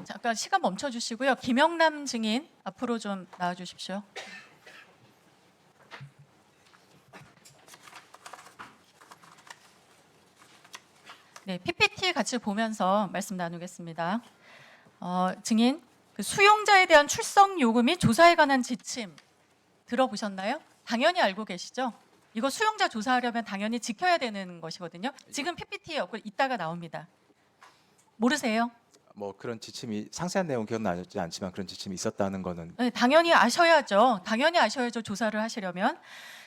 잠깐 시간 멈춰 주시고요. 김영남 증인 앞으로 좀 나와 주십시오. 네, PPT 같이 보면서 말씀 나누겠습니다. 증인, 그 수용자에 대한 출석 요구 및 조사에 관한 지침 들어보셨나요? 당연히 알고 계시죠? 이거 수용자 조사하려면 당연히 지켜야 되는 것이거든요. 지금 PPT에 없고 이따가 나옵니다. 모르세요? 뭐 그런 지침이 상세한 내용 기억나지 않지만 그런 지침이 있었다는 거는 네, 당연히 아셔야죠. 당연히 아셔야죠. 조사를 하시려면.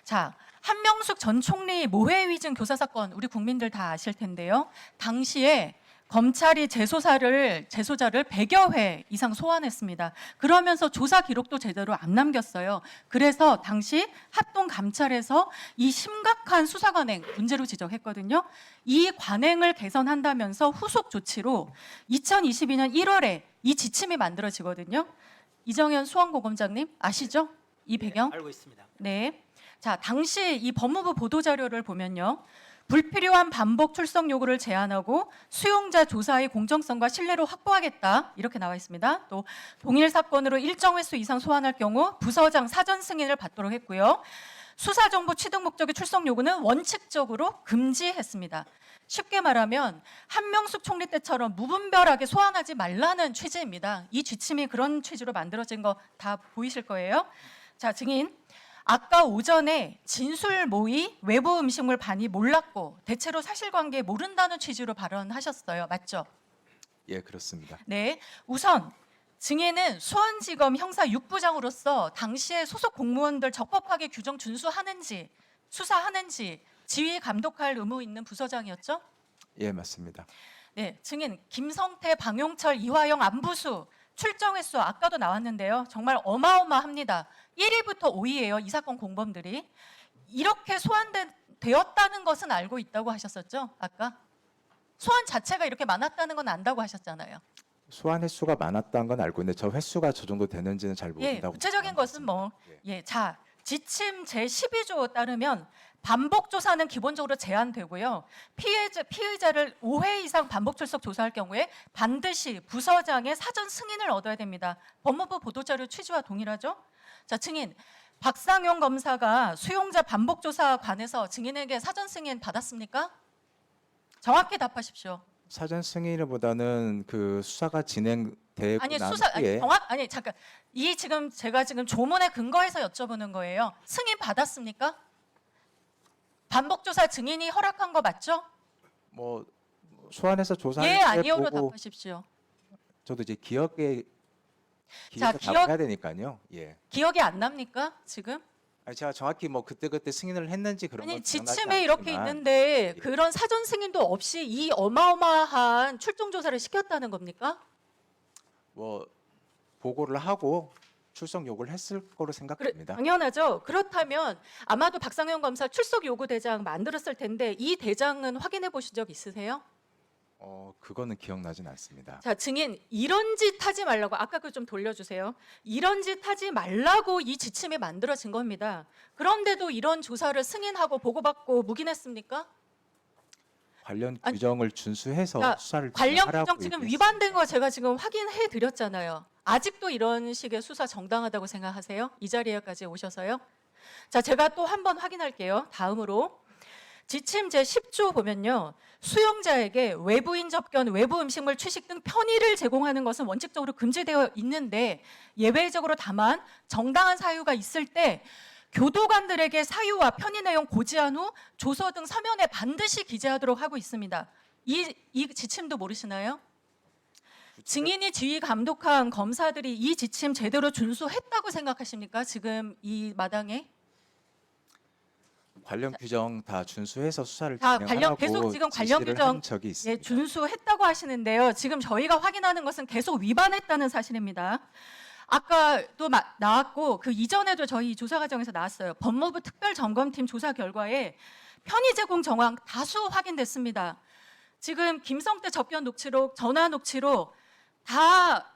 자, 한명숙 전 총리 모해 위증 교사 사건 우리 국민들 다 아실 텐데요. 당시에 검찰이 재소자를 100여 회 이상 소환했습니다. 그러면서 조사 기록도 제대로 안 남겼어요. 그래서 당시 합동 감찰에서 이 심각한 수사 관행 문제로 지적했거든요. 이 관행을 개선한다면서 후속 조치로 2022년 1월에 이 지침이 만들어지거든요. 이정현 수원고검장님 아시죠? 이 배경? 네, 알고 있습니다. 네. 자, 당시 이 법무부 보도자료를 보면요. 불필요한 반복 출석 요구를 제한하고 수용자 조사의 공정성과 신뢰를 확보하겠다 이렇게 나와 있습니다. 또 동일 사건으로 일정 횟수 이상 소환할 경우 부서장 사전 승인을 받도록 했고요. 수사 정보 취득 목적의 출석 요구는 원칙적으로 금지했습니다. 쉽게 말하면 한명숙 총리 때처럼 무분별하게 소환하지 말라는 취지입니다. 이 지침이 그런 취지로 만들어진 거 다 보이실 거예요. 자, 증인. 아까 오전에 진술 모의 외부 음식물 반입 몰랐고 대체로 사실관계 모른다는 취지로 발언하셨어요. 맞죠? 예 그렇습니다. 네. 우선 증인은 수원지검 형사 6부장으로서 당시에 소속 공무원들 적법하게 규정 준수하는지 수사하는지 지휘 감독할 의무 있는 부서장이었죠? 예 맞습니다. 네. 증인 김성태, 방용철, 이화영 안부수 출정 횟수 아까도 나왔는데요. 정말 어마어마합니다. 1위부터 5위예요. 이 사건 공범들이. 이렇게 소환되었다는 것은 알고 있다고 하셨었죠? 아까? 소환 자체가 이렇게 많았다는 건 안다고 하셨잖아요. 소환 횟수가 많았다는 건 알고 있는데 저 횟수가 저 정도 되는지는 잘 모른다고. 구체적인 것은 뭐 예. 자, 지침 제12조 따르면 반복 조사는 기본적으로 제한되고요. 피의자를 5회 이상 반복 출석 조사할 경우에 반드시 부서장의 사전 승인을 얻어야 됩니다. 법무부 보도자료 취지와 동일하죠? 자, 증인 박상용 검사가 수용자 반복 조사에 관해서 증인에게 사전 승인 받았습니까? 정확히 답하십시오. 사전 승인보다는 그 수사가 진행되고 아니 난 수사 후에 아니 잠깐 이 지금 제가 지금 조문에 근거해서 여쭤보는 거예요. 승인 받았습니까? 반복 조사 증인이 허락한 거 맞죠? 뭐 소환해서 조사할 예, 때 아니요로 보고 답하십시오. 저도 이제 기억에 자, 기억을 기억- 해야 되니까요. 예. 기억이 안 납니까 지금? 아니 제가 정확히 뭐 그때 승인을 했는지 그런 아니 건 기억나지 지침에 이렇게 않지만 있는데 예. 그런 사전 승인도 없이 이 어마어마한 출정 조사를 시켰다는 겁니까? 뭐 보고를 하고 출석 요구를 했을 거로 생각됩니다. 당연하죠. 그렇다면 아마도 박상현 검사 출석 요구 대장 만들었을 텐데 이 대장은 확인해 보신 적 있으세요? 그거는 기억나진 않습니다. 자, 증인 이런 짓 하지 말라고 아까 그 좀 돌려주세요. 이런 짓 하지 말라고 이 지침이 만들어진 겁니다. 그런데도 이런 조사를 승인하고 보고받고 묵인했습니까? 관련 아니, 규정을 준수해서 자, 수사를 관련 진행하라고 규정 지금 얘기했습니다. 위반된 거 제가 지금 확인해 드렸잖아요. 아직도 이런 식의 수사 정당하다고 생각하세요? 이 자리에까지 오셔서요. 자, 제가 또 한 번 확인할게요. 다음으로 지침 제10조 보면요. 수용자에게 외부인 접견, 외부 음식물 취식 등 편의를 제공하는 것은 원칙적으로 금지되어 있는데 예외적으로 다만 정당한 사유가 있을 때 교도관들에게 사유와 편의 내용 고지한 후 조서 등 서면에 반드시 기재하도록 하고 있습니다. 이 지침도 모르시나요? 증인이 지휘 감독한 검사들이 이 지침 제대로 준수했다고 생각하십니까? 지금 이 마당에? 관련 규정 다 준수해서 수사를 다 진행하라고 계속 지금 관련 지시를 규정 한 적이 있습니다. 예, 준수했다고 하시는데요. 지금 저희가 확인하는 것은 계속 위반했다는 사실입니다. 아까 또 나왔고 그 이전에도 저희 조사 과정에서 나왔어요. 법무부 특별점검팀 조사 결과에 편의 제공 정황 다수 확인됐습니다. 지금 김성태 접견 녹취록, 전화 녹취록 다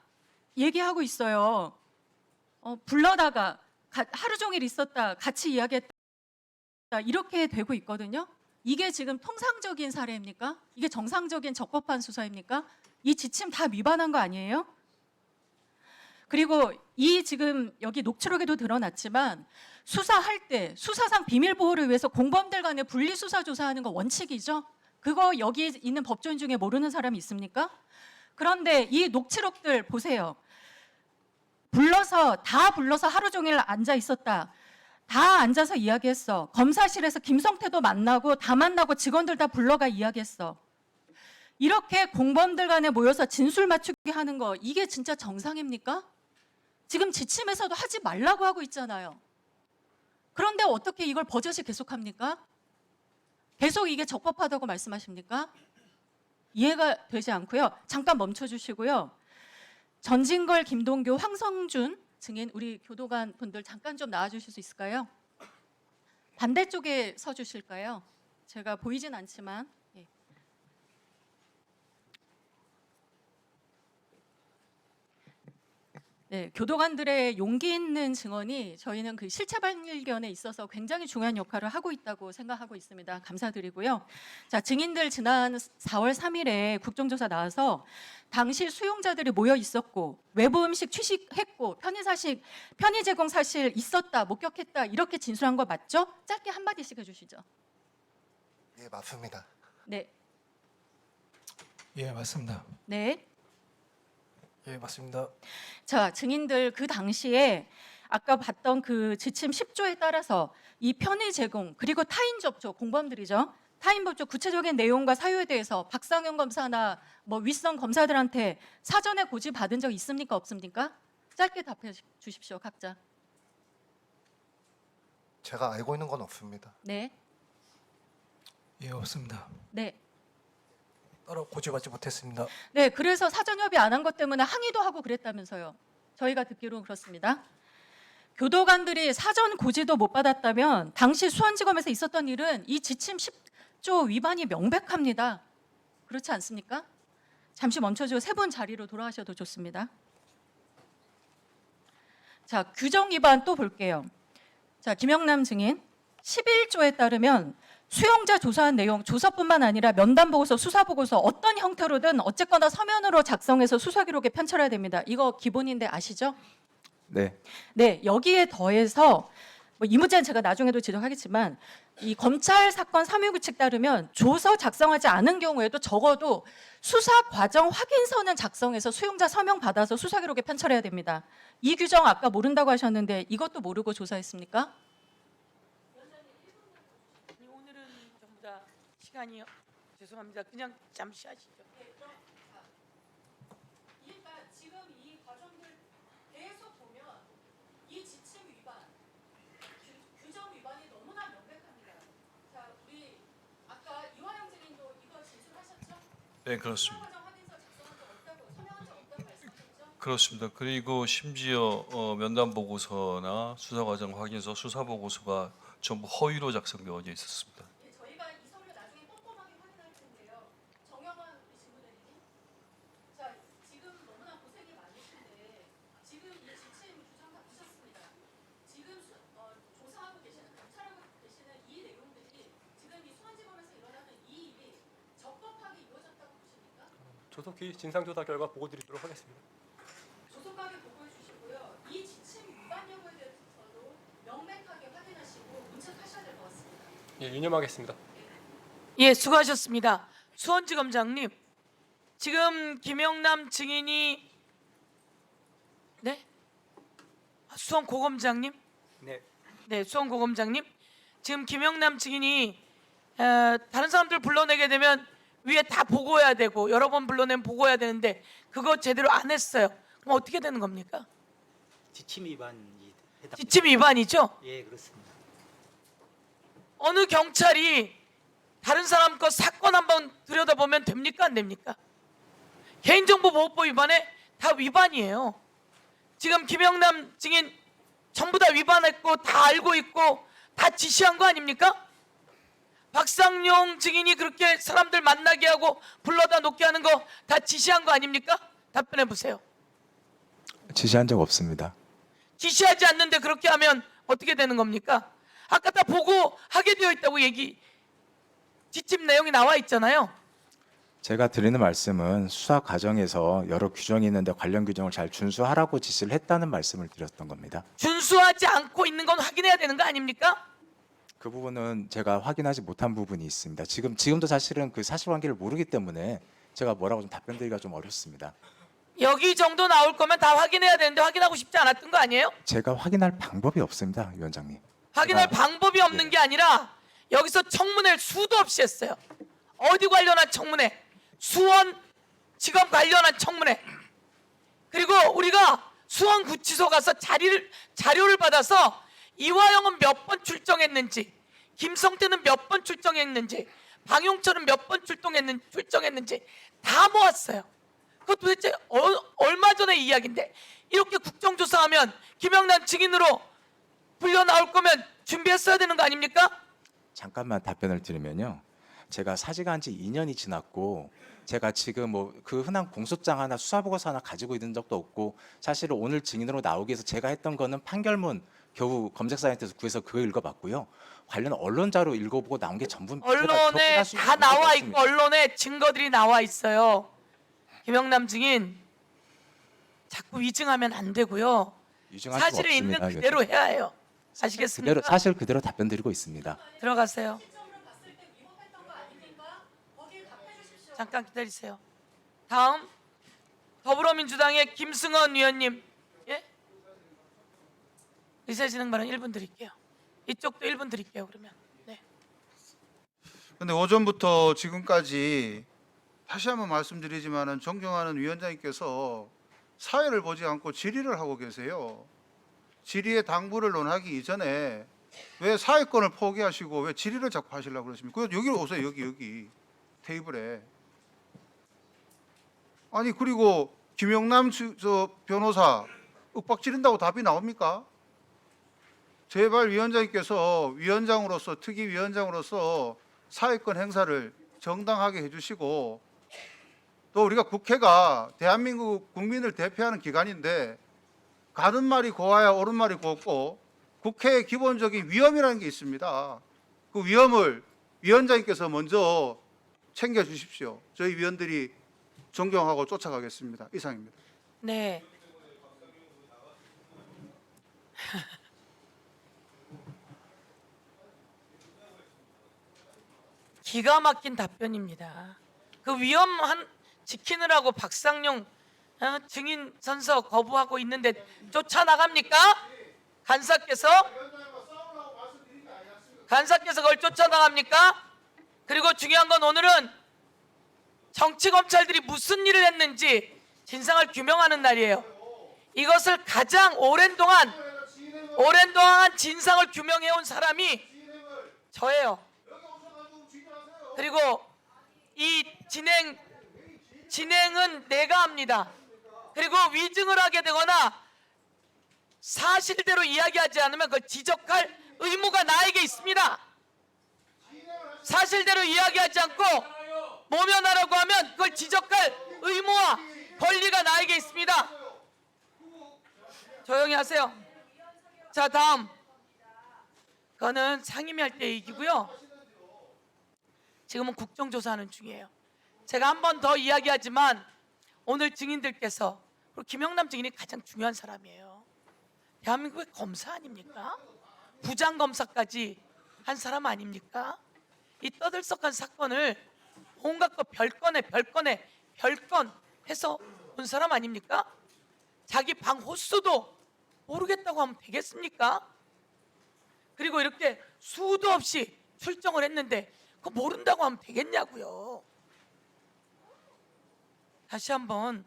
얘기하고 있어요. 불러다가 하루 종일 있었다, 같이 이야기했다 이렇게 되고 있거든요. 이게 지금 통상적인 사례입니까? 이게 정상적인 적법한 수사입니까? 이 지침 다 위반한 거 아니에요? 그리고 이 지금 여기 녹취록에도 드러났지만 수사할 때 수사상 비밀 보호를 위해서 공범들 간의 분리 수사 조사하는 거 원칙이죠. 그거 여기 있는 법조인 중에 모르는 사람이 있습니까? 그런데 이 녹취록들 보세요. 다 불러서 하루 종일 앉아 있었다. 다 앉아서 이야기했어. 검사실에서 김성태도 만나고 다 만나고 직원들 다 불러가 이야기했어. 이렇게 공범들 간에 모여서 진술 맞추기 하는 거 이게 진짜 정상입니까? 지금 지침에서도 하지 말라고 하고 있잖아요. 그런데 어떻게 이걸 버젓이 계속합니까? 계속 이게 적법하다고 말씀하십니까? 이해가 되지 않고요. 잠깐 멈춰주시고요. 전진걸, 김동교, 황성준 증인 우리 교도관 분들 잠깐 좀 나와주실 수 있을까요? 반대쪽에 서주실까요? 제가 보이진 않지만. 예. 네, 교도관들의 용기 있는 증언이 저희는 그 실체 발견에 있어서 굉장히 중요한 역할을 하고 있다고 생각하고 있습니다. 감사드리고요. 자, 증인들 지난 4월 3일에 국정조사 나와서 당시 수용자들이 모여 있었고 외부 음식 취식했고 편의 제공 사실 있었다, 목격했다 이렇게 진술한 거 맞죠? 짧게 한 마디씩 해주시죠. 예, 맞습니다. 네, 예, 맞습니다. 네. 예, 맞습니다. 자, 증인들 그 당시에 아까 봤던 그 지침 10조에 따라서 이 편의 제공 그리고 타인 접촉 공범들이죠. 타인 접촉 구체적인 내용과 사유에 대해서 박상현 검사나 뭐 윗선 검사들한테 사전에 고지 받은 적 있습니까? 없습니까? 짧게 답해 주십시오, 각자. 제가 알고 있는 건 없습니다. 네, 예, 없습니다. 네. 따로 고지받지 못했습니다. 네, 그래서 사전 협의 안 한 것 때문에 항의도 하고 그랬다면서요. 저희가 듣기로는 그렇습니다. 교도관들이 사전 고지도 못 받았다면 당시 수원지검에서 있었던 일은 이 지침 10조 위반이 명백합니다. 그렇지 않습니까? 잠시 멈춰주고 세 분 자리로 돌아가셔도 좋습니다. 자, 규정 위반 또 볼게요. 자, 김영남 증인 11조에 따르면 수용자 조사한 내용, 조사뿐만 아니라 면담 보고서, 수사 보고서 어떤 형태로든 어쨌거나 서면으로 작성해서 수사 기록에 편철해야 됩니다. 이거 기본인데 아시죠? 네. 네, 여기에 더해서 뭐 이 문제는 제가 나중에도 지적하겠지만 이 검찰 사건 319칙 따르면 조서 작성하지 않은 경우에도 적어도 수사 과정 확인서는 작성해서 수용자 서명 받아서 수사 기록에 편철해야 됩니다. 이 규정 아까 모른다고 하셨는데 이것도 모르고 조사했습니까? 오늘은 전부 다 시간이 죄송합니다. 그냥 잠시 하시죠. 그러니까 지금 이 과정들 계속 보면 이 지침 위반, 규정 위반이 너무나 명백합니다. 자, 우리 아까 이화영 증인도 이거 진술하셨죠? 네, 그렇습니다. 과정 확인서 작성한 적 없다고, 서명한 적 없다고 말씀하셨죠? 그렇습니다. 그리고 심지어 면담 보고서나 수사 과정 확인서, 수사 보고서가 전부 허위로 작성되어 있었습니다. 예, 저희가 이 서류 나중에 꼼꼼하게 확인할 텐데요. 정영환 우리 직무대리님, 자, 지금 너무나 고생이 많으신데 지금 이 지침 규정 다 보셨습니다. 지금 조사하고 계시는 감찰하고 계시는 이 내용들이 지금 이 수원지검에서 일어나는 이 일이 적법하게 이루어졌다고 보십니까? 조속히 진상조사 결과 보고 드리도록 하겠습니다. 조속하게 보고해 주시고요. 이 지침 위반 여부에 대해서도 명백하게 확인하시고 문책하셔야 될 것 같습니다. 예, 유념하겠습니다. 예, 수고하셨습니다. 수원지검장님, 지금 김영남 증인이 네? 수원고검장님? 네. 네, 수원고검장님. 지금 김영남 증인이 다른 사람들 불러내게 되면 위에 다 보고해야 되고 여러 번 불러내면 보고해야 되는데 그거 제대로 안 했어요. 그럼 어떻게 되는 겁니까? 지침 위반이 해당. 지침 위반이죠? 예, 그렇습니다. 어느 경찰이 다른 사람 거 사건 한번 들여다보면 됩니까? 안 됩니까? 개인정보보호법 위반에 다 위반이에요. 지금 김영남 증인 전부 다 위반했고 다 알고 있고 다 지시한 거 아닙니까? 박상용 증인이 그렇게 사람들 만나게 하고 불러다 놓게 하는 거 다 지시한 거 아닙니까? 답변해 보세요. 지시한 적 없습니다. 지시하지 않는데 그렇게 하면 어떻게 되는 겁니까? 아까 다 보고하게 되어 있다고 지침 내용이 나와 있잖아요. 제가 드리는 말씀은 수사 과정에서 여러 규정이 있는데 관련 규정을 잘 준수하라고 지시를 했다는 말씀을 드렸던 겁니다. 준수하지 않고 있는 건 확인해야 되는 거 아닙니까? 그 부분은 제가 확인하지 못한 부분이 있습니다. 지금도 사실은 그 사실관계를 모르기 때문에 제가 뭐라고 좀 답변드리기가 좀 어렵습니다. 여기 정도 나올 거면 다 확인해야 되는데 확인하고 싶지 않았던 거 아니에요? 제가 확인할 방법이 없습니다, 위원장님. 확인할 제가- 방법이 없는 게 아니라 여기서 청문회를 수도 없이 했어요. 어디 관련한 청문회? 수원지검 관련한 청문회. 그리고 우리가 수원구치소 가서 자료를 받아서 이화영은 몇 번 출정했는지, 김성태는 몇 번 출정했는지, 방용철은 몇 번 출정했는지 다 모았어요. 그거 도대체 얼마 전의 이야기인데 이렇게 국정조사하면 김영남 증인으로 불려 나올 거면 준비했어야 되는 거 아닙니까? 잠깐만 답변을 드리면요. 제가 사직한 지 2년이 지났고 제가 지금 뭐 그 흔한 공소장 하나 수사보고서 하나 가지고 있는 적도 없고 사실은 오늘 증인으로 나오기 위해서 제가 했던 거는 판결문 겨우 검색사이트에서 구해서 그거 읽어봤고요. 관련 언론 자료 읽어보고 나온 게 전부입니다. 제가 언론에 접근할 수 다 있는 나와 방법이 있고 없습니다. 언론에 증거들이 나와 있어요. 김영남 증인 자꾸 위증하면 안 되고요. 유증할 수가 사실에 있는 없습니다, 그대로 위원장님. 해야 해요. 아시겠습니까? 사실 그대로 답변드리고 있습니다. 들어가세요. 잠깐 기다리세요. 다음 더불어민주당의 김승원 위원님. 예? 의사진행 발언 1분 드릴게요. 이쪽도 1분 드릴게요. 그러면. 네. 근데 오전부터 지금까지 다시 한번 말씀드리지만은 존경하는 위원장님께서 사회를 보지 않고 질의를 하고 계세요. 질의의 당부를 논하기 이전에 왜 사회권을 포기하시고 왜 질의를 자꾸 하시려고 그러십니까? 여기로 오세요. 여기 테이블에. 아니 그리고 김영남 저 변호사 윽박 지른다고 답이 나옵니까? 제발 위원장님께서 위원장으로서 특위위원장으로서 사회권 행사를 정당하게 해주시고 또 우리가 국회가 대한민국 국민을 대표하는 기관인데 가는 말이 고와야 옳은 말이 곱고 국회의 기본적인 위엄이라는 게 있습니다. 그 위엄을 위원장님께서 먼저 챙겨주십시오. 저희 위원들이 존경하고 쫓아가겠습니다. 이상입니다. 네. 기가 막힌 답변입니다. 그 위험한 지키느라고 박상용 증인 선서 거부하고 있는데 쫓아나갑니까? 간사께서 그걸 쫓아나갑니까? 그리고 중요한 건 오늘은 정치 검찰들이 무슨 일을 했는지 진상을 규명하는 날이에요. 이것을 가장 오랜 동안 진상을 규명해온 사람이 저예요. 그리고 이 진행은 내가 합니다. 그리고 위증을 하게 되거나 사실대로 이야기하지 않으면 그걸 지적할 의무가 나에게 있습니다. 사실대로 이야기하지 않고 모면하라고 하면 그걸 지적할 의무와 권리가 나에게 있습니다. 조용히 하세요. 자, 다음. 그거는 상임위할 때 얘기고요. 지금은 국정조사하는 중이에요. 제가 한 번 더 이야기하지만 오늘 증인들께서 그리고 김영남 증인이 가장 중요한 사람이에요. 대한민국의 검사 아닙니까? 부장검사까지 한 사람 아닙니까? 이 떠들썩한 사건을 온갖 거 별건 해서 온 사람 아닙니까? 자기 방 호수도 모르겠다고 하면 되겠습니까? 그리고 이렇게 수도 없이 출정을 했는데 그거 모른다고 하면 되겠냐고요. 다시 한번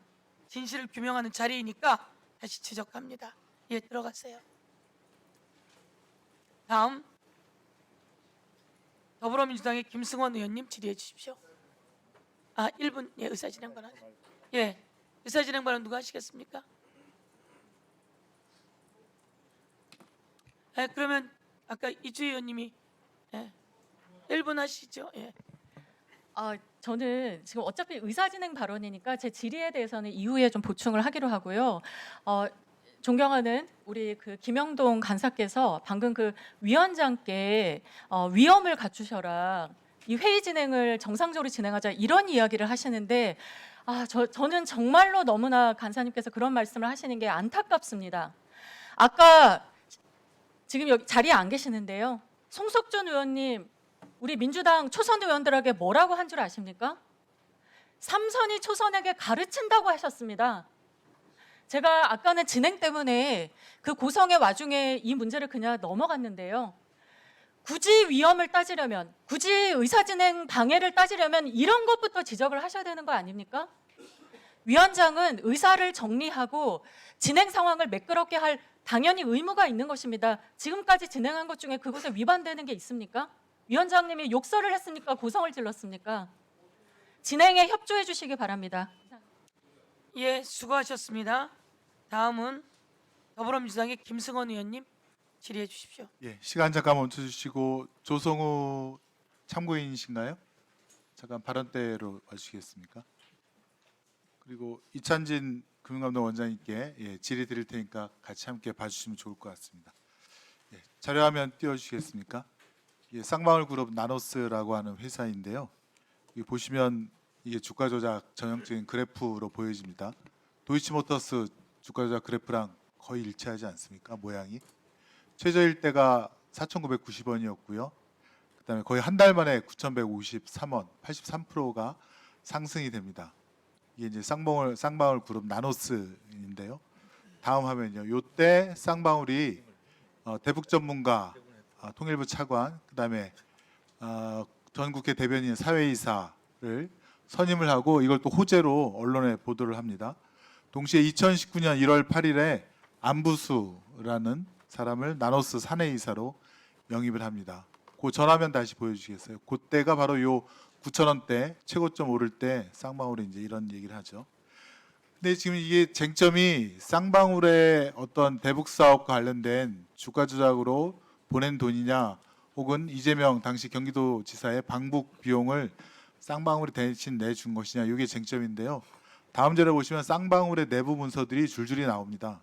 진실을 규명하는 자리이니까 다시 지적합니다. 예, 들어가세요. 다음 더불어민주당의 김승원 의원님 질의해 주십시오. 1분. 예, 의사진행 발언. 예, 의사진행 발언 누가 하시겠습니까? 그러면 아까 이주희 의원님이 1분 하시죠. 예. 저는 지금 어차피 의사진행 발언이니까 제 질의에 대해서는 이후에 좀 보충을 하기로 하고요. 존경하는 우리 그 김영동 간사께서 방금 그 위원장께 위엄을 갖추셔라 이 회의 진행을 정상적으로 진행하자 이런 이야기를 하시는데 저는 정말로 너무나 간사님께서 그런 말씀을 하시는 게 안타깝습니다. 아까 지금 여기 자리에 안 계시는데요. 송석준 의원님 우리 민주당 초선 의원들에게 뭐라고 한 줄 아십니까? 삼선이 초선에게 가르친다고 하셨습니다. 제가 아까는 진행 때문에 그 고성의 와중에 이 문제를 그냥 넘어갔는데요. 굳이 위험을 따지려면, 굳이 의사진행 방해를 따지려면 이런 것부터 지적을 하셔야 되는 거 아닙니까? 위원장은 의사를 정리하고 진행 상황을 매끄럽게 할 당연히 의무가 있는 것입니다. 지금까지 진행한 것 중에 그것에 위반되는 게 있습니까? 위원장님이 욕설을 했습니까? 고성을 질렀습니까? 진행에 협조해 주시기 바랍니다. 예, 수고하셨습니다. 다음은 더불어민주당의 김승원 의원님 질의해 주십시오. 예, 시간 잠깐 멈춰주시고 조성우 참고인이신가요? 잠깐 발언대로 와주시겠습니까? 그리고 이찬진 금융감독 원장님께 질의 드릴 테니까 같이 함께 봐주시면 좋을 것 같습니다. 자료화면 띄워주시겠습니까? 쌍방울그룹 나노스라고 하는 회사인데요. 여기 보시면 이게 주가 조작 전형적인 그래프로 보여집니다. 도이치모터스 주가 조작 그래프랑 거의 일치하지 않습니까? 모양이. 최저일 때가 4,990원이었고요. 그다음에 거의 한 달 만에 9,153원, 83%가 상승이 됩니다. 이게 이제 쌍방울 그룹 나노스인데요. 다음 화면이요. 요때 쌍방울이 대북 전문가, 통일부 차관, 그다음에 전 국회 대변인 사회이사를 선임을 하고 이걸 또 호재로 언론에 보도를 합니다. 동시에 2019년 1월 8일에 안부수라는 사람을 나노스 사내이사로 영입을 합니다. 그 전화면 다시 보여주시겠어요? 그때가 바로 요 9,000원대 최고점 오를 때 쌍방울이 이제 이런 얘기를 하죠. 근데 지금 이게 쟁점이 쌍방울의 어떤 대북 사업과 관련된 주가 조작으로 보낸 돈이냐, 혹은 이재명 당시 경기도지사의 방북 비용을 쌍방울이 대신 내준 것이냐, 이게 쟁점인데요. 다음 자료 보시면 쌍방울의 내부 문서들이 줄줄이 나옵니다.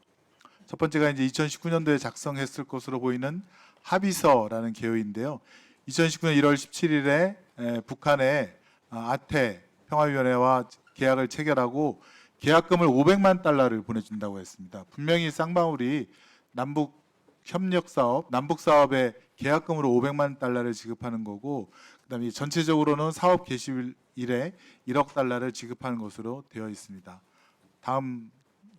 첫 번째가 이제 2019년도에 작성했을 것으로 보이는 합의서라는 개요인데요. 2019년 1월 17일에 북한의 아태 평화위원회와 계약을 체결하고 계약금을 500만 달러를 보내준다고 했습니다. 분명히 쌍방울이 남북 협력 사업, 남북 사업에 계약금으로 500만 달러를 지급하는 거고, 그다음에 전체적으로는 사업 개시일에 1억 달러를 지급하는 것으로 되어 있습니다. 다음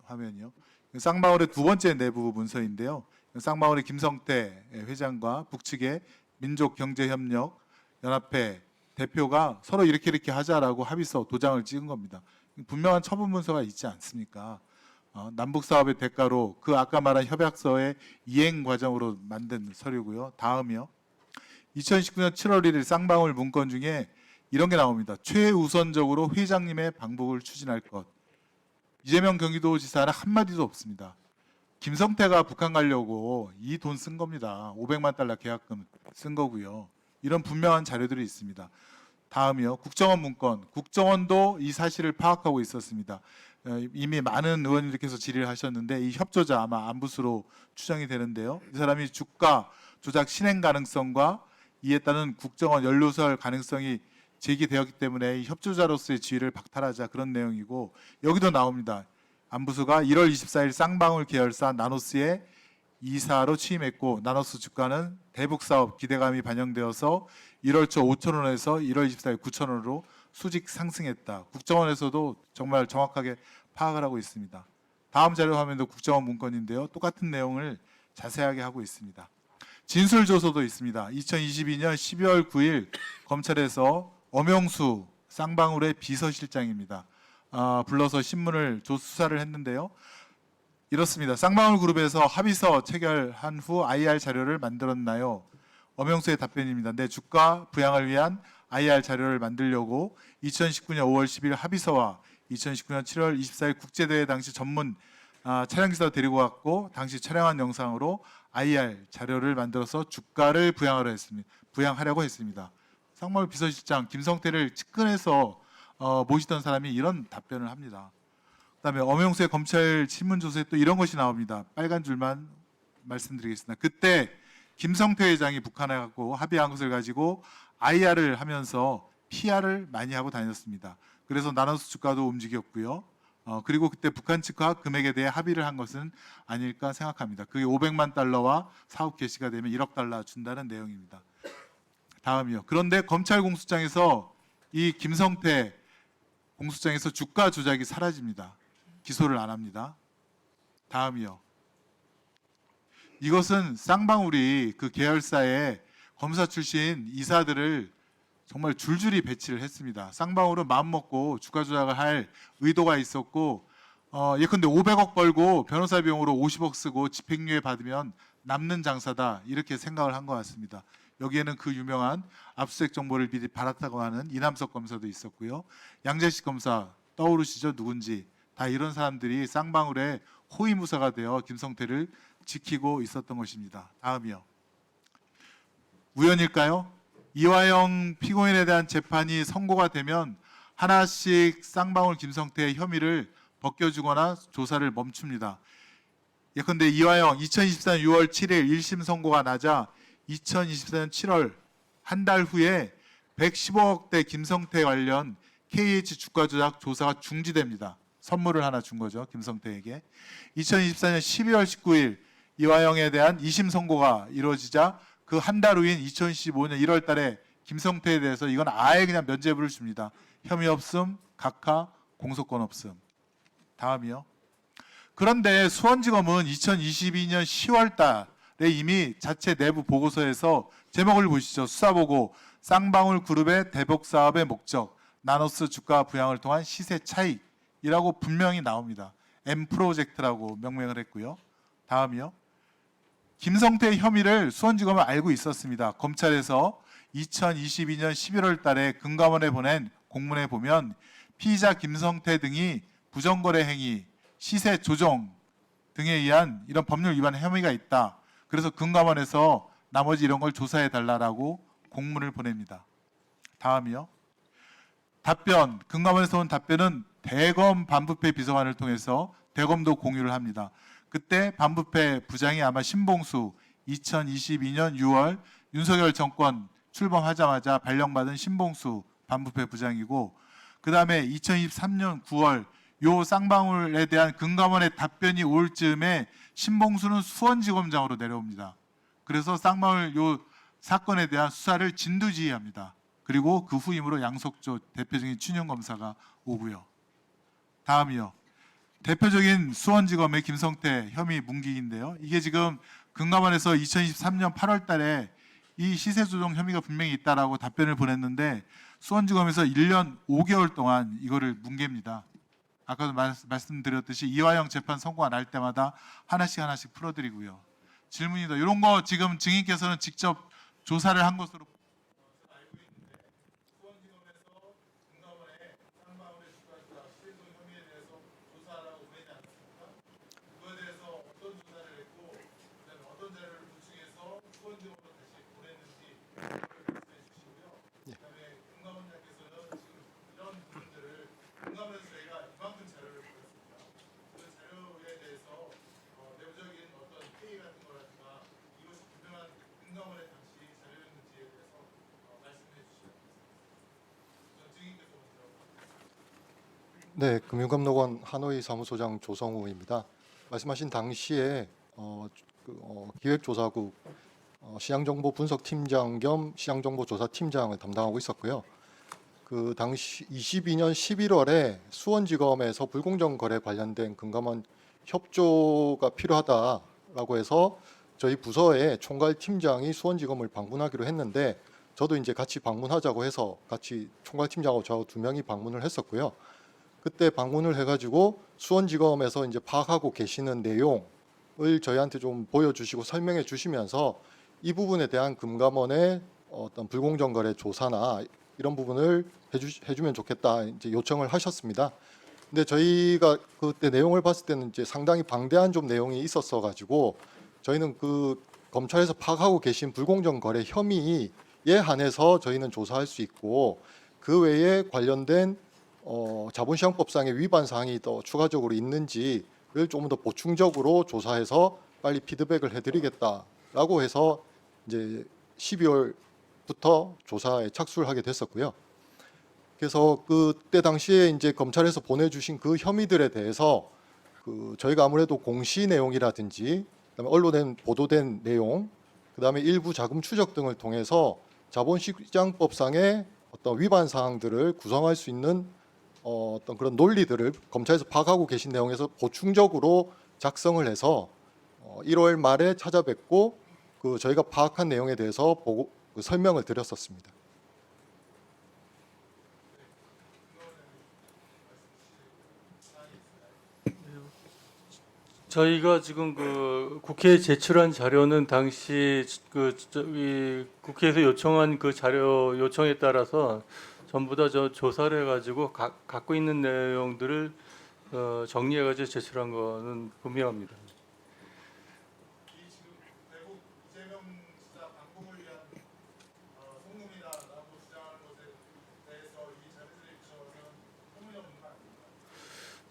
화면이요. 쌍방울의 두 번째 내부 문서인데요. 쌍방울의 김성태 회장과 북측의 민족경제협력 연합회 대표가 서로 이렇게 하자라고 합의서 도장을 찍은 겁니다. 분명한 처분 문서가 있지 않습니까? 남북 사업의 대가로 그 아까 말한 협약서의 이행 과정으로 만든 서류고요. 다음이요. 2019년 7월 1일 쌍방울 문건 중에 이런 게 나옵니다. 최우선적으로 회장님의 방북을 추진할 것. 이재명 경기도지사는 한마디도 없습니다. 김성태가 북한 가려고 이 돈 쓴 겁니다. 500만 달러 계약금 쓴 거고요. 이런 분명한 자료들이 있습니다. 다음이요. 국정원 문건. 국정원도 이 사실을 파악하고 있었습니다. 이미 많은 의원님들께서 질의를 하셨는데 이 협조자 아마 안부수로 추정이 되는데요. 이 사람이 주가 조작 실행 가능성과 이에 따른 국정원 연루설 가능성이 제기되었기 때문에 이 협조자로서의 지위를 박탈하자, 그런 내용이고, 여기도 나옵니다. 안부수가 1월 24일 쌍방울 계열사 나노스의 이사로 취임했고, 나노스 주가는 대북 사업 기대감이 반영되어서 1월 초 5,000원에서 1월 24일 9,000원으로 수직 상승했다. 국정원에서도 정말 정확하게 파악을 하고 있습니다. 다음 자료 화면도 국정원 문건인데요. 똑같은 내용을 자세하게 하고 있습니다. 진술 조서도 있습니다. 2022년 12월 9일 검찰에서 엄영수 쌍방울의 비서실장입니다. 불러서 신문을 수사를 했는데요. 이렇습니다. 쌍방울 그룹에서 합의서 체결한 후 IR 자료를 만들었나요? 엄영수의 답변입니다. 내 주가 부양을 위한 IR 자료를 만들려고 2019년 5월 10일 합의서와 2019년 7월 24일 국제대회 당시 전문 촬영기사 데리고 왔고, 당시 촬영한 영상으로 IR 자료를 만들어서 주가를 부양하려고 했습니다. 쌍방울 비서실장 김성태를 측근해서 모시던 사람이 이런 답변을 합니다. 그다음에 엄영수의 검찰 신문조서에 또 이런 것이 나옵니다. 빨간 줄만 말씀드리겠습니다. 그때 김성태 회장이 북한하고 합의한 것을 가지고 IR을 하면서 PR을 많이 하고 다녔습니다. 그래서 나눠서 주가도 움직였고요. 그리고 그때 북한 측과 금액에 대해 합의를 한 것은 아닐까 생각합니다. 그게 500만 달러와 사업 개시가 되면 1억 달러 준다는 내용입니다. 다음이요. 그런데 검찰 공소장에서 이 김성태 공소장에서 주가 조작이 사라집니다. 기소를 안 합니다. 다음이요. 이것은 쌍방울이 그 계열사의 검사 출신 이사들을 정말 줄줄이 배치를 했습니다. 쌍방울은 마음 먹고 주가 조작을 할 의도가 있었고 예컨대 500억 벌고 변호사 비용으로 50억 쓰고 집행유예 받으면 남는 장사다 이렇게 생각을 한 것 같습니다. 여기에는 그 유명한 압수수색 정보를 미리 받았다고 하는 이남석 검사도 있었고요. 양재식 검사 떠오르시죠? 누군지. 다 이런 사람들이 쌍방울의 호위무사가 되어 김성태를 지키고 있었던 것입니다. 다음이요. 우연일까요? 이화영 피고인에 대한 재판이 선고가 되면 하나씩 쌍방울 김성태의 혐의를 벗겨주거나 조사를 멈춥니다. 예컨대 이화영 2024년 6월 7일 1심 선고가 나자 2024년 7월 한 달 후에 115억대 김성태 관련 KH 주가 조작 조사가 중지됩니다. 선물을 하나 준 거죠. 김성태에게. 2024년 12월 19일 이화영에 대한 2심 선고가 이루어지자 그 한 달 후인 2015년 1월 달에 김성태에 대해서 이건 아예 그냥 면죄부를 줍니다. 혐의 없음, 각하, 공소권 없음. 다음이요. 그런데 수원지검은 2022년 10월 달에 이미 자체 내부 보고서에서 제목을 보시죠. 수사보고 쌍방울 그룹의 대북 사업의 목적, 나노스 주가 부양을 통한 시세 차익이라고 분명히 나옵니다. M 프로젝트라고 명명을 했고요. 다음이요. 김성태의 혐의를 수원지검은 알고 있었습니다. 검찰에서 2022년 11월 달에 금감원에 보낸 공문에 보면 피의자 김성태 등이 부정거래 행위, 시세 조정 등에 의한 이런 법률 위반 혐의가 있다. 그래서 금감원에서 나머지 이런 걸 조사해 달라고 공문을 보냅니다. 다음이요. 답변, 금감원에서 온 답변은 대검 반부패 비서관을 통해서 대검도 공유를 합니다. 그때 반부패 부장이 아마 신봉수 2022년 6월 윤석열 정권 출범하자마자 발령받은 신봉수 반부패 부장이고 그 다음에 2023년 9월 요 쌍방울에 대한 금감원의 답변이 올 즈음에 신봉수는 수원지검장으로 내려옵니다. 그래서 쌍방울 요 사건에 대한 수사를 진두지휘합니다. 그리고 그 후임으로 양석조 대표적인 춘영 검사가 오고요. 다음이요. 대표적인 수원지검의 김성태 혐의 문기인데요. 이게 지금 금감원에서 2023년 8월 달에 이 시세 조정 혐의가 분명히 있다라고 답변을 보냈는데 수원지검에서 1년 5개월 동안 이거를 뭉갭니다. 아까도 말씀드렸듯이 이화영 재판 선고가 날 때마다 하나씩 풀어드리고요. 질문이다. 이런 거 지금 증인께서는 직접 조사를 한 것으로 알고 있는데 수원지검에서 금감원에 쌍방울의 주가 조작 시세 조정 혐의에 대해서 조사하라고 보내지 않았습니까? 그거에 대해서 어떤 조사를 했고 그다음에 어떤 자료를 보충해서 수원지검으로 다시 보냈는지 말씀해 주시고요. 그다음에 금감원장께서는 지금 이런 부분들을 금감원에서 저희가 이만큼 자료를 보냈습니다. 그 자료에 대해서 내부적인 어떤 회의 같은 거라든가 이것이 분명한 금감원의 당시 자료였는지에 대해서 말씀해 주시면 증인께서 먼저. 네, 금융감독원 하노이 사무소장 조성우입니다. 말씀하신 당시에 기획조사국 시장정보분석팀장 겸 시장정보조사팀장을 담당하고 있었고요. 그 당시 22년 11월에 수원지검에서 불공정 거래 관련된 금감원 협조가 필요하다라고 해서 저희 부서의 총괄팀장이 수원지검을 방문하기로 했는데 저도 이제 같이 방문하자고 해서 같이 총괄팀장하고 저 두 명이 방문을 했었고요. 그때 방문을 해가지고 수원지검에서 이제 파악하고 계시는 내용을 저희한테 좀 보여주시고 설명해 주시면서 이 부분에 대한 금감원의 어떤 불공정 거래 조사나 이런 부분을 해주면 좋겠다 이제 요청을 하셨습니다. 근데 저희가 그때 내용을 봤을 때는 이제 상당히 방대한 좀 내용이 있었어 가지고 저희는 그 검찰에서 파악하고 계신 불공정 거래 혐의에 한해서 저희는 조사할 수 있고 그 외에 관련된 자본시장법상의 위반 사항이 더 추가적으로 있는지를 조금 더 보충적으로 조사해서 빨리 피드백을 해드리겠다라고 해서 이제 12월 부터 조사에 착수를 하게 됐었고요. 그래서 그때 당시에 이제 검찰에서 보내주신 그 혐의들에 대해서 저희가 아무래도 공시 내용이라든지 그다음에 언론에 보도된 내용, 그다음에 일부 자금 추적 등을 통해서 자본시장법상의 어떤 위반 사항들을 구성할 수 있는 어떤 그런 논리들을 검찰에서 파악하고 계신 내용에서 보충적으로 작성을 해서 1월 말에 찾아뵙고 저희가 파악한 내용에 대해서 설명을 드렸었습니다. 저희가 지금 국회에 제출한 자료는 당시 국회에서 요청한 그 자료 요청에 따라서 전부 다 조사를 해가지고 갖고 있는 내용들을 정리해가지고 제출한 거는 분명합니다.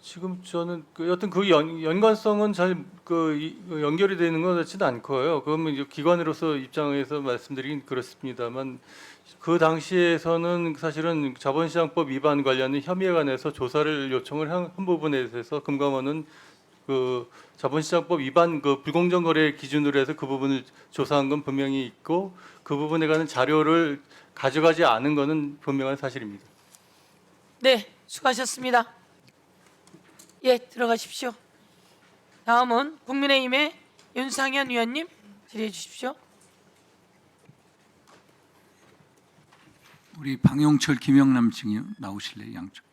지금 저는 여튼 연관성은 잘 연결이 되는 것 같지는 않고요. 그러면 이제 기관으로서 입장에서 말씀드리긴 그렇습니다만 그 당시에서는 사실은 자본시장법 위반 관련된 혐의에 관해서 조사를 요청을 한 부분에 대해서 금감원은 자본시장법 위반 불공정 거래 기준으로 해서 그 부분을 조사한 건 분명히 있고 그 부분에 관한 자료를 가져가지 않은 것은 분명한 사실입니다. 네, 수고하셨습니다. 예, 들어가십시오. 다음은 국민의힘의 윤상현 의원님 질의해 주십시오. 우리 방용철, 김영남 증인 나오실래요? 양쪽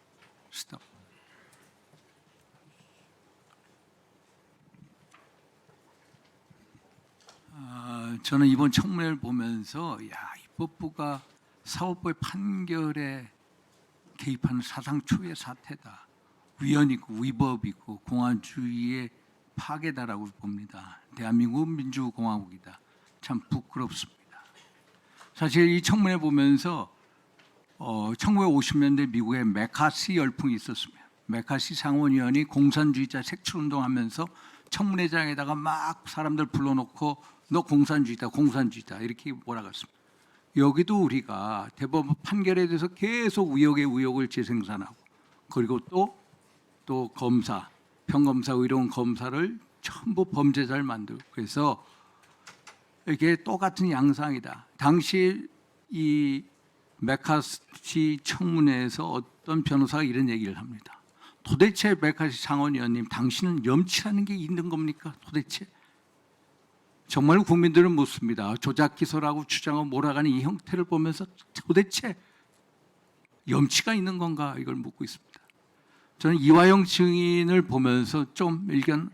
스탑. 저는 이번 청문회를 보면서 입법부가 사법부의 판결에 개입하는 사상 초유의 사태다. 위헌이고 위법이고 공화주의의 파괴다라고 봅니다. 대한민국은 민주공화국이다. 참 부끄럽습니다. 사실 이 청문회 보면서 1950년대 미국에 메카시 열풍이 있었습니다. 메카시 상원의원이 공산주의자 색출운동하면서 청문회장에다가 막 사람들 불러놓고 너 공산주의다, 공산주의다 이렇게 몰아갔습니다. 여기도 우리가 대법원 판결에 대해서 계속 의혹에 의혹을 재생산하고 그리고 또 검사, 평검사, 의료원 검사를 전부 범죄자를 만들고 그래서 이게 똑같은 양상이다. 당시 이 메카시 청문회에서 어떤 변호사가 이런 얘기를 합니다. 도대체 메카시 상원의원님 당신은 염치라는 게 있는 겁니까? 도대체 정말 국민들은 묻습니다. 조작 기소라고 주장하고 몰아가는 이 형태를 보면서 도대체 염치가 있는 건가 이걸 묻고 있습니다. 저는 이화영 증인을 보면서 좀 일견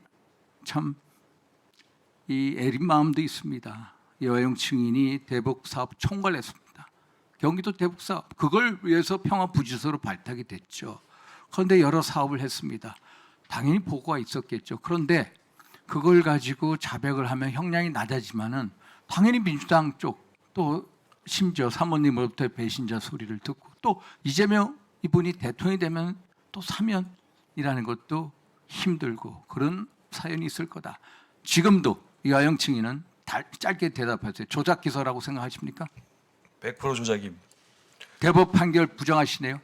참 애린 마음도 있습니다. 이화영 증인이 대북 사업 총괄을 했습니다. 경기도 대북 사업 그걸 위해서 평화부지서로 발탁이 됐죠. 그런데 여러 사업을 했습니다. 당연히 보고가 있었겠죠. 그런데 그걸 가지고 자백을 하면 형량이 낮아지만은 당연히 민주당 쪽 또 심지어 사모님으로부터 배신자 소리를 듣고 또 이재명 이분이 대통령이 되면 또 사면이라는 것도 힘들고 그런 사연이 있을 거다. 지금도 이화영 증인은 짧게 대답하세요. 조작 기소라고 생각하십니까? 100% 조작입니다. 대법 판결 부정하시네요.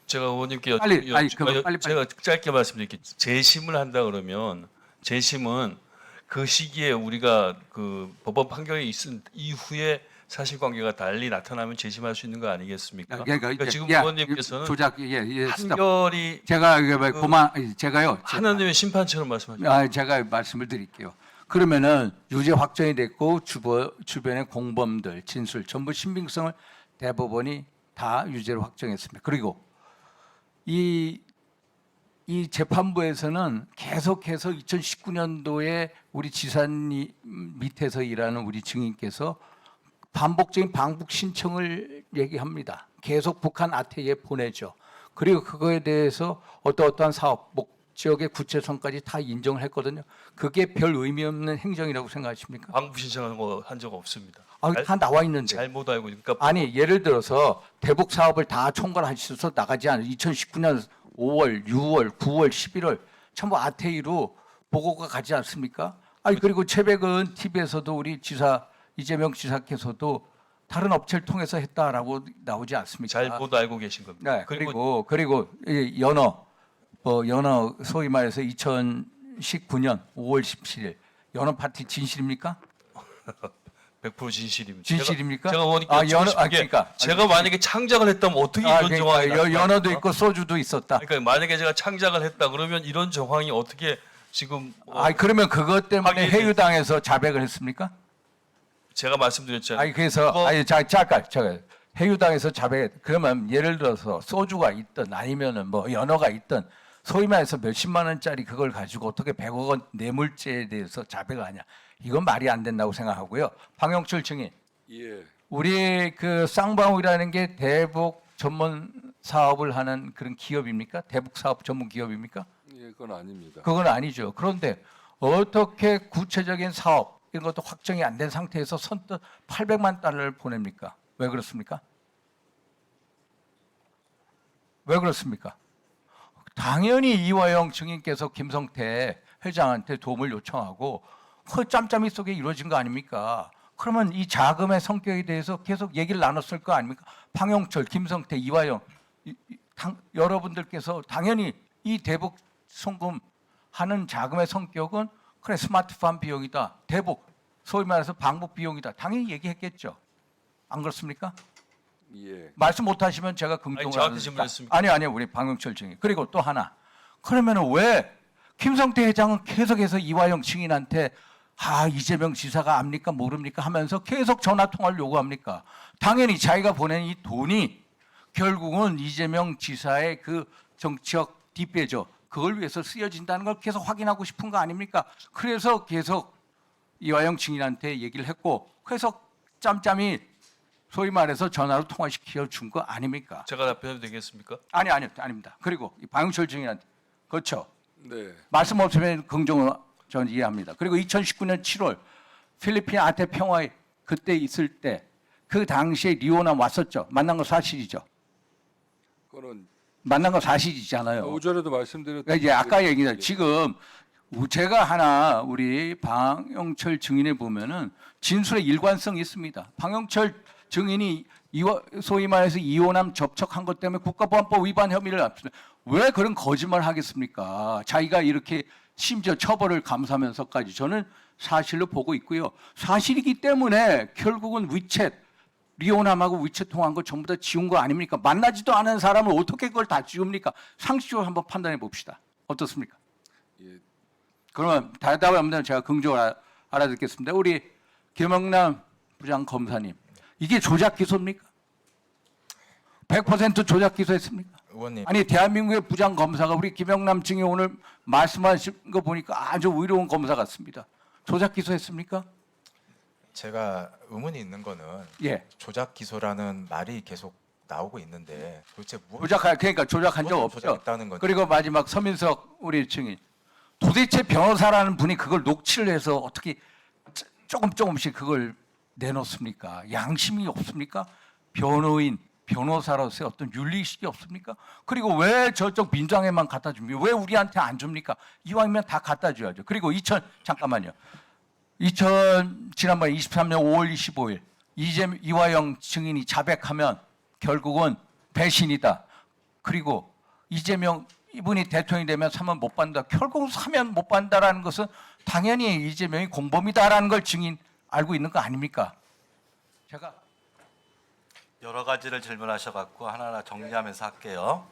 제가 의원님께 빨리 제가 짧게 말씀드릴게요. 재심을 한다 그러면 재심은 그 시기에 우리가 그 법원 판결이 있은 이후에 사실관계가 달리 나타나면 재심할 수 있는 거 아니겠습니까? 그러니까 지금 의원님께서는 조작 판결이 제가 제가요 하나님의 심판처럼 말씀하시죠. 제가 말씀을 드릴게요. 그러면은 유죄 확정이 됐고 주변의 공범들 진술 전부 신빙성을 대법원이 다 유죄로 확정했습니다. 그리고 이 재판부에서는 계속해서 2019년도에 우리 지사님 밑에서 일하는 우리 증인께서 반복적인 방북 신청을 얘기합니다. 계속 북한 아태에 보내죠. 그리고 그거에 대해서 어떠한 사업 목적의 구체성까지 다 인정을 했거든요. 그게 별 의미 없는 행정이라고 생각하십니까? 방북 신청한 거 한 적 없습니다. 다 나와 있는데. 잘못 알고 있으니까. 아니 예를 들어서 대북 사업을 다 총괄하셔서 나가지 않은 2019년 5월, 6월, 9월, 11월 전부 아태이로 보고가 가지 않습니까? 아니 그리고 최백은 TV에서도 우리 지사 이재명 지사께서도 다른 업체를 통해서 했다라고 나오지 않습니까? 잘못 알고 계신 겁니다. 네, 그리고 이 연어 소위 말해서 2019년 5월 17일 연어 파티 진실입니까? 100% 진실입니다. 진실입니까? 제가 보니까 그러니까 제가 만약에 창작을 했다면 어떻게 이런 정황이 그러니까 연어도 나타날까? 있고 소주도 있었다. 그러니까 만약에 제가 창작을 했다 그러면 이런 정황이 어떻게 지금 그러면 그것 때문에 확인이 해유당에서 자백을 했습니까? 제가 말씀드렸잖아요. 그래서 그거- 잠깐 해유당에서 자백 그러면 예를 들어서 소주가 있든 아니면은 뭐 연어가 있든 소위 말해서 몇십만 원짜리 그걸 가지고 어떻게 100억 원 뇌물죄에 대해서 자백을 하냐? 이건 말이 안 된다고 생각하고요. 방영철 증인. 예. 우리 그 쌍방울이라는 게 대북 전문 사업을 하는 그런 기업입니까? 대북 사업 전문 기업입니까? 예, 그건 아닙니다. 그건 아니죠. 그런데 어떻게 구체적인 사업 이런 것도 확정이 안 된 상태에서 선뜻 800만 달러를 보냅니까? 왜 그렇습니까? 왜 그렇습니까? 당연히 이화영 증인께서 김성태 회장한테 도움을 요청하고 그 짬짬이 속에 이루어진 거 아닙니까? 그러면 이 자금의 성격에 대해서 계속 얘기를 나눴을 거 아닙니까? 방영철, 김성태, 이화영 여러분들께서 당연히 이 대북 송금 하는 자금의 성격은 그래 스마트폰 비용이다, 대북 소위 말해서 방북 비용이다 당연히 얘기했겠죠. 안 그렇습니까? 예. 말씀 못하시면 제가 긍정을 저한테 하니까. 질문했습니까? 아니요 우리 방영철 증인. 그리고 또 하나 그러면 왜 김성태 회장은 계속해서 이화영 증인한테 이재명 지사가 압니까 모릅니까 하면서 계속 전화 통화를 요구합니까? 당연히 자기가 보낸 이 돈이 결국은 이재명 지사의 그 정치적 뒷배죠. 그걸 위해서 쓰여진다는 걸 계속 확인하고 싶은 거 아닙니까? 그래서 계속 이화영 증인한테 얘기를 했고 그래서 짬짬이 소위 말해서 전화로 통화시켜 준 거 아닙니까? 제가 답변해도 되겠습니까? 아닙니다. 그리고 이 방영철 증인한테 그렇죠. 네. 말씀 없으면 긍정을 저는 이해합니다. 그리고 2019년 7월 필리핀 아태 평화에 그때 있을 때 그 당시에 리오남 왔었죠. 만난 거 사실이죠. 그거는 만난 거 사실이잖아요. 오전에도 말씀드렸던 그러니까 이제 아까 얘기다. 지금 제가 하나 우리 방영철 증인에 보면은 진술의 일관성이 있습니다. 방영철 증인이 소위 말해서 이호남 접촉한 것 때문에 국가보안법 위반 혐의를 앞습니다. 왜 그런 거짓말 하겠습니까? 자기가 이렇게 심지어 처벌을 감수하면서까지 저는 사실로 보고 있고요. 사실이기 때문에 결국은 위챗 리오남하고 위챗 통화한 거 전부 다 지운 거 아닙니까? 만나지도 않은 사람을 어떻게 그걸 다 지웁니까? 상식적으로 한번 판단해 봅시다. 어떻습니까? 예. 그러면 답이 없는 제가 긍정을 알아듣겠습니다. 우리 김영남 부장 검사님, 이게 조작 기소입니까? 100% 조작 기소했습니까? 의원님. 아니 대한민국의 부장 검사가 우리 김영남 증인 오늘 말씀하신 거 보니까 아주 의로운 검사 같습니다. 조작 기소했습니까? 제가 의문이 있는 거는 예. 조작 기소라는 말이 계속 나오고 있는데 도대체 그러니까 조작한 적 없죠. 조작했다는 건지. 그리고 마지막 서민석 우리 증인, 도대체 변호사라는 분이 그걸 녹취를 해서 어떻게 조금씩 그걸 내놓습니까? 양심이 없습니까? 변호사로서의 어떤 윤리의식이 없습니까? 그리고 왜 저쪽 민주당에만 갖다 줍니까? 왜 우리한테 안 줍니까? 이왕이면 다 갖다 줘야죠. 그리고 지난번에 23년 5월 25일 이화영 증인이 자백하면 결국은 배신이다. 그리고 이재명 이분이 대통령이 되면 사면 못 받는다. 결국 사면 못 받는다라는 것은 당연히 이재명이 공범이다라는 걸 증인 알고 있는 거 아닙니까? 제가 여러 가지를 질문하셔갖고 하나하나 정리하면서 할게요.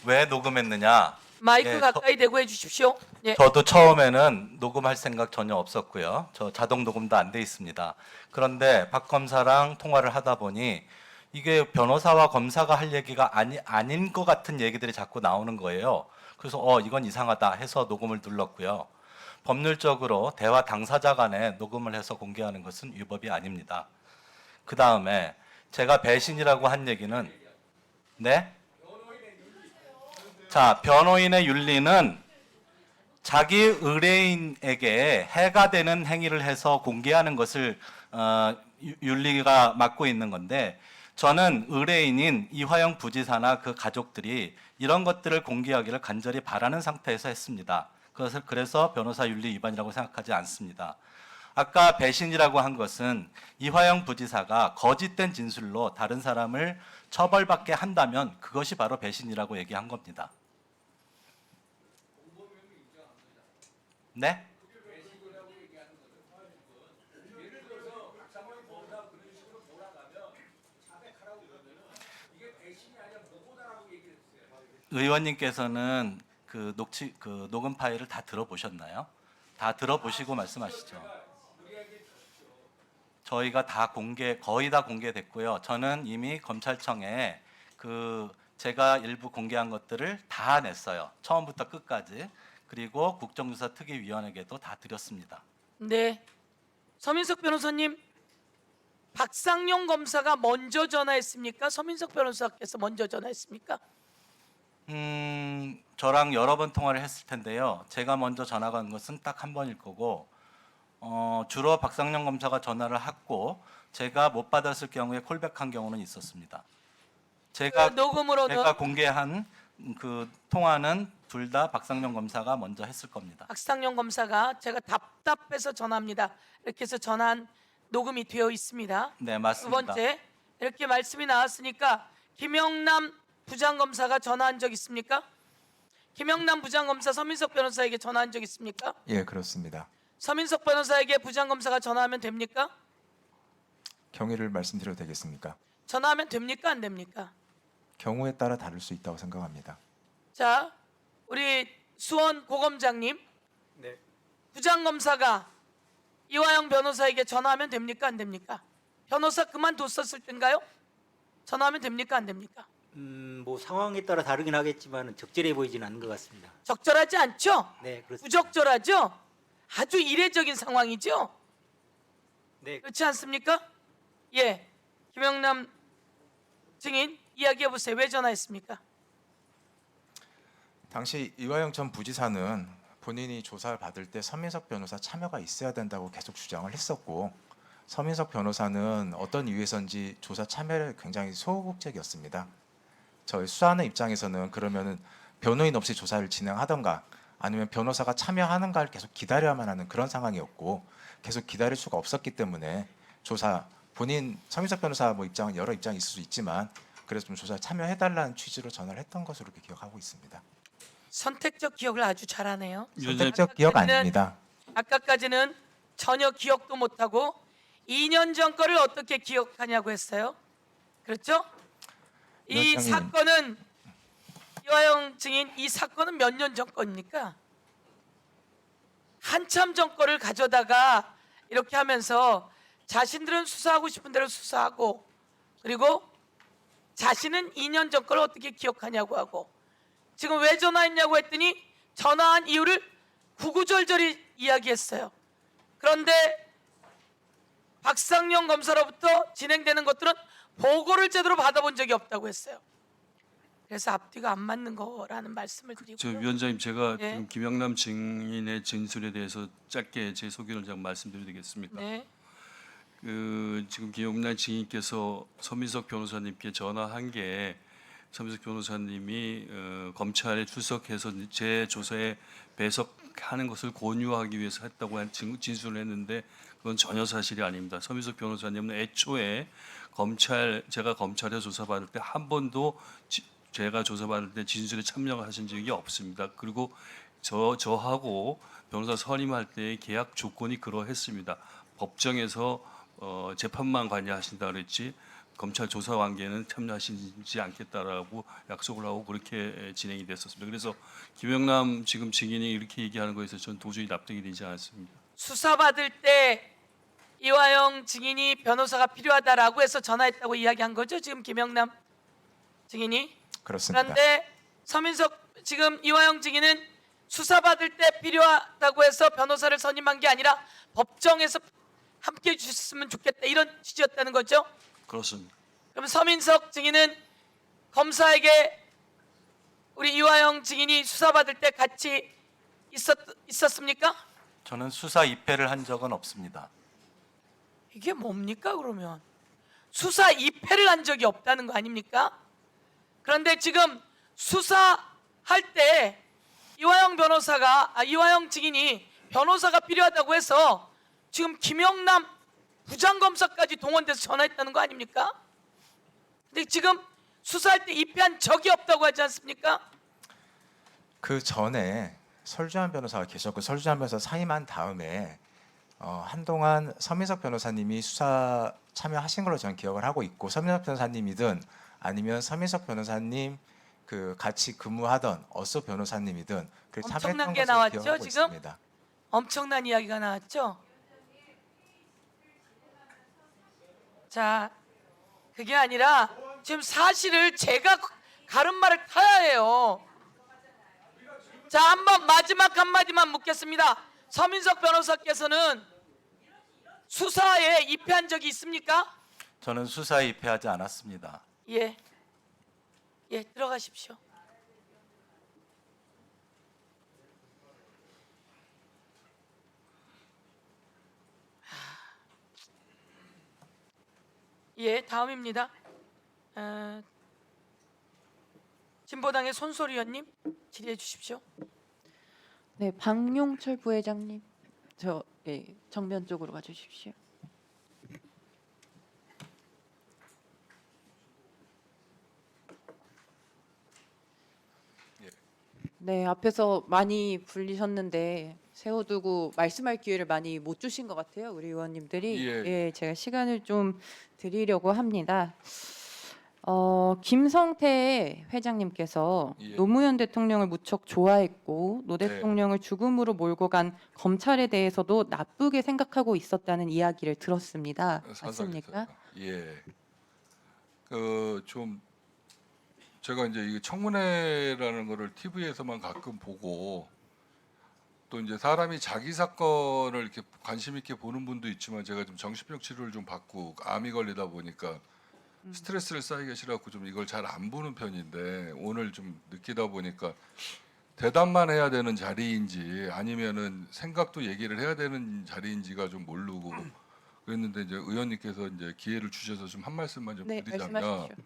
왜 녹음했느냐? 마이크 예, 가까이 대고 해주십시오. 예. 저도 처음에는 녹음할 생각 전혀 없었고요. 저 자동 녹음도 안 돼 있습니다. 그런데 박 검사랑 통화를 하다 보니 이게 변호사와 검사가 할 얘기가 아닌 것 같은 얘기들이 자꾸 나오는 거예요. 그래서 이건 이상하다 해서 녹음을 눌렀고요. 법률적으로 대화 당사자 간에 녹음을 해서 공개하는 것은 위법이 아닙니다. 그 다음에 제가 배신이라고 한 얘기는 네? 자, 변호인의 윤리는 자기 의뢰인에게 해가 되는 행위를 해서 공개하는 것을 윤리가 맡고 있는 건데 저는 의뢰인인 이화영 부지사나 그 가족들이 이런 것들을 공개하기를 간절히 바라는 상태에서 했습니다. 그래서 변호사 윤리 위반이라고 생각하지 않습니다. 아까 배신이라고 한 것은 이화영 부지사가 거짓된 진술로 다른 사람을 처벌받게 한다면 그것이 바로 배신이라고 얘기한 겁니다. 네? 의원님께서는 그 녹음 파일을 다 들어보셨나요? 다 들어보시고 말씀하시죠. 저희가 거의 다 공개됐고요. 저는 이미 검찰청에 제가 일부 공개한 것들을 다 냈어요. 처음부터 끝까지. 그리고 국정조사 특위위원회에게도 다 드렸습니다. 네. 서민석 변호사님, 박상용 검사가 먼저 전화했습니까? 서민석 변호사께서 먼저 전화했습니까? 저랑 여러 번 통화를 했을 텐데요. 제가 먼저 전화가 온 것은 딱 한 번일 거고, 주로 박상영 검사가 전화를 했고, 제가 못 받았을 경우에 콜백한 경우는 있었습니다. 제가 공개한 그 통화는 둘 다 박상영 검사가 먼저 했을 겁니다. 박상용 검사가 제가 답답해서 전화합니다. 이렇게 해서 전화한 녹음이 되어 있습니다. 네, 두 맞습니다. 번째, 이렇게 말씀이 나왔으니까 김영남 부장검사가 전화한 적 있습니까? 김영남 부장검사 서민석 변호사에게 전화한 적 있습니까? 예, 그렇습니다. 서민석 변호사에게 부장검사가 전화하면 됩니까? 경위를 말씀드려도 되겠습니까? 전화하면 됩니까? 안 됩니까? 경우에 따라 다를 수 있다고 생각합니다. 자, 우리 수원 고검장님, 네. 부장검사가 이화영 변호사에게 전화하면 됩니까? 안 됩니까? 변호사 그만뒀었을 땐가요? 전화하면 됩니까? 안 됩니까? 뭐 상황에 따라 다르긴 하겠지만 적절해 보이지는 않는 것 같습니다. 적절하지 않죠? 네, 그렇습니다. 부적절하죠? 아주 이례적인 상황이죠? 네, 그렇지 않습니까? 예, 김영남 증인 이야기해 보세요. 왜 전화했습니까? 당시 이화영 전 부지사는 본인이 조사를 받을 때 서민석 변호사 참여가 있어야 된다고 계속 주장을 했었고, 서민석 변호사는 어떤 이유에서인지 조사 참여를 굉장히 소극적이었습니다. 저희 수사하는 입장에서는 그러면은 변호인 없이 조사를 진행하던가 아니면 변호사가 참여하는가를 계속 기다려야만 하는 그런 상황이었고, 계속 기다릴 수가 없었기 때문에 조사 본인 서민석 변호사 입장은 여러 입장이 있을 수 있지만 그래서 좀 조사에 참여해달라는 취지로 전화를 했던 것으로 이렇게 기억하고 있습니다. 선택적 기억을 아주 잘하네요. 선택적 기억 아닙니다. 아까까지는 전혀 기억도 못하고 2년 전 거를 어떻게 기억하냐고 했어요. 그렇죠? 이 위원장님. 사건은 이화영 증인 이 사건은 몇 년 전 겁니까? 한참 전 거를 가져다가 이렇게 하면서 자신들은 수사하고 싶은 대로 수사하고, 그리고 자신은 2년 전 걸 어떻게 기억하냐고 하고, 지금 왜 전화했냐고 했더니 전화한 이유를 구구절절히 이야기했어요. 그런데 박상영 검사로부터 진행되는 것들은 보고를 제대로 받아본 적이 없다고 했어요. 그래서 앞뒤가 안 맞는 거라는 말씀을 저 드리고요. 위원장님, 제가 네. 지금 김영남 증인의 진술에 대해서 짧게 제 소견을 좀 말씀드려도 되겠습니까? 네. 지금 김영남 증인께서 서민석 변호사님께 전화한 게 서민석 변호사님이 검찰에 출석해서 제 조사에 배석하는 것을 권유하기 위해서 했다고 한 진술을 했는데 그건 전혀 사실이 아닙니다. 서민석 변호사님은 애초에 제가 검찰에 조사받을 때 한 번도 제가 조사받을 때 진술에 참여하신 적이 없습니다. 그리고 저하고 변호사 선임할 때의 계약 조건이 그러했습니다. 법정에서 재판만 관여하신다 그랬지 검찰 조사 관계는 참여하시지 않겠다라고 약속을 하고 그렇게 진행이 됐었습니다. 그래서 김영남 지금 증인이 이렇게 얘기하는 거에서 저는 도저히 납득이 되지 않았습니다. 수사받을 때 이화영 증인이 변호사가 필요하다라고 해서 전화했다고 이야기한 거죠? 지금 김영남 증인이? 그렇습니다. 그런데 지금 이화영 증인은 수사받을 때 필요하다고 해서 변호사를 선임한 게 아니라 법정에서 함께 해주셨으면 좋겠다 이런 취지였다는 거죠? 그렇습니다. 그럼 서민석 증인은 검사에게 우리 이화영 증인이 수사받을 때 같이 있었습니까? 저는 수사 입회를 한 적은 없습니다. 이게 뭡니까 그러면? 수사 입회를 한 적이 없다는 거 아닙니까? 그런데 지금 수사할 때 이화영 증인이 변호사가 필요하다고 해서 지금 김영남 부장검사까지 동원돼서 전화했다는 거 아닙니까? 근데 지금 수사할 때 입회한 적이 없다고 하지 않습니까? 그 전에 설주한 변호사가 계셨고 설주한 변호사 사임한 다음에 한동안 서민석 변호사님이 수사 참여하신 걸로 저는 기억을 하고 있고 서민석 변호사님이든 아니면 서민석 변호사님 그 같이 근무하던 어서 변호사님이든 그 엄청난 참여했던 게 것으로 나왔죠, 기억하고 지금? 있습니다. 엄청난 이야기가 나왔죠. 자, 그게 아니라 지금 사실을 제가 가름말을 타야 해요. 자, 한번 마지막 한마디만 묻겠습니다. 서민석 변호사께서는 수사에 입회한 적이 있습니까? 저는 수사에 입회하지 않았습니다. 예. 예, 들어가십시오. 예, 다음입니다. 진보당의 손소리 의원님 질의해 주십시오. 네, 박용철 부회장님, 정면 쪽으로 가주십시오. 네, 앞에서 많이 불리셨는데 세워두고 말씀할 기회를 많이 못 주신 것 같아요, 우리 의원님들이. 예. 제가 시간을 좀 드리려고 합니다. 김성태 회장님께서 예. 노무현 대통령을 무척 좋아했고 노 네. 대통령을 죽음으로 몰고 간 검찰에 대해서도 나쁘게 생각하고 있었다는 이야기를 들었습니다. 맞습니까? 예. 그 좀 제가 이제 이 청문회라는 거를 TV에서만 가끔 보고 또 이제 사람이 자기 사건을 이렇게 관심 있게 보는 분도 있지만 제가 좀 정신병 치료를 좀 받고 암이 걸리다 보니까 스트레스를 쌓이기 싫어갖고 좀 이걸 잘 안 보는 편인데 오늘 좀 느끼다 보니까 대답만 해야 되는 자리인지 아니면은 생각도 얘기를 해야 되는 자리인지가 좀 모르고 그랬는데 이제 의원님께서 이제 기회를 주셔서 좀 한 말씀만 좀 네, 드리자면 말씀하십시오.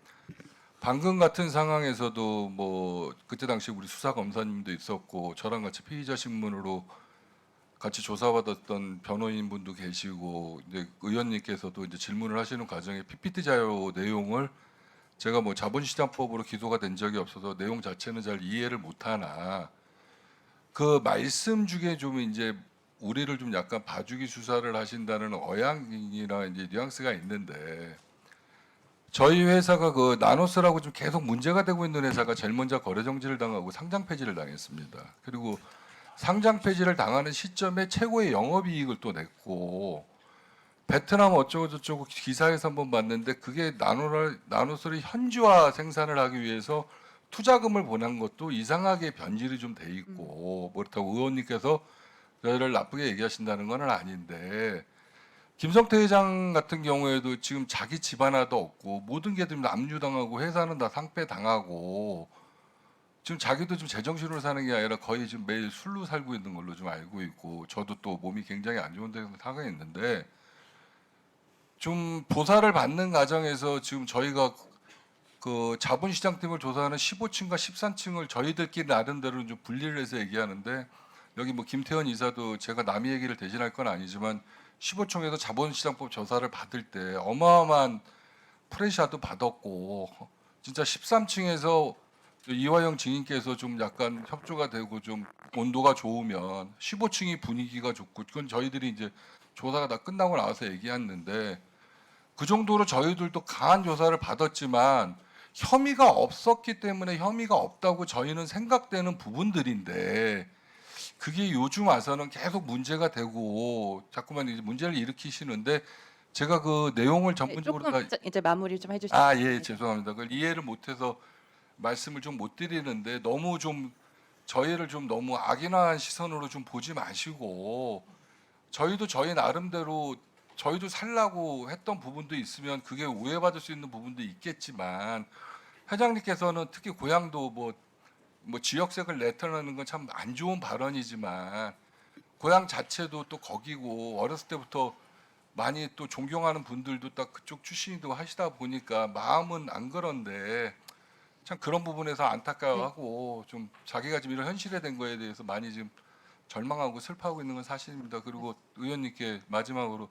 방금 같은 상황에서도 뭐 그때 당시 우리 수사 검사님도 있었고 저랑 같이 피의자 신문으로 같이 조사받았던 변호인분도 계시고 이제 의원님께서도 이제 질문을 하시는 과정에 PPT 자료 내용을 제가 뭐 자본시장법으로 기소가 된 적이 없어서 내용 자체는 잘 이해를 못하나 그 말씀 중에 좀 이제 우리를 좀 약간 봐주기 수사를 하신다는 어양이나 이제 뉘앙스가 있는데 저희 회사가 그 나노스라고 좀 계속 문제가 되고 있는 회사가 제일 먼저 거래 정지를 당하고 상장 폐지를 당했습니다. 그리고 상장 폐지를 당하는 시점에 최고의 영업이익을 또 냈고 베트남 어쩌고 저쩌고 기사에서 한번 봤는데 그게 나노스를 현지화 생산을 하기 위해서 투자금을 보낸 것도 이상하게 변질이 좀 돼 있고 그렇다고 의원님께서 저희를 나쁘게 얘기하신다는 건 아닌데 김성태 회장 같은 경우에도 지금 자기 집 하나도 없고 모든 게 좀 압류당하고 회사는 다 상폐당하고 지금 자기도 좀 제정신으로 사는 게 아니라 거의 지금 매일 술로 살고 있는 걸로 좀 알고 있고 저도 또 몸이 굉장히 안 좋은 데서 살고 있는데 좀 조사를 받는 과정에서 지금 저희가 그 자본시장팀을 조사하는 15층과 13층을 저희들끼리 나름대로 좀 분리를 해서 얘기하는데 여기 뭐 김태현 이사도 제가 남의 얘기를 대신할 건 아니지만 15층에서 자본시장법 조사를 받을 때 어마어마한 프레시아도 받았고 진짜 13층에서 이화영 증인께서 좀 약간 협조가 되고 좀 온도가 좋으면 15층이 분위기가 좋고 그건 저희들이 이제 조사가 다 끝나고 나와서 얘기했는데 그 정도로 저희들도 강한 조사를 받았지만 혐의가 없었기 때문에 혐의가 없다고 저희는 생각되는 부분들인데 그게 요즘 와서는 계속 문제가 되고 자꾸만 이제 문제를 일으키시는데 제가 그 내용을 전문적으로 조금 이제 마무리 좀 해주시면 예, 죄송합니다. 그걸 이해를 못해서 말씀을 좀 못 드리는데 너무 좀 저희를 좀 너무 악인화한 시선으로 좀 보지 마시고 저희도 저희 나름대로 저희도 살라고 했던 부분도 있으면 그게 오해받을 수 있는 부분도 있겠지만 회장님께서는 특히 고향도 뭐 지역색을 내터내는 건 참 안 좋은 발언이지만 고향 자체도 또 거기고 어렸을 때부터 많이 또 존경하는 분들도 딱 그쪽 출신이고 하시다 보니까 마음은 안 그런데 참 그런 부분에서 안타까워하고 좀 자기가 지금 이런 현실에 된 거에 대해서 많이 지금 절망하고 슬퍼하고 있는 건 사실입니다. 그리고 의원님께 마지막으로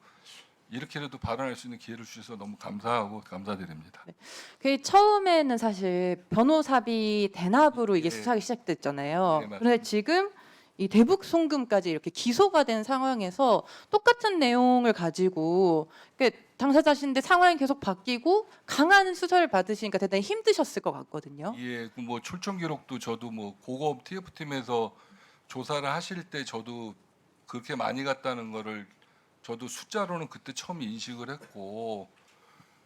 이렇게라도 발언할 수 있는 기회를 주셔서 너무 감사하고 감사드립니다. 그 처음에는 사실 변호사비 대납으로 이게 예. 수사가 시작됐잖아요. 네, 맞습니다. 그런데 지금 이 대북 송금까지 이렇게 기소가 된 상황에서 똑같은 내용을 가지고 당사자신데 상황이 계속 바뀌고 강한 수사를 받으시니까 대단히 힘드셨을 것 같거든요. 예, 그 뭐 출정 기록도 저도 뭐 고검 TF팀에서 조사를 하실 때 저도 그렇게 많이 갔다는 거를 저도 숫자로는 그때 처음 인식을 했고,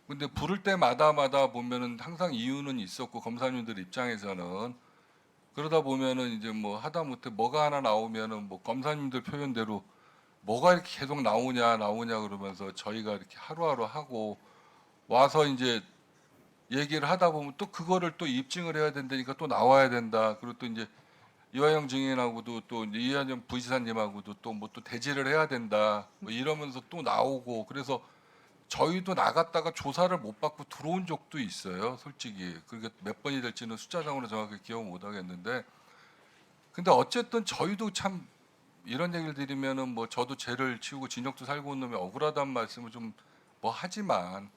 근데 부를 때마다 보면은 항상 이유는 있었고 검사님들 입장에서는 그러다 보면은 이제 뭐 하다못해 뭐가 하나 나오면은 뭐 검사님들 표현대로 뭐가 이렇게 계속 나오냐 그러면서 저희가 이렇게 하루하루 하고 와서 이제 얘기를 하다 보면 또 그거를 또 입증을 해야 된다니까 또 나와야 된다. 그리고 또 이제 이화영 증인하고도 또 이제 이화영 부지사님하고도 또 뭐 또 대지를 해야 된다. 뭐 이러면서 또 나오고 그래서 저희도 나갔다가 조사를 못 받고 들어온 적도 있어요. 솔직히 그게 몇 번이 될지는 숫자상으로 정확히 기억 못 하겠는데, 근데 어쨌든 저희도 참 이런 얘기를 드리면은 뭐 저도 죄를 치우고 진역도 살고 온 놈이 억울하다는 말씀을 좀 뭐 하지만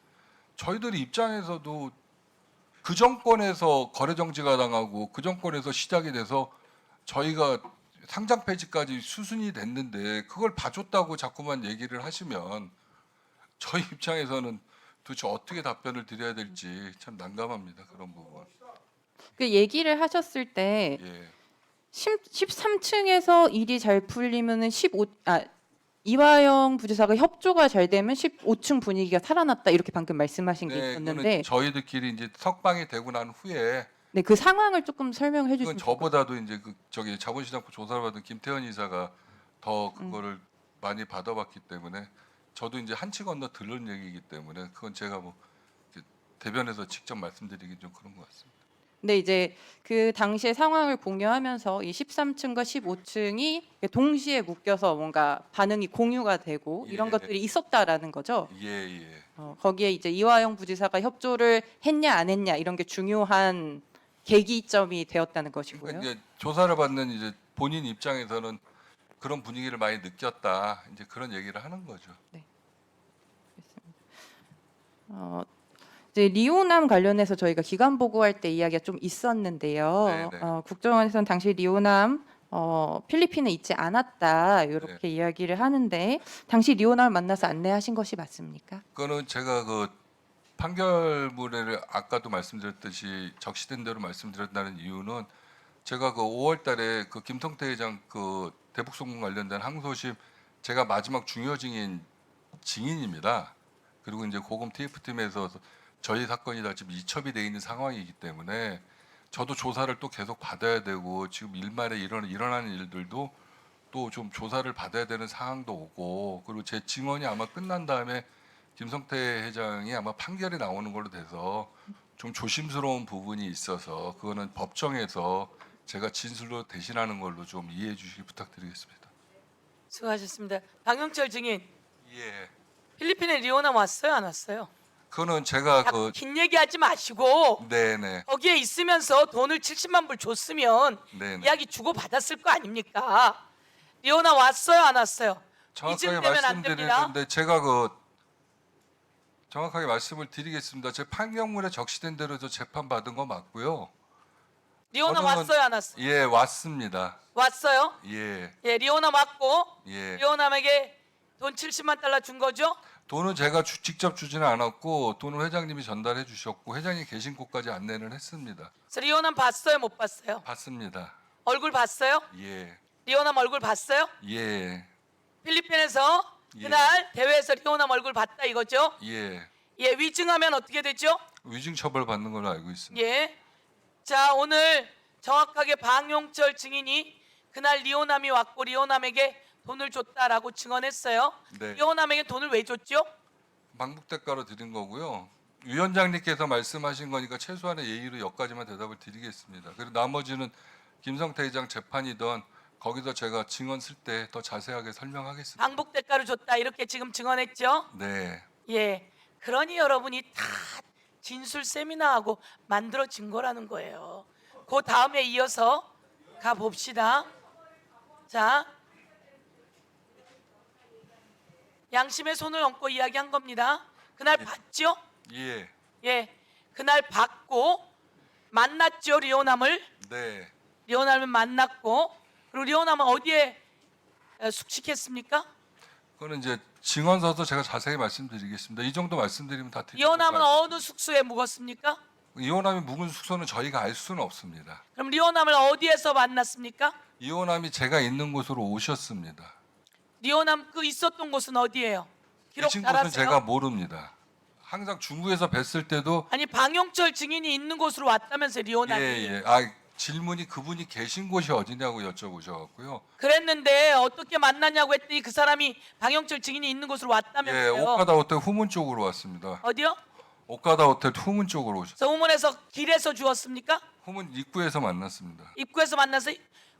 저희들 입장에서도 그 정권에서 거래 정지가 당하고 그 정권에서 시작이 돼서 저희가 상장 폐지까지 수순이 됐는데 그걸 봐줬다고 자꾸만 얘기를 하시면 저희 입장에서는 도대체 어떻게 답변을 드려야 될지 참 난감합니다. 그런 부분. 그 얘기를 하셨을 때 예. 13층에서 일이 잘 풀리면은 이화영 부지사가 협조가 잘 되면 15층 분위기가 살아났다 이렇게 방금 말씀하신 게 네, 있었는데 그거는 저희들끼리 이제 석방이 되고 난 후에 네, 그 상황을 조금 설명해 그건 주시면 좋을 것 저보다도 이제 그 저기 자본시장부 조사를 받은 김태현 이사가 더 그거를 많이 받아봤기 때문에 저도 이제 한치 건너 들은 얘기이기 때문에 그건 제가 뭐 이렇게 대변해서 직접 말씀드리기 좀 그런 것 같습니다. 근데 이제 그 당시의 상황을 공유하면서 이 13층과 15층이 동시에 묶여서 뭔가 반응이 공유가 되고 이런 예. 것들이 있었다라는 거죠. 예. 거기에 이제 이화영 부지사가 협조를 했냐 안 했냐 이런 게 중요한 계기점이 되었다는 것이고요. 그러니까 이제 조사를 받는 이제 본인 입장에서는 그런 분위기를 많이 느꼈다. 이제 그런 얘기를 하는 거죠. 이제 리오남 관련해서 저희가 기간 보고할 때 이야기가 좀 있었는데요. 네네. 국정원에서는 당시 리오남 필리핀에 있지 않았다 이렇게 이야기를 하는데 당시 리오남을 만나서 안내하신 것이 맞습니까? 그거는 제가 그 판결문을 아까도 말씀드렸듯이 적시된 대로 말씀드렸다는 이유는 제가 그 5월달에 그 김성태 회장 그 대북 송금 관련된 항소심 제가 마지막 중요 증인입니다. 그리고 이제 고검 TF팀에서 저희 사건이 다 지금 이첩이 돼 있는 상황이기 때문에 저도 조사를 또 계속 받아야 되고 지금 일말에 일어나는 일들도 또 좀 조사를 받아야 되는 상황도 오고 그리고 제 증언이 아마 끝난 다음에 김성태 회장이 아마 판결이 나오는 걸로 돼서 좀 조심스러운 부분이 있어서 그거는 법정에서 제가 진술로 대신하는 걸로 좀 이해해 주시기 부탁드리겠습니다. 수고하셨습니다. 박영철 증인, 예. 필리핀에 리오남 왔어요, 안 왔어요? 그거는 제가 자꾸 긴 얘기하지 마시고 네네 거기에 있으면서 돈을 70만 불 줬으면 네네 이야기 주고 받았을 거 아닙니까? 리오남 왔어요, 안 왔어요? 정확하게 이쯤되면 안 됩니다. 말씀드리는데 제가 그 정확하게 말씀을 드리겠습니다. 제 판결문에 적시된 대로 저 재판 받은 거 맞고요. 리오남 저는- 왔어요, 안 왔어요? 예, 왔습니다. 왔어요? 예, 예, 리오남 왔고 예. 리오남에게 돈 70만 달러 준 거죠? 돈은 제가 직접 주지는 않았고 돈은 회장님이 전달해 주셨고 회장님 계신 곳까지 안내는 했습니다. 그래서 리오남 봤어요, 못 봤어요? 봤습니다. 얼굴 봤어요? 예, 리오남 얼굴 봤어요? 예, 필리핀에서 예. 그날 대회에서 리오남 얼굴 봤다 이거죠? 예. 예, 위증하면 어떻게 되죠? 위증 처벌 받는 걸로 알고 있습니다. 예. 자, 오늘 정확하게 방용철 증인이 그날 리오남이 왔고 리오남에게 돈을 줬다라고 증언했어요. 네. 리오남에게 돈을 왜 줬죠? 방북 대가로 드린 거고요. 위원장님께서 말씀하신 거니까 최소한의 예의로 여기까지만 대답을 드리겠습니다. 그리고 나머지는 김성태 회장 재판이던 거기서 제가 증언 쓸 때 더 자세하게 설명하겠습니다. 방북 대가로 줬다 이렇게 지금 증언했죠? 네, 예. 그러니 여러분이 다 진술 세미나하고 만들어진 거라는 거예요. 그 다음에 이어서 가 봅시다. 자, 양심의 손을 얹고 이야기한 겁니다. 그날 봤죠? 예. 예, 그날 봤고 만났죠 리오남을. 네. 리오남을 만났고 그리고 리오남은 어디에 숙식했습니까? 그거는 이제 증언 서서 제가 자세히 말씀드리겠습니다. 이 정도 말씀드리면 다 틀린 리오남은 걸로 알고 어느 숙소에 묵었습니까? 이호남이 묵은 숙소는 저희가 알 수는 없습니다. 그럼 리오남을 어디에서 만났습니까? 이호남이 제가 있는 곳으로 오셨습니다. 리오남 그 있었던 곳은 어디예요? 기록 계신 잘 곳은 하세요? 제가 모릅니다. 항상 중구에서 뵀을 때도 아니 방영철 증인이 있는 곳으로 왔다면서 리오남이. 예. 질문이 그분이 계신 곳이 어디냐고 여쭤보셔갖고요. 그랬는데 어떻게 만났냐고 했더니 그 사람이 방영철 증인이 있는 곳으로 예, 왔다면서요. 오카다 호텔 후문 쪽으로 왔습니다. 어디요? 오카다 호텔 후문 쪽으로 오셨. 그래서 후문에서 길에서 주었습니까? 후문 입구에서 만났습니다. 입구에서 만나서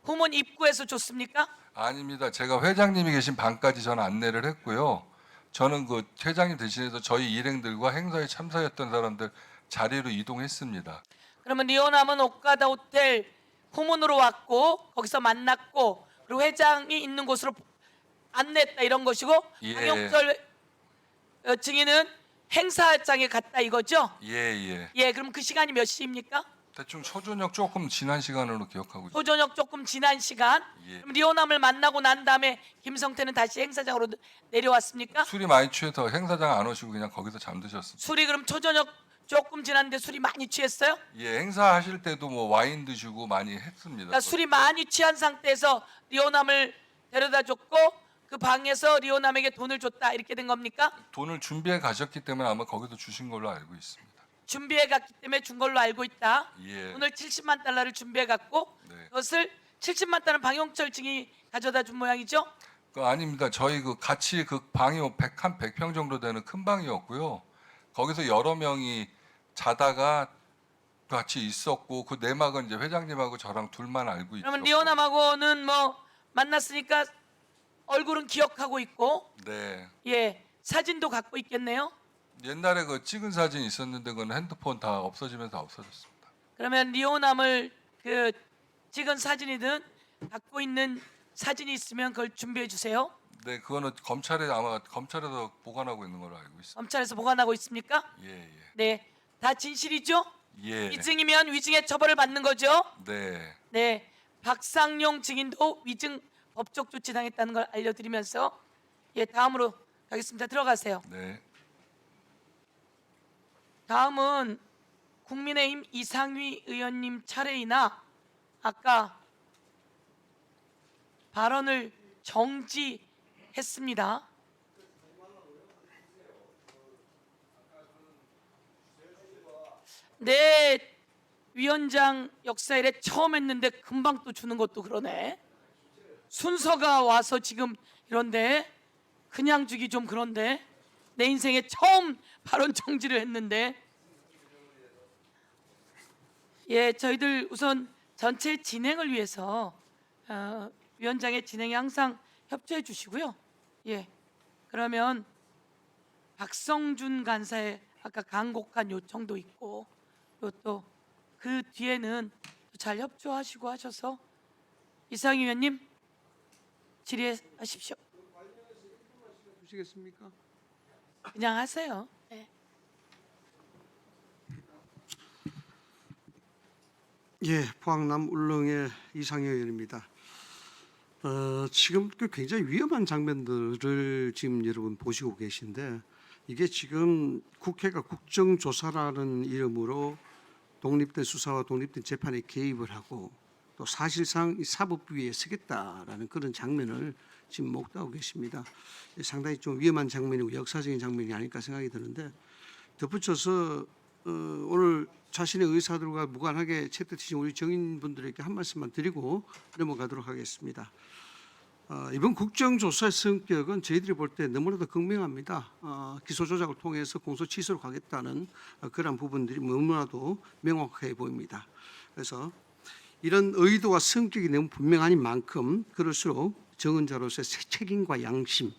후문 입구에서 줬습니까? 아닙니다. 제가 회장님이 계신 방까지 저는 안내를 했고요. 저는 그 회장님 대신해서 저희 일행들과 행사에 참석했던 사람들 자리로 이동했습니다. 그러면 리오남은 오카다 호텔 후문으로 왔고 거기서 만났고 그리고 회장이 있는 곳으로 안내했다 이런 것이고 예. 방영철 증인은 행사장에 갔다 이거죠? 예. 예, 그럼 그 시간이 몇 시입니까? 대충 초저녁 조금 지난 시간으로 기억하고 있습니다. 초저녁 조금 지난 시간. 예. 그럼 리오남을 만나고 난 다음에 김성태는 다시 행사장으로 내려왔습니까? 술이 많이 취해서 행사장 안 오시고 그냥 거기서 잠드셨습니다. 술이 그럼 초저녁 조금 지났는데 술이 많이 취했어요? 예, 행사하실 때도 뭐 와인 드시고 많이 했습니다. 그러니까 술이 많이 취한 상태에서 리오남을 데려다 줬고 그 방에서 리오남에게 돈을 줬다 이렇게 된 겁니까? 돈을 준비해 가셨기 때문에 아마 거기서 주신 걸로 알고 있습니다. 준비해 갔기 때문에 준 걸로 알고 있다. 예. 오늘 70만 달러를 준비해 갔고 네. 그것을 70만 달러 방영철 증이 가져다 준 모양이죠. 아닙니다. 저희 그 같이 그 방이 한 100평 정도 되는 큰 방이었고요. 거기서 여러 명이 자다가 같이 있었고 그 내막은 이제 회장님하고 저랑 둘만 알고 있죠. 그러면 리오남하고는 뭐 만났으니까 얼굴은 기억하고 있고 네. 예 사진도 갖고 있겠네요. 옛날에 그 찍은 사진 있었는데 그건 핸드폰 다 없어지면서 다 없어졌습니다. 그러면 리오남을 그 찍은 사진이든 갖고 있는 사진이 있으면 그걸 준비해 주세요. 네, 그거는 검찰에서 보관하고 있는 걸로 알고 있습니다. 검찰에서 보관하고 있습니까? 예. 네, 다 진실이죠? 예. 위증이면 위증의 처벌을 받는 거죠? 네. 네, 박상용 증인도 위증 법적 조치 당했다는 걸 알려드리면서 예 다음으로 가겠습니다. 들어가세요. 네. 다음은 국민의힘 이상휘 의원님 차례이나 아까 발언을 정지했습니다. 네, 위원장 역사 이래 처음 했는데 금방 또 주는 것도 그러네. 순서가 와서 지금 이런데 그냥 주기 좀 그런데 내 인생에 처음 발언 정지를 했는데 예 저희들 우선 전체 진행을 위해서 위원장의 진행에 항상 협조해 주시고요. 예 그러면 박성준 간사의 아까 간곡한 요청도 있고 또 그 뒤에는 잘 협조하시고 하셔서 이상희 의원님 질의하십시오. 주시겠습니까? 그냥 하세요. 네. 예, 포항남 울릉의 이상희 의원입니다. 지금 굉장히 위험한 장면들을 지금 여러분 보시고 계신데 이게 지금 국회가 국정조사라는 이름으로 독립된 수사와 독립된 재판에 개입을 하고 또 사실상 이 사법부에 서겠다라는 그런 장면을 지금 목도하고 계십니다. 상당히 좀 위험한 장면이고 역사적인 장면이 아닐까 생각이 드는데 덧붙여서 오늘 자신의 의사들과 무관하게 채택되신 우리 정인분들에게 한 말씀만 드리고 넘어가도록 하겠습니다. 이번 국정조사의 성격은 저희들이 볼 때 너무나도 극명합니다. 기소 조작을 통해서 공소 취소로 가겠다는 그런 부분들이 너무나도 명확해 보입니다. 그래서 이런 의도와 성격이 너무 분명한 만큼 그럴수록 정은자로서의 책임과 양심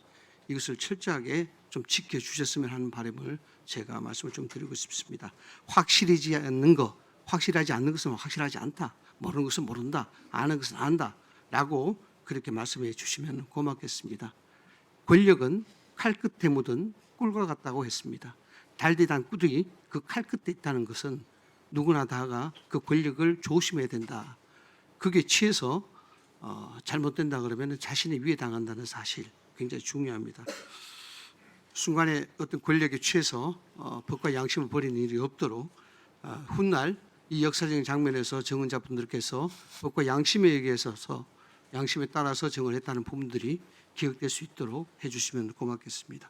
이것을 철저하게 좀 지켜주셨으면 하는 바람을 제가 말씀을 좀 드리고 싶습니다. 확실하지 않는 것, 확실하지 않는 것은 확실하지 않다. 모르는 것은 모른다. 아는 것은 안다. 라고 그렇게 말씀해 주시면 고맙겠습니다. 권력은 칼 끝에 묻은 꿀과 같다고 했습니다. 달디단 꿀이 그 칼 끝에 있다는 것은 누구나 다가 그 권력을 조심해야 된다. 그게 취해서 잘못된다 그러면 자신이 위해당한다는 사실 굉장히 중요합니다. 순간에 어떤 권력에 취해서 법과 양심을 버리는 일이 없도록 훗날 이 역사적인 장면에서 증언자분들께서 법과 양심에 의해서 양심에 따라서 증언했다는 부분들이 기억될 수 있도록 해주시면 고맙겠습니다.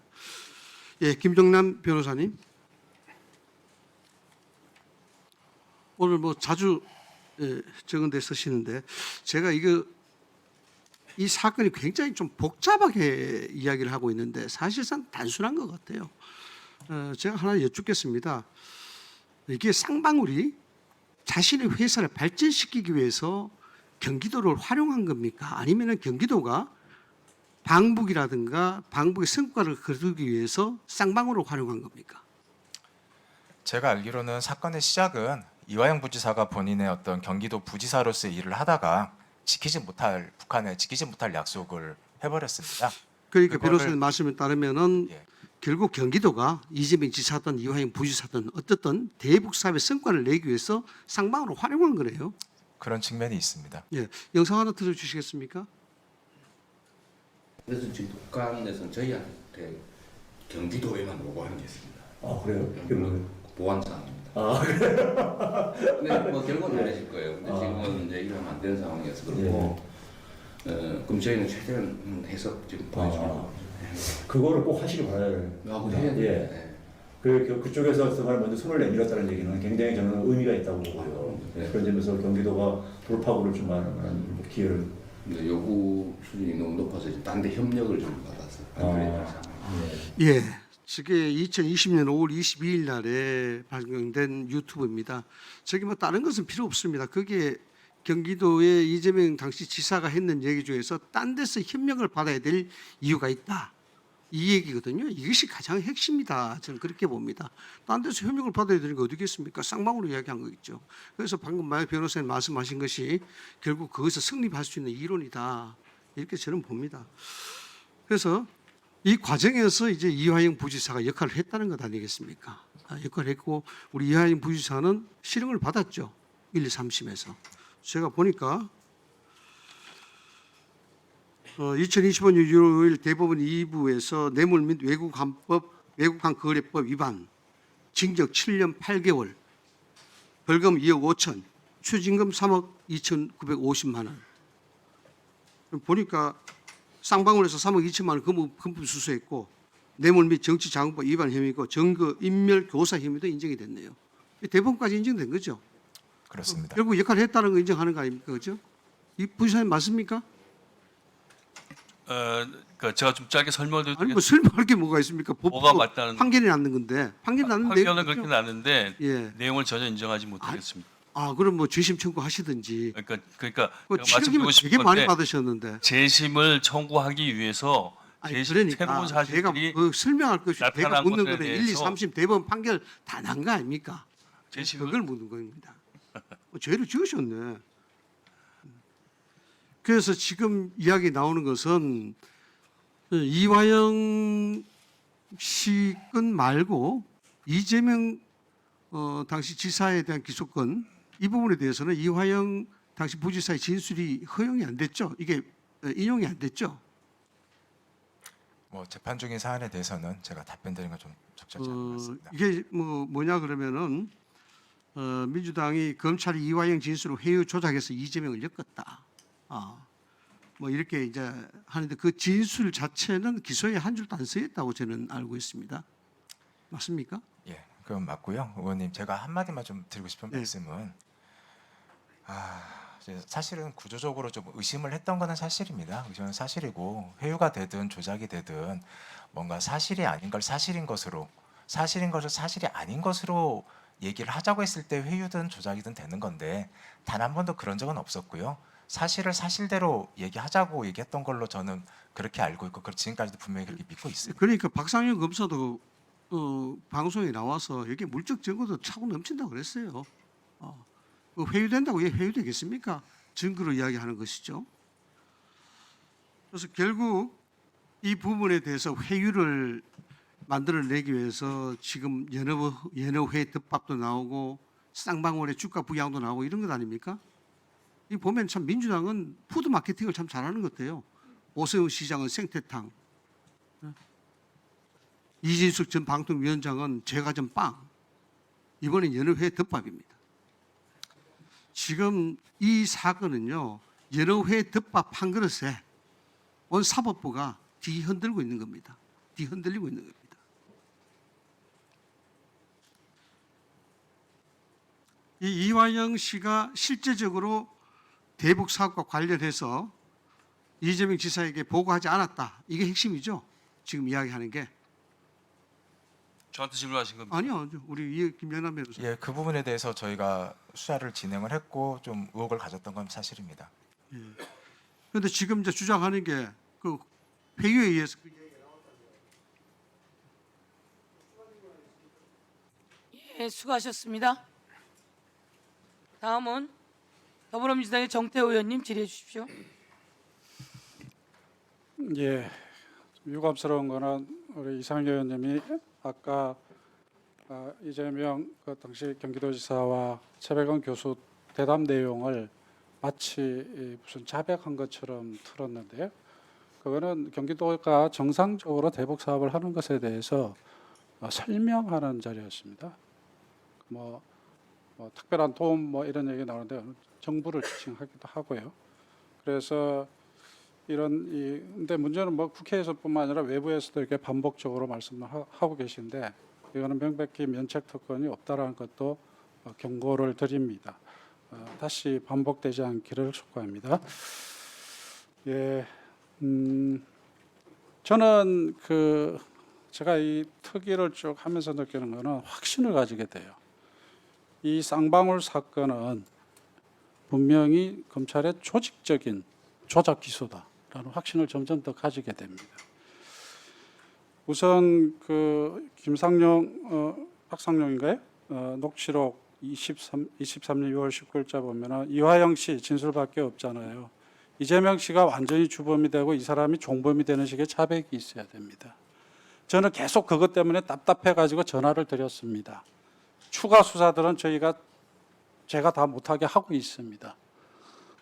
예, 김정남 변호사님. 오늘 뭐 자주 증언대 쓰시는데 제가 이 사건이 굉장히 좀 복잡하게 이야기를 하고 있는데 사실상 단순한 것 같아요. 제가 하나 여쭙겠습니다. 이게 쌍방울이 자신의 회사를 발전시키기 위해서 경기도를 활용한 겁니까? 아니면 경기도가 방북이라든가 방북의 성과를 거두기 위해서 쌍방울을 활용한 겁니까? 제가 알기로는 사건의 시작은 이화영 부지사가 본인의 어떤 경기도 부지사로서의 일을 하다가 북한에 지키지 못할 약속을 해버렸습니다. 그러니까 그거를- 변호사님 말씀에 따르면은 예. 결국 경기도가 이재명 지사든 이화영 부지사든 어떻든 대북 사업의 성과를 내기 위해서 쌍방울을 활용한 거네요. 그런 측면이 있습니다. 예, 영상 하나 들어주시겠습니까? 그래서 지금 북한에서는 저희한테 경기도에만 요구하는 게 있습니다. 아 그래요? 그게 뭐예요? 보안사항입니다. 아 그래요? 근데 뭐 결국은 알려질 거예요. 근데 지금은 이제 이러면 안 되는 상황이어서 그렇고, 그럼 저희는 최대한 해서 지금 보내주려고. 그거를 꼭 하시길 바라요. 해야 돼요. 예. 그쪽에서 정말 먼저 손을 내밀었다는 얘기는 굉장히 저는 의미가 있다고 보고요. 그런 점에서 경기도가 돌파구를 좀 하는 기회를. 근데 요구 수준이 너무 높아서 딴 데 협력을 좀 받아서 안 그래요. 예, 저게 2020년 5월 22일 날에 발견된 유튜브입니다. 저기 뭐 다른 것은 필요 없습니다. 그게 경기도의 이재명 당시 지사가 했는 얘기 중에서 딴 데서 협력을 받아야 될 이유가 있다. 이 얘기거든요. 이것이 가장 핵심이다. 저는 그렇게 봅니다. 딴 데서 협력을 받아야 되는 게 어디겠습니까? 쌍방울로 이야기한 거겠죠. 그래서 방금 변호사님 말씀하신 것이 결국 거기서 승립할 수 있는 이론이다. 이렇게 저는 봅니다. 그래서 이 과정에서 이제 이화영 부지사가 역할을 했다는 것 아니겠습니까? 역할을 했고 우리 이화영 부지사는 실형을 받았죠. 1, 2, 3심에서. 제가 보니까 2025년 6월 5일 대법원 2부에서 뇌물 및 외국한 거래법 위반, 징역 7년 8개월, 벌금 2억 5천, 추징금 3억 2,950만 원. 보니까 쌍방울에서 3억 2천만 원 금품 수수했고 뇌물 및 정치자금법 위반 혐의고 증거 인멸 교사 혐의도 인정이 됐네요. 대법원까지 인정된 거죠. 그렇습니다. 결국 역할을 했다는 거 인정하는 거 아닙니까, 그렇죠? 이 부지사님 맞습니까? 그러니까 제가 좀 짧게 설명을 아니 뭐 설명할 게 뭐가 있습니까? 뭐가 맞다는 판결이 났는 건데 판결이 났는데 판결은 그렇게 났는데 예. 내용을 전혀 인정하지 못하겠습니다. 그럼 뭐 재심 청구하시든지. 그러니까 그 제가 치료기면 말씀드리고 싶은 되게 많이 건데 받으셨는데. 재심을 청구하기 위해서 그러니까 새로운 제가 사실들이 그 설명할 것이 제가 나타난 묻는 것에 거는 1, 2, 대해서 3심 대법원 판결 다 난 거 아닙니까? 재심을 그걸 묻는 겁니다. 죄를 지으셨네. 그래서 지금 이야기 나오는 것은 이화영 씨 건 말고 이재명 당시 지사에 대한 기소권 이 부분에 대해서는 이화영 당시 부지사의 진술이 허용이 안 됐죠. 이게 인용이 안 됐죠. 뭐 재판 중인 사안에 대해서는 제가 답변드리는 건 좀 적절치 않은 것 같습니다. 이게 뭐냐 그러면은 민주당이 검찰이 이화영 진술을 회유 조작해서 이재명을 엮었다. 뭐 이렇게 이제 하는데 그 진술 자체는 기소에 한 줄도 안 쓰였다고 저는 알고 있습니다. 맞습니까? 예, 그건 맞고요. 의원님, 제가 한마디만 좀 드리고 싶은 네. 말씀은 사실은 구조적으로 좀 의심을 했던 거는 사실입니다. 의심은 사실이고 회유가 되든 조작이 되든 뭔가 사실이 아닌 걸 사실인 것으로 사실인 것을 사실이 아닌 것으로 얘기를 하자고 했을 때 회유든 조작이든 되는 건데 단 한 번도 그런 적은 없었고요. 사실을 사실대로 얘기하자고 얘기했던 걸로 저는 그렇게 알고 있고 지금까지도 분명히 그렇게 믿고 있습니다. 그러니까 박상현 검사도 방송에 나와서 이게 물적 증거도 차고 넘친다고 그랬어요. 회유된다고 왜 회유되겠습니까? 증거로 이야기하는 것이죠. 그래서 결국 이 부분에 대해서 회유를 만들어내기 위해서 지금 연어회 덮밥도 나오고 쌍방울의 주가 부양도 나오고 이런 것 아닙니까? 이 보면 참 민주당은 푸드 마케팅을 참 잘하는 것 같아요. 오세훈 시장은 생태탕, 이진숙 전 방통위원장은 제과점 빵, 이번엔 연어회 덮밥입니다. 지금 이 사건은요, 연어회 덮밥 한 그릇에 온 사법부가 뒤흔들고 있는 겁니다. 뒤흔들리고 있는 겁니다. 이 이화영 씨가 실제적으로 대북 사업과 관련해서 이재명 지사에게 보고하지 않았다. 이게 핵심이죠. 지금 이야기하는 게. 저한테 질문하신 겁니까? 아니요. 우리 김영남 변호사. 예, 그 부분에 대해서 저희가 수사를 진행을 했고 좀 의혹을 가졌던 건 사실입니다. 그런데 지금 이제 주장하는 게 그 회유에 의해서 그 얘기가 나왔다고요. 예, 수고하셨습니다. 다음은 더불어민주당의 정태호 의원님 질의해 주십시오. 예, 좀 유감스러운 거는 우리 이상현 의원님이 아까 이재명 그 당시 경기도지사와 최백원 교수 대담 내용을 마치 무슨 자백한 것처럼 틀었는데요. 그거는 경기도가 정상적으로 대북 사업을 하는 것에 대해서 설명하는 자리였습니다. 뭐 특별한 도움 뭐 이런 얘기 나오는데 정부를 지칭하기도 하고요. 그래서 근데 문제는 뭐 국회에서뿐만 아니라 외부에서도 이렇게 반복적으로 말씀을 하고 계신데 이거는 명백히 면책 특권이 없다라는 것도 경고를 드립니다. 다시 반복되지 않기를 촉구합니다. 예, 저는 제가 이 특위를 쭉 하면서 느끼는 거는 확신을 가지게 돼요. 이 쌍방울 사건은 분명히 검찰의 조직적인 조작 기소다라는 확신을 점점 더 가지게 됩니다. 우선 김상용 박상용인가요? 녹취록 23년 6월 19일자 보면은 이화영 씨 진술밖에 없잖아요. 이재명 씨가 완전히 주범이 되고 이 사람이 종범이 되는 식의 자백이 있어야 됩니다. 저는 계속 그것 때문에 답답해 가지고 전화를 드렸습니다. 추가 수사들은 제가 다 못하게 하고 있습니다.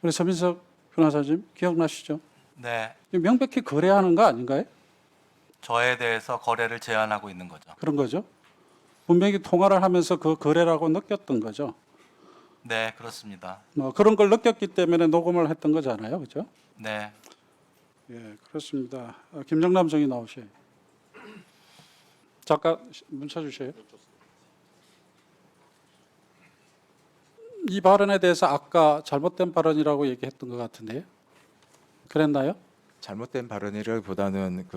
우리 서민석 변호사님 기억나시죠? 네, 명백히 거래하는 거 아닌가요? 저에 대해서 거래를 제한하고 있는 거죠. 그런 거죠. 분명히 통화를 하면서 그 거래라고 느꼈던 거죠. 네, 그렇습니다. 그런 걸 느꼈기 때문에 녹음을 했던 거잖아요, 그렇죠? 네, 예, 그렇습니다. 김정남 정의 나오셔요. 잠깐 문자 주세요. 이 발언에 대해서 아까 잘못된 발언이라고 얘기했던 것 같은데요. 그랬나요? 잘못된 발언이라기보다는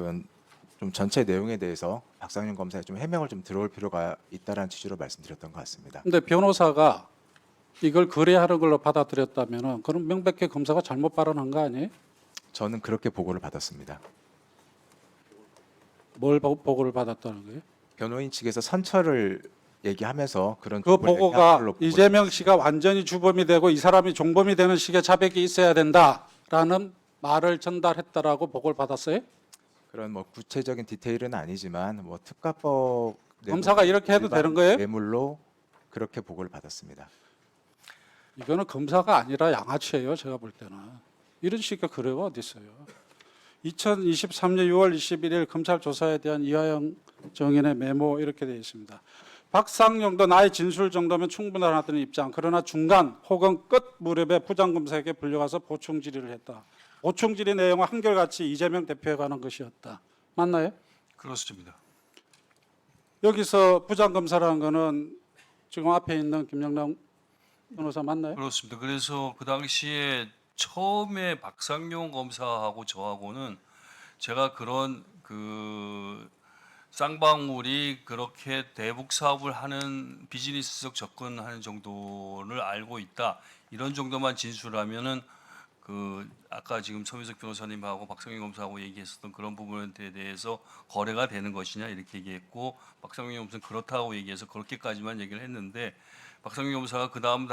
좀 전체 내용에 대해서 박상현 검사의 좀 해명을 좀 들어올 필요가 있다라는 취지로 말씀드렸던 것 같습니다. 근데 변호사가 이걸 거래하는 걸로 받아들였다면은 그럼 명백히 검사가 잘못 발언한 거 아니에요? 저는 그렇게 보고를 받았습니다. 뭘 보고를 받았다는 거예요? 변호인 측에서 선처를 얘기하면서 그런 그 쪽을 보고가 얘기한 걸로 보고 이재명 씨가 완전히 주범이 되고 이 사람이 종범이 되는 식의 자백이 있어야 된다라는 말을 전달했다라고 보고를 받았어요? 그런 뭐 구체적인 디테일은 아니지만 뭐 특가법 검사가 이렇게 해도 일반 되는 거예요? 뇌물로 그렇게 보고를 받았습니다. 이거는 검사가 아니라 양아치예요. 제가 볼 때는. 이런 식의 거래가 어디 있어요. 2023년 6월 21일 검찰 조사에 대한 이화영 정인의 메모 이렇게 되어 있습니다. 박상용도 나의 진술 정도면 충분하다는 입장. 그러나 중간 혹은 끝 무렵에 부장검사에게 불려가서 보충 질의를 했다. 보충 질의 내용은 한결같이 이재명 대표에 관한 것이었다. 맞나요? 그렇습니다. 여기서 부장검사라는 거는 지금 앞에 있는 김영남 변호사 맞나요? 그렇습니다. 그래서 그 당시에 처음에 박상용 검사하고 저하고는 제가 그런 쌍방울이 그렇게 대북 사업을 하는 비즈니스적 접근하는 정도를 알고 있다. 이런 정도만 진술하면은 아까 지금 서민석 변호사님하고 박상용 검사하고 얘기했었던 그런 부분에 대해서 거래가 되는 것이냐 이렇게 얘기했고 박상용 검사는 그렇다고 얘기해서 그렇게까지만 얘기를 했는데 박상용 검사가 그 다음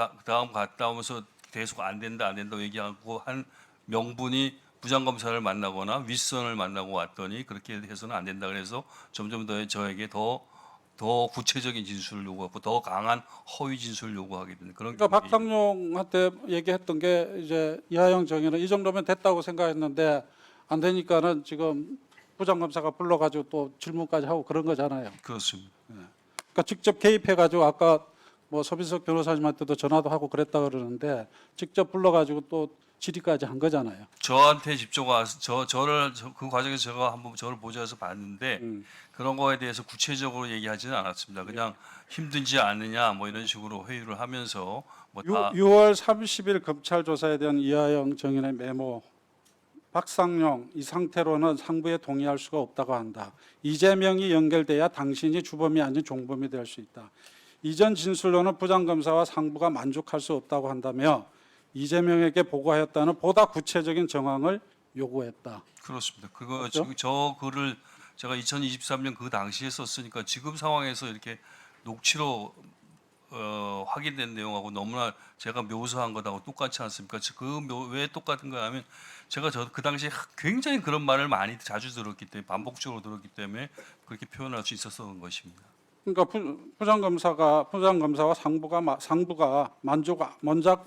갔다 오면서 계속 안 된다 얘기하고 한 명분이 부장검사를 만나거나 윗선을 만나고 왔더니 그렇게 해서는 안 된다 그래서 점점 더 저에게 더 구체적인 진술을 요구하고 더 강한 허위 진술을 요구하게 되는 그런. 그러니까 박상용한테 얘기했던 게 이제 이하영 정의는 이 정도면 됐다고 생각했는데 안 되니까는 지금 부장검사가 불러가지고 또 질문까지 하고 그런 거잖아요. 그렇습니다. 그러니까 직접 개입해가지고 아까 뭐 서빈석 변호사님한테도 전화도 하고 그랬다 그러는데 직접 불러가지고 또 질의까지 한 거잖아요. 저한테 직접 와서 그 과정에서 제가 한번 저를 보좌해서 봤는데 그런 거에 대해서 구체적으로 얘기하지는 않았습니다. 그냥 힘든지 않느냐 뭐 이런 식으로 회의를 하면서 뭐 다 6월 30일 검찰 조사에 대한 이하영 정인의 메모. 박상용 이 상태로는 상부에 동의할 수가 없다고 한다. 이재명이 연결돼야 당신이 주범이 아닌 종범이 될 수 있다. 이전 진술로는 부장검사와 상부가 만족할 수 없다고 한다며 이재명에게 보고하였다는 보다 구체적인 정황을 요구했다. 그렇습니다. 그거 그렇죠? 지금 저 글을 제가 2023년 그 당시에 썼으니까 지금 상황에서 이렇게 녹취로 확인된 내용하고 너무나 제가 묘사한 것하고 똑같지 않습니까? 왜 똑같은 거야 하면 제가 그 당시에 굉장히 그런 말을 많이 자주 들었기 때문에 반복적으로 들었기 때문에 그렇게 표현할 수 있었던 것입니다. 그러니까 부장검사와 상부가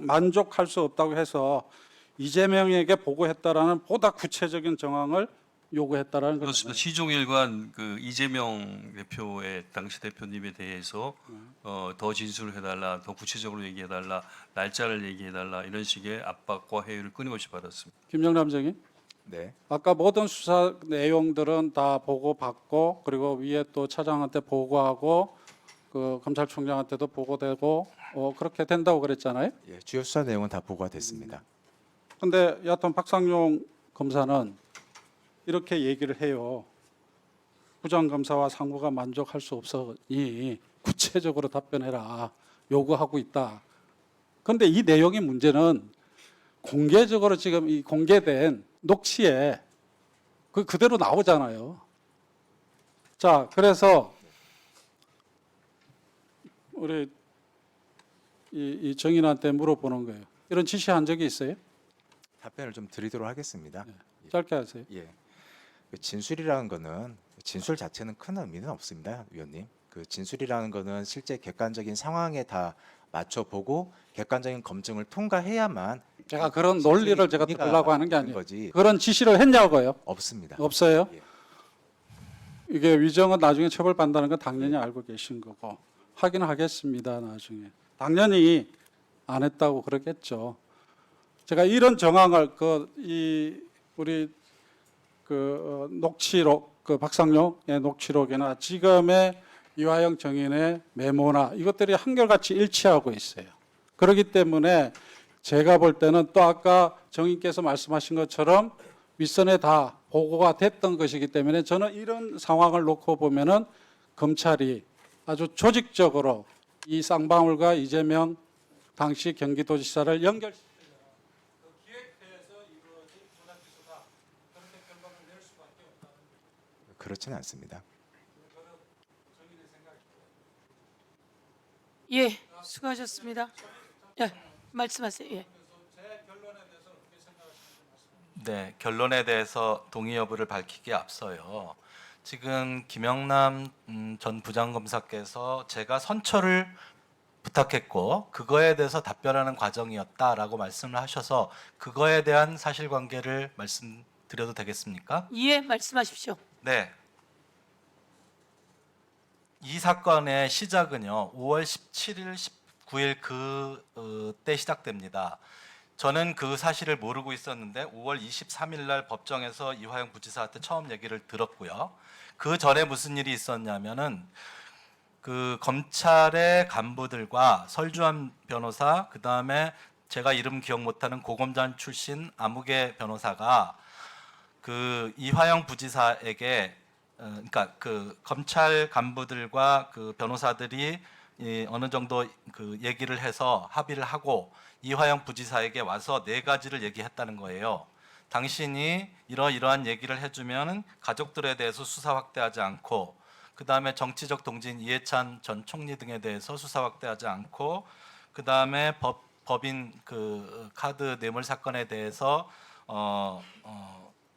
만족할 수 없다고 해서 이재명에게 보고했다라는 보다 구체적인 정황을 요구했다라는 거죠. 그렇습니다. 시종일관 그 이재명 대표의 당시 대표님에 대해서 더 진술을 해달라, 더 구체적으로 얘기해달라, 날짜를 얘기해달라 이런 식의 압박과 회유를 끊임없이 받았습니다. 김영남 정의. 네. 아까 모든 수사 내용들은 다 보고받고 그리고 위에 또 차장한테 보고하고 그 검찰총장한테도 보고되고 그렇게 된다고 그랬잖아요. 예, 주요 수사 내용은 다 보고가 됐습니다. 근데 여하튼 박상용 검사는 이렇게 얘기를 해요. 부장검사와 상부가 만족할 수 없으니 구체적으로 답변해라 요구하고 있다. 그런데 이 내용의 문제는 공개적으로 지금 이 공개된 녹취에 그대로 나오잖아요. 자, 그래서 우리 이 정인한테 물어보는 거예요. 이런 지시한 적이 있어요? 답변을 좀 드리도록 하겠습니다. 짧게 하세요. 예. 그 진술이라는 거는 진술 자체는 큰 의미는 없습니다, 위원님. 그 진술이라는 거는 실제 객관적인 상황에 다 맞춰보고 객관적인 검증을 통과해야만 제가 그런 논리를 제가 들으려고 하는 게 아니에요. 거지. 그런 지시를 했냐고요? 없습니다. 없어요? 예. 이게 위정은 나중에 처벌받는다는 건 당연히 알고 계신 거고 하긴 하겠습니다. 나중에 당연히 안 했다고 그러겠죠. 제가 이런 정황을 우리 녹취록 박상용의 녹취록이나 지금의 이화영 정인의 메모나 이것들이 한결같이 일치하고 있어요. 그렇기 때문에 제가 볼 때는 또 아까 정인께서 말씀하신 것처럼 윗선에 다 보고가 됐던 것이기 때문에 저는 이런 상황을 놓고 보면은 검찰이 아주 조직적으로 이 쌍방울과 이재명 당시 경기도지사를 연결시키려고 그 기획대에서 이루어진 조작기소다 그렇게 결론을 낼 수밖에 없다는 거죠. 그렇지는 않습니다. 예, 수고하셨습니다. 예, 말씀하세요. 예. 네, 결론에 대해서 동의 여부를 밝히기에 앞서요. 지금 김영남 전 부장검사께서 제가 선처를 부탁했고 그거에 대해서 답변하는 과정이었다라고 말씀을 하셔서 그거에 대한 사실관계를 말씀드려도 되겠습니까? 예, 말씀하십시오. 네. 이 사건의 시작은요. 5월 17일, 19일 그때 시작됩니다. 저는 그 사실을 모르고 있었는데 5월 23일 날 법정에서 이화영 부지사한테 처음 얘기를 들었고요. 그 전에 무슨 일이 있었냐면은 그 검찰의 간부들과 설주환 변호사, 그 다음에 제가 이름 기억 못하는 고검장 출신 아무개 변호사가 그 이화영 부지사에게 그러니까 그 검찰 간부들과 그 변호사들이 어느 정도 그 얘기를 해서 합의를 하고 이화영 부지사에게 와서 4가지를 얘기했다는 거예요. 당신이 이러이러한 얘기를 해주면 가족들에 대해서 수사 확대하지 않고 그 다음에 정치적 동지인 이해찬 전 총리 등에 대해서 수사 확대하지 않고 그 다음에 법인 그 카드 뇌물 사건에 대해서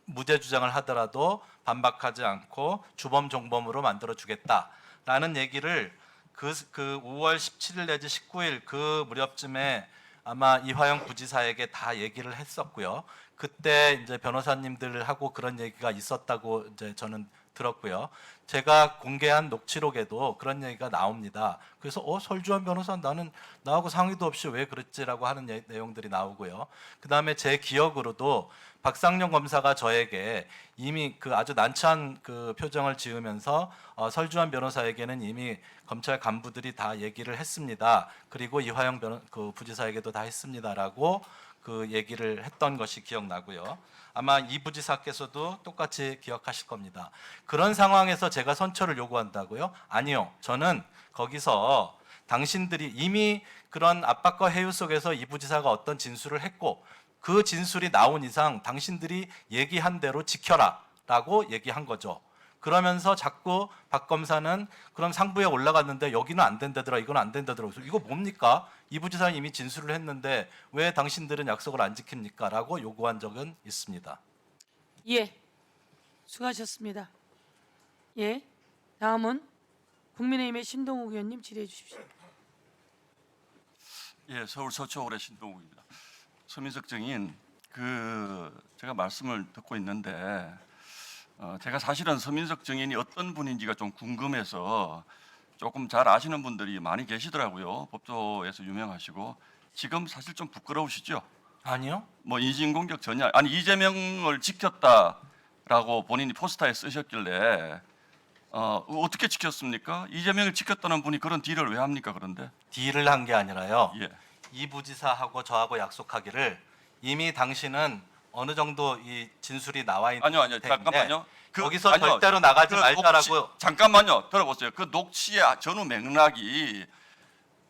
무죄 주장을 하더라도 반박하지 않고 주범 종범으로 만들어 주겠다라는 얘기를 그 5월 17일 내지 19일 그 무렵쯤에 아마 이화영 부지사에게 다 얘기를 했었고요. 그때 이제 변호사님들하고 그런 얘기가 있었다고 이제 저는 들었고요. 제가 공개한 녹취록에도 그런 얘기가 나옵니다. 그래서 설주환 변호사 나는 나하고 상의도 없이 왜 그랬지라고 하는 내용들이 나오고요. 그다음에 제 기억으로도 박상용 검사가 저에게 이미 그 아주 난처한 그 표정을 지으면서 설주환 변호사에게는 이미 검찰 간부들이 다 얘기를 했습니다. 그리고 이화영 그 부지사에게도 다 했습니다라고 그 얘기를 했던 것이 기억나고요. 아마 이 부지사께서도 똑같이 기억하실 겁니다. 그런 상황에서 제가 선처를 요구한다고요? 아니요. 저는 거기서 당신들이 이미 그런 압박과 해유 속에서 이 부지사가 어떤 진술을 했고 그 진술이 나온 이상 당신들이 얘기한 대로 지켜라라고 얘기한 거죠. 그러면서 자꾸 박 검사는 그럼 상부에 올라갔는데 여기는 안 된다더라, 이건 안 된다더라. 이거 뭡니까? 이 부지사는 이미 진술을 했는데 왜 당신들은 약속을 안 지킵니까? 라고 요구한 적은 있습니다. 예, 수고하셨습니다. 예, 다음은 국민의힘의 신동욱 의원님 질의해 주십시오. 예, 서울 서초울의 신동욱입니다. 서민석 증인, 제가 말씀을 듣고 있는데 제가 사실은 서민석 증인이 어떤 분인지가 좀 궁금해서 조금 잘 아시는 분들이 많이 계시더라고요. 법조에서 유명하시고 지금 사실 좀 부끄러우시죠? 아니요. 뭐 인신공격 전혀 아니 이재명을 지켰다라고 본인이 포스터에 쓰셨길래 어떻게 지켰습니까? 이재명을 지켰다는 분이 그런 딜을 왜 합니까? 그런데 딜을 한 게 아니라요. 예. 이 부지사하고 저하고 약속하기를 이미 당신은 어느 정도 이 진술이 나와 있는 아니요 때문에 잠깐만요. 거기서 아니요, 절대로 나가지 말자라고. 잠깐만요. 들어보세요. 그 녹취의 전후 맥락이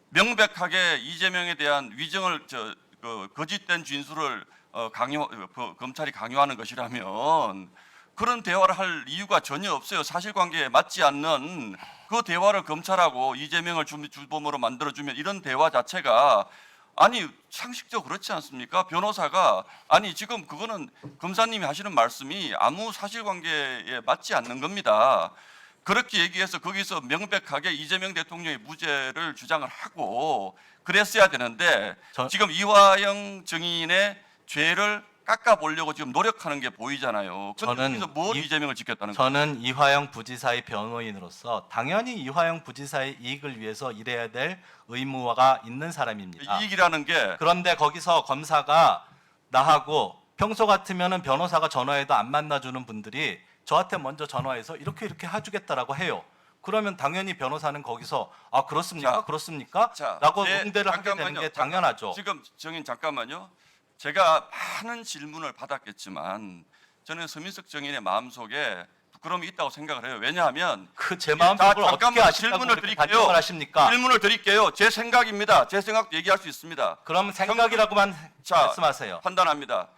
명백하게 이재명에 대한 위정을 거짓된 진술을 검찰이 강요하는 것이라면 그런 대화를 할 이유가 전혀 없어요. 사실관계에 맞지 않는 그 대화를 검찰하고 이재명을 주범으로 만들어주면 이런 대화 자체가 아니 상식적으로 그렇지 않습니까? 변호사가 아니 지금 그거는 검사님이 하시는 말씀이 아무 사실관계에 맞지 않는 겁니다. 그렇게 얘기해서 거기서 명백하게 이재명 대통령의 무죄를 주장을 하고 그랬어야 되는데 지금 이화영 증인의 죄를 깎아보려고 지금 노력하는 게 보이잖아요. 저는 이재명을 지켰다는 거예요? 저는 이화영 부지사의 변호인으로서 당연히 이화영 부지사의 이익을 위해서 일해야 될 의무가 있는 사람입니다. 이익이라는 게 그런데 거기서 검사가 나하고 평소 같으면은 변호사가 전화해도 안 만나주는 분들이 저한테 먼저 전화해서 이렇게 해주겠다라고 해요. 그러면 당연히 변호사는 거기서 그렇습니까? 그렇습니까? 라고 응대를 하게 되는 게 당연하죠. 지금 정인 잠깐만요. 제가 많은 질문을 받았겠지만 저는 서민석 정인의 마음속에 부끄러움이 있다고 생각을 해요. 왜냐하면 제 마음속을 어떻게 아시다고 질문을 그렇게 드릴게요. 단정을 하십니까? 질문을 드릴게요. 제 생각입니다. 제 생각도 얘기할 수 있습니다. 그럼 생각이라고만 말씀하세요. 판단합니다.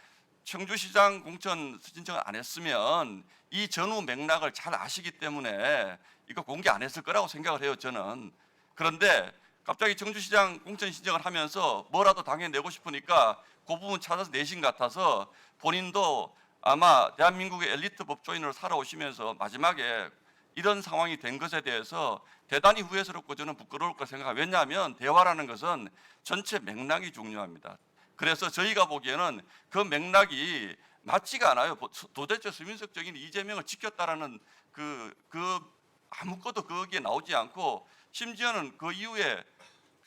청주시장 공천 신청을 안 했으면 이 전후 맥락을 잘 아시기 때문에 이거 공개 안 했을 거라고 생각을 해요. 저는. 그런데 갑자기 청주시장 공천 신청을 하면서 뭐라도 당해내고 싶으니까 그 부분 찾아서 내신 것 같아서 본인도 아마 대한민국의 엘리트 법조인으로 살아오시면서 마지막에 이런 상황이 된 것에 대해서 대단히 후회스럽고 저는 부끄러울 거 생각합니다. 왜냐하면 대화라는 것은 전체 맥락이 중요합니다. 그래서 저희가 보기에는 그 맥락이 맞지가 않아요. 도대체 서민석 증인이 이재명을 지켰다라는 그 아무것도 거기에 나오지 않고 심지어는 그 이후에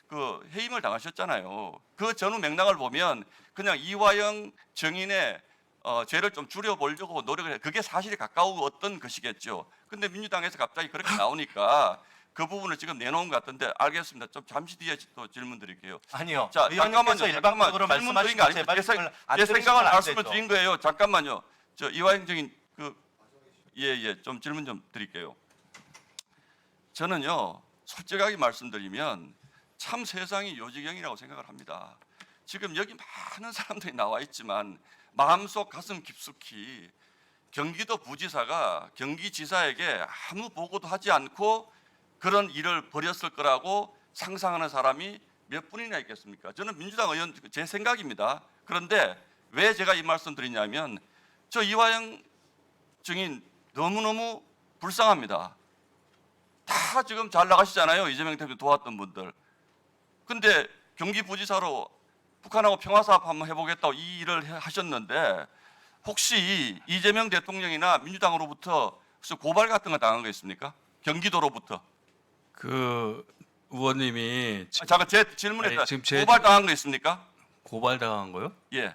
그 해임을 당하셨잖아요. 그 전후 맥락을 보면 그냥 이화영 증인의 죄를 좀 줄여보려고 노력을 해요. 그게 사실에 가까웠던 것이겠죠. 근데 민주당에서 갑자기 그렇게 나오니까 그 부분을 지금 내놓은 것 같은데 알겠습니다. 좀 잠시 뒤에 또 질문 드릴게요. 아니요. 자, 의원님께서 일방적으로 말씀하신 게 제 말씀을 제 생각을 말씀을 드린 거예요. 잠깐만요. 저 이화영 증인 좀 질문 좀 드릴게요. 저는요 솔직하게 말씀드리면 참 세상이 요지경이라고 생각을 합니다. 지금 여기 많은 사람들이 나와 있지만 마음속 가슴 깊숙이 경기도 부지사가 경기지사에게 아무 보고도 하지 않고 그런 일을 벌였을 거라고 상상하는 사람이 몇 분이나 있겠습니까? 저는 민주당 의원 제 생각입니다. 그런데 왜 제가 이 말씀 드리냐면 저 이화영 증인 너무너무 불쌍합니다. 다 지금 잘 나가시잖아요. 이재명 대표 도왔던 분들. 근데 경기부지사로 북한하고 평화사업 한번 해보겠다고 이 일을 하셨는데 혹시 이재명 대통령이나 민주당으로부터 혹시 고발 같은 거 당한 거 있습니까? 경기도로부터. 그 의원님이 잠깐 제 질문에 아니, 지금 제- 고발 당한 거 있습니까? 고발 당한 거요? 예.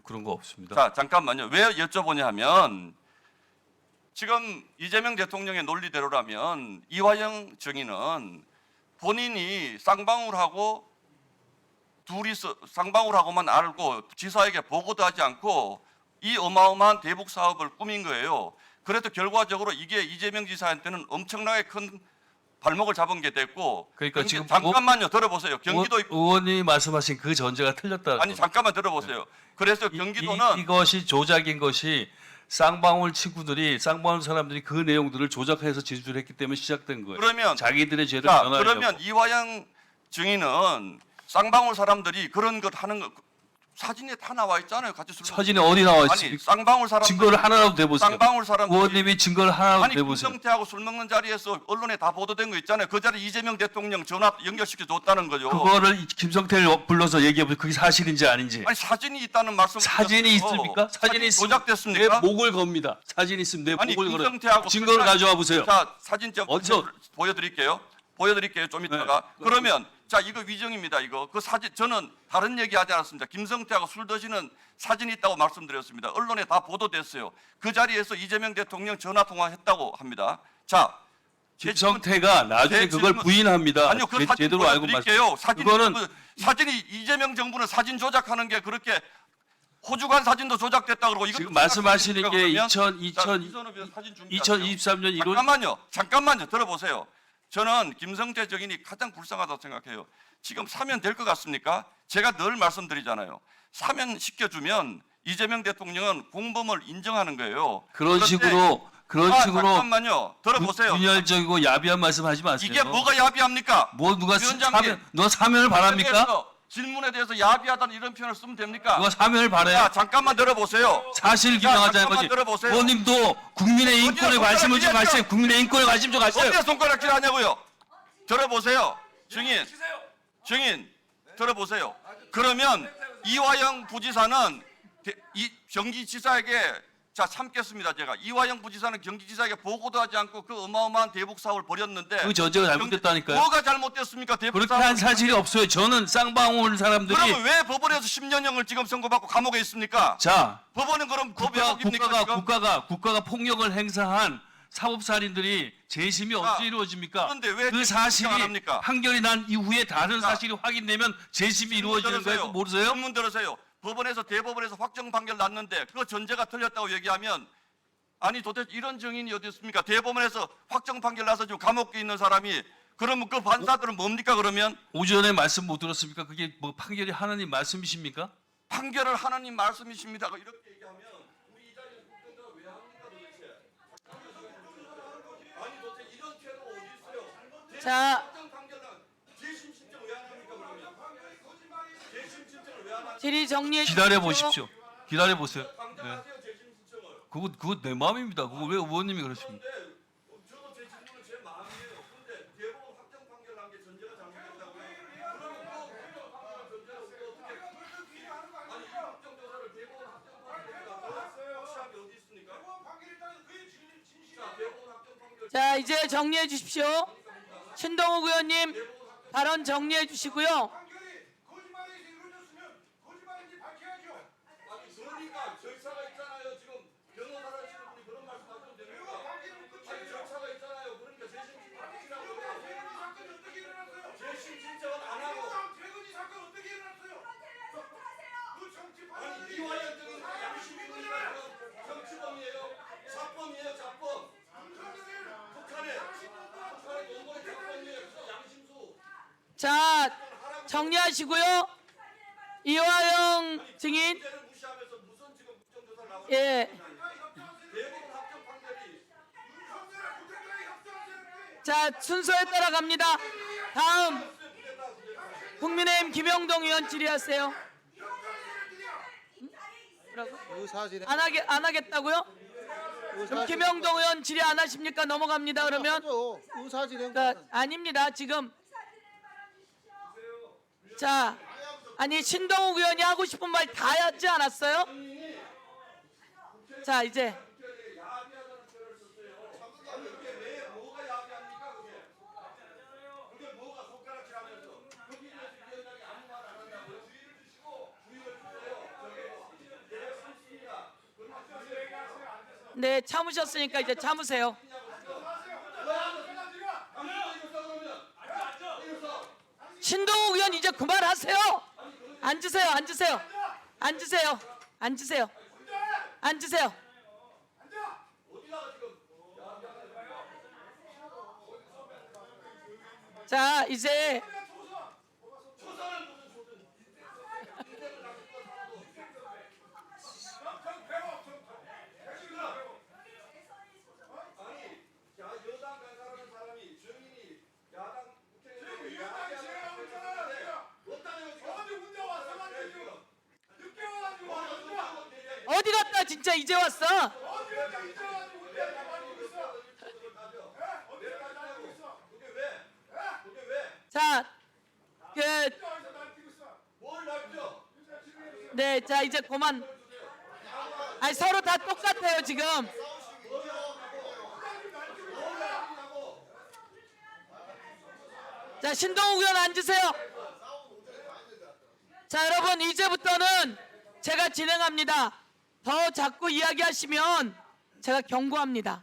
그런 거 없습니다. 자 잠깐만요. 왜 여쭤보냐 하면 지금 이재명 대통령의 논리대로라면 이화영 증인은 본인이 쌍방울하고 둘이서 쌍방울하고만 알고 지사에게 보고도 하지 않고 이 어마어마한 대북 사업을 꾸민 거예요. 그래도 결과적으로 이게 이재명 지사한테는 엄청나게 큰 발목을 잡은 게 됐고. 그러니까 지금 잠깐만요. 들어보세요. 경기도 의원님이 말씀하신 그 전제가 틀렸다. 아니 잠깐만 들어보세요. 그래서 경기도는 이것이 조작인 것이 쌍방울 친구들이 쌍방울 사람들이 그 내용들을 조작해서 진술했기 때문에 시작된 거예요. 그러면 자기들의 죄를 자, 변호하려고. 그러면 이화영 증인은 쌍방울 사람들이 그런 것 하는 거 사진에 다 나와 있잖아요. 같이 술 사진에 어디 나와 아니 있습니까? 쌍방울 사람 증거를 하나라도 대보세요. 쌍방울 사람 의원님이 증거를 하나라도 아니 대보세요. 김성태하고 술 먹는 자리에서 언론에 다 보도된 거 있잖아요. 그 자리 이재명 대통령 전화 연결시켜 줬다는 거죠. 그거를 김성태를 불러서 얘기해보세요. 그게 사실인지 아닌지. 아니 사진이 있다는 말씀 사진이 있습니까? 사진이 있으면 조작됐습니까? 내 목을 겁니다. 사진 있으면 내 아니 목을 걸어요. 김성태하고 증거를 가져와 보세요. 자 사진 좀 어디서? 보여드릴게요. 좀 이따가. 그러면 자 이거 위정입니다. 이거 그 사진 저는 다른 얘기하지 않았습니다. 김성태하고 술 드시는 사진이 있다고 말씀드렸습니다. 언론에 다 보도됐어요. 그 자리에서 이재명 대통령 전화 통화했다고 합니다. 자 김성태가 나중에 제 그걸 질문- 부인합니다. 아니요, 그 사진 제대로 알고 보여드릴게요. 그거는 사진이 이재명 정부는 사진 조작하는 게 그렇게 호주관 사진도 조작됐다 그러고 이거 지금 말씀하시는 게 그러면? 2023년 1월 잠깐만요 들어보세요. 저는 김성태 증인이 가장 불쌍하다고 생각해요. 지금 사면 될 것 같습니까? 제가 늘 말씀드리잖아요. 사면 시켜주면 이재명 대통령은 공범을 인정하는 거예요. 그런 그런데- 식으로 잠깐만요. 들어보세요. 분열적이고 야비한 말씀하지 마세요. 이게 뭐가 야비합니까? 뭐 누가 위원장님, 너 사면을 바랍니까? 질문에 대해서 야비하다는 이런 표현을 쓰면 됩니까? 누가 사면을 바래요? 자, 잠깐만 들어보세요. 사실 규명하자는 잠깐만 거지. 들어보세요. 의원님도 국민의 인권에 어디가 관심을 좀 손가락질이야? 가세요. 국민의 인권에 관심 좀 가세요. 어디에 손가락질 하냐고요? 들어보세요. 증인 들어보세요. 그러면 이화영 부지사는 이 경기지사에게 자 참겠습니다. 제가 이화영 부지사는 경기지사에게 보고도 하지 않고 그 어마어마한 대북 사업을 벌였는데 그 전제가 잘못됐다니까요. 뭐가 잘못됐습니까? 대북 그렇게 사업을 한 사실이 없어요. 저는 쌍방울 사람들이 그러면 왜 법원에서 10년형을 지금 선고받고 감옥에 있습니까? 자 법원은 그럼 법 왜곡입니까? 지금? 국가가 폭력을 행사한 사법살인들이 재심이 언제 이루어집니까? 그런데 왜 그 사실이 안 합니까? 판결이 난 이후에 다른 사실이 확인되면 재심이 이루어지는 거예요. 그거 모르세요? 신문 들으세요. 법원에서 대법원에서 확정 판결 났는데 그 전제가 틀렸다고 얘기하면 아니 도대체 이런 증인이 어디 있습니까? 대법원에서 확정 판결 나서 지금 감옥에 있는 사람이 그러면 그 판사들은 뭡니까 그러면? 오전에 말씀 못 들었습니까? 그게 뭐 판결이 하나님 말씀이십니까? 판결을 하나님 말씀이십니다. 이렇게 얘기하면 우리 이 자리에 국회가 왜 합니까 도대체? 아니 도대체 이런 태도가 어디 있어요? 자, 확정 판결 난 재심 신청 왜 안 합니까 그러면? 재심 신청을 왜 안 합니까? 질의 정리해 기다려 주십시오. 보십시오. 기다려 보세요. 당장하세요 재심 신청을. 그거 내 마음입니다. 그거 왜 의원님이 그러십니까? 저도 제 질문은 제 마음이에요. 근데 대법원 확정 판결 난 게 전제가 잘못됐다고요? 그러면 그 전제를 어떻게 아니 이 국정조사를 대법원 확정 판결에다가 확실한 게 어디 있습니까? 자 대법원 확정 판결 자, 이제 정리해 주십시오. 신동욱 의원님 발언 정리해 주시고요. 아니 그러니까 절차가 있잖아요. 지금 변호사를 하시는 분이 그런 말씀하시면 됩니까? 아니 절차가 있잖아요. 그러니까 재심 신청하라고 재심 신청은 안 하고 아니 이화영 등은 양심입니까? 정치범이에요? 자범이에요? 자범? 북한에 공범이 자범이에요? 양심수 자, 정리하시고요. 이화영 증인. 무시하면서 무슨 지금 국정조사를 나오는 예. 대법원 확정 판결이 자, 순서에 따라 갑니다. 다음 국민의힘 김영동 의원 질의하세요. 뭐라고? 의사 진행. 안 하겠다고요? 그럼 김영동 의원 질의 안 하십니까? 넘어갑니다. 그러면 의사 진행. 아닙니다. 지금 자, 아니 신동욱 의원이 하고 싶은 말 다 하지 않았어요? 자, 이제 네, 참으셨으니까 이제 참으세요. 신동욱 의원 이제 그만하세요. 앉으세요. 앉으세요. 앉으세요. 앉으세요. 앉으세요. 자, 이제 어디 갔다 진짜 이제 왔어? 자, 네, 자 이제 그만. 아니 서로 다 똑같아요 지금. 자, 신동욱 의원 앉으세요. 자, 여러분 이제부터는 제가 진행합니다. 더 자꾸 이야기하시면 제가 경고합니다.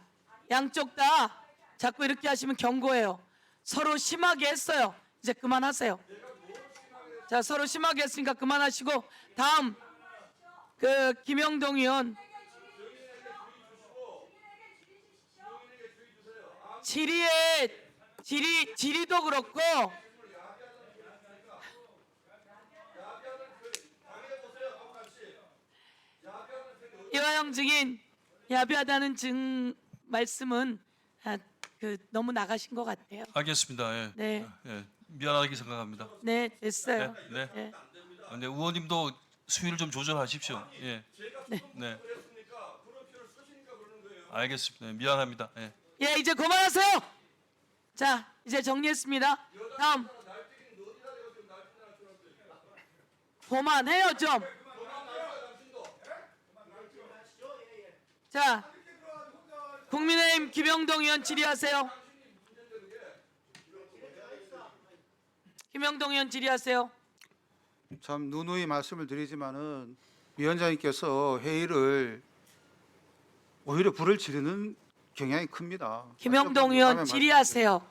양쪽 다 자꾸 이렇게 하시면 경고해요. 서로 심하게 했어요. 이제 그만하세요. 자, 서로 심하게 했으니까 그만하시고 다음 김영동 의원 질의도 그렇고 이화영 증인 야비하다는 말씀은 너무 나가신 것 같아요. 알겠습니다. 예. 네. 예. 미안하게 생각합니다. 네, 됐어요. 네. 네. 네, 의원님도 수위를 좀 조절하십시오. 예. 네. 알겠습니다. 네, 미안합니다. 예. 예, 이제 그만하세요. 자, 이제 정리했습니다. 다음. 그만해요 좀. 자, 국민의힘 김영동 의원 질의하세요. 김영동 의원 질의하세요. 참 누누이 말씀을 드리지만은 위원장님께서 회의를 오히려 불을 지르는 경향이 큽니다. 김영동 의원 질의하세요.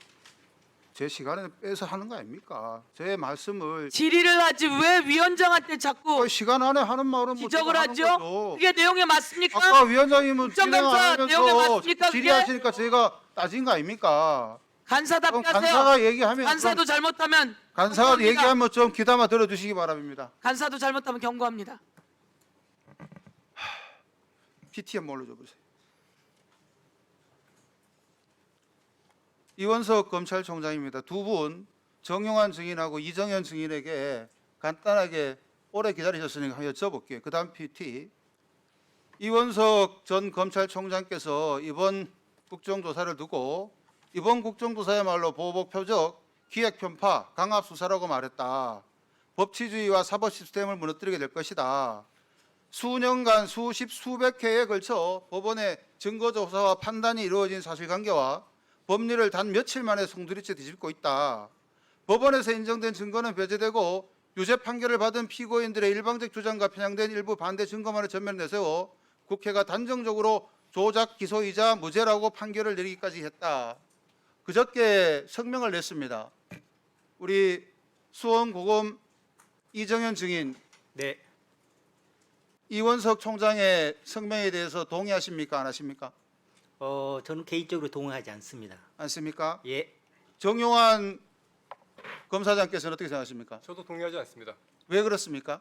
제 시간에 빼서 하는 거 아닙니까? 제 말씀을 질의를 하지 왜 위원장한테 자꾸 시간 안에 하는 말은 뭐 지적을 제가 하는 하죠? 거죠. 그게 내용에 맞습니까? 아까 위원장님은 국정감사 내용에 맞습니까? 그게? 질의하시니까 제가 따진 거 아닙니까? 간사답게 그럼 하세요. 간사가 얘기하면 간사도 잘못하면 간사가 경고합니다. 얘기하면 좀 귀담아 들어주시기 바랍니다. 간사도 잘못하면 경고합니다. PTM 몰로 줘보세요. 이원석 검찰총장입니다. 두 분 정용환 증인하고 이정현 증인에게 간단하게 오래 기다리셨으니까 한번 여쭤볼게요. 그 다음 PT. 이원석 전 검찰총장께서 이번 국정조사를 두고 이번 국정조사야말로 보복 표적, 기획 편파, 강압 수사라고 말했다. 법치주의와 사법 시스템을 무너뜨리게 될 것이다. 수년간 수십 수백 회에 걸쳐 법원의 증거조사와 판단이 이루어진 사실관계와 법리를 단 며칠 만에 송두리째 뒤집고 있다. 법원에서 인정된 증거는 배제되고 유죄 판결을 받은 피고인들의 일방적 주장과 편향된 일부 반대 증거만을 전면 내세워 국회가 단정적으로 조작 기소이자 무죄라고 판결을 내리기까지 했다. 그저께 성명을 냈습니다. 우리 수원고검 이정현 증인, 네, 이원석 총장의 성명에 대해서 동의하십니까? 안 하십니까? 저는 개인적으로 동의하지 않습니다. 않습니까? 예, 정용환 검사장께서는 어떻게 생각하십니까? 저도 동의하지 않습니다. 왜 그렇습니까?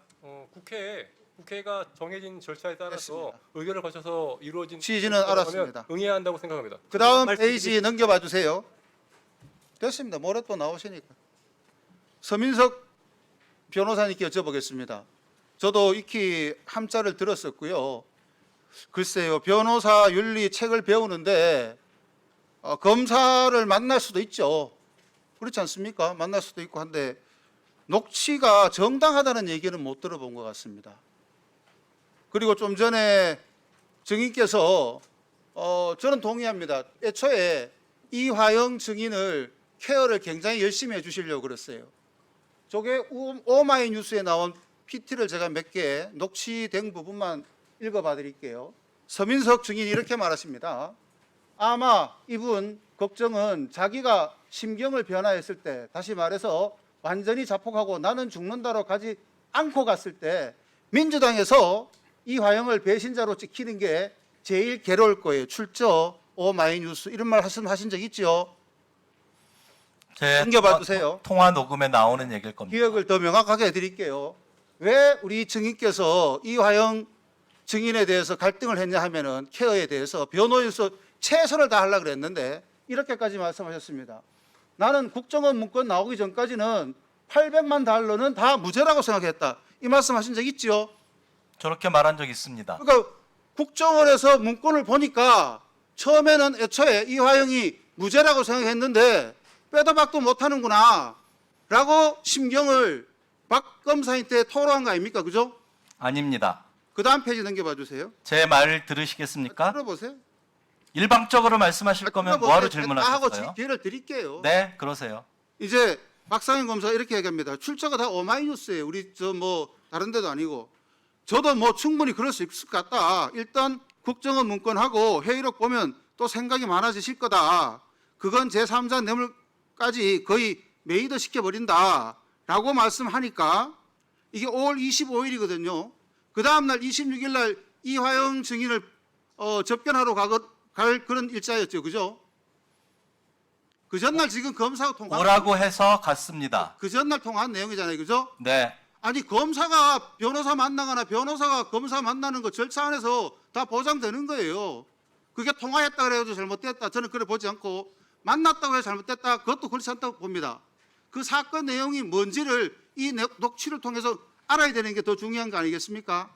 국회가 정해진 절차에 따라서 됐습니다. 의결을 거쳐서 이루어진 취지는 알았습니다. 응해야 한다고 생각합니다. 그 다음 페이지 넘겨봐 주세요. 됐습니다. 모레 또 나오시니까. 서민석 변호사님께 여쭤보겠습니다. 저도 익히 함자를 들었었고요. 글쎄요, 변호사 윤리 책을 배우는데 검사를 만날 수도 있죠. 그렇지 않습니까? 만날 수도 있고 한데 녹취가 정당하다는 얘기는 못 들어본 것 같습니다. 그리고 좀 전에 증인께서 저는 동의합니다. 애초에 이화영 증인을 케어를 굉장히 열심히 해주시려고 그랬어요. 저게 오마이뉴스에 나온 PT를 제가 몇 개 녹취된 부분만 읽어봐 드릴게요. 서민석 증인이 이렇게 말하십니다. 아마 이분 걱정은 자기가 심경을 변화했을 때, 다시 말해서 완전히 자폭하고 나는 죽는다로 가지 않고 갔을 때 민주당에서 이화영을 배신자로 찍히는 게 제일 괴로울 거예요. 출처 오마이뉴스 이런 말 하신 적 있죠? 넘겨봐 주세요. 통화 녹음에 나오는 얘기일 겁니다. 기억을 더 명확하게 해드릴게요. 왜 우리 증인께서 이화영 증인에 대해서 갈등을 했냐 하면은 케어에 대해서 변호인으로서 최선을 다하려고 그랬는데 이렇게까지 말씀하셨습니다. 나는 국정원 문건 나오기 전까지는 800만 달러는 다 무죄라고 생각했다. 이 말씀하신 적 있죠? 저렇게 말한 적 있습니다. 그러니까 국정원에서 문건을 보니까 처음에는 애초에 이화영이 무죄라고 생각했는데 빼도 박도 못하는구나 라고 심경을 박 검사한테 토로한 거 아닙니까? 그죠? 아닙니다. 그 다음 페이지 넘겨봐 주세요. 제 말 들으시겠습니까? 들어보세요. 일방적으로 말씀하실 거면 뭐하러 다 하고 질문하셨어요? 기회를 드릴게요. 네, 그러세요. 이제 박상현 검사가 이렇게 얘기합니다. 출처가 다 오마이뉴스예요. 우리 저 뭐 다른 데도 아니고. 저도 뭐 충분히 그럴 수 있을 것 같다. 일단 국정원 문건하고 회의록 보면 또 생각이 많아지실 거다. 그건 제3자 뇌물까지 거의 메이드 시켜버린다. 라고 말씀하니까 이게 5월 25일이거든요. 그 다음날 26일 날 이화영 증인을 접견하러 갈 그런 일자였죠. 그죠? 그 전날 지금 검사가 통화 오라고 해서 갔습니다. 그 전날 통화한 내용이잖아요. 그죠? 네. 아니 검사가 변호사 만나거나 변호사가 검사 만나는 거 절차 안에서 다 보장되는 거예요. 그게 통화했다 그래가지고 잘못됐다. 저는 그래 보지 않고 만났다고 해서 잘못됐다. 그것도 그렇지 않다고 봅니다. 그 사건 내용이 뭔지를 이 녹취를 통해서 알아야 되는 게 더 중요한 거 아니겠습니까?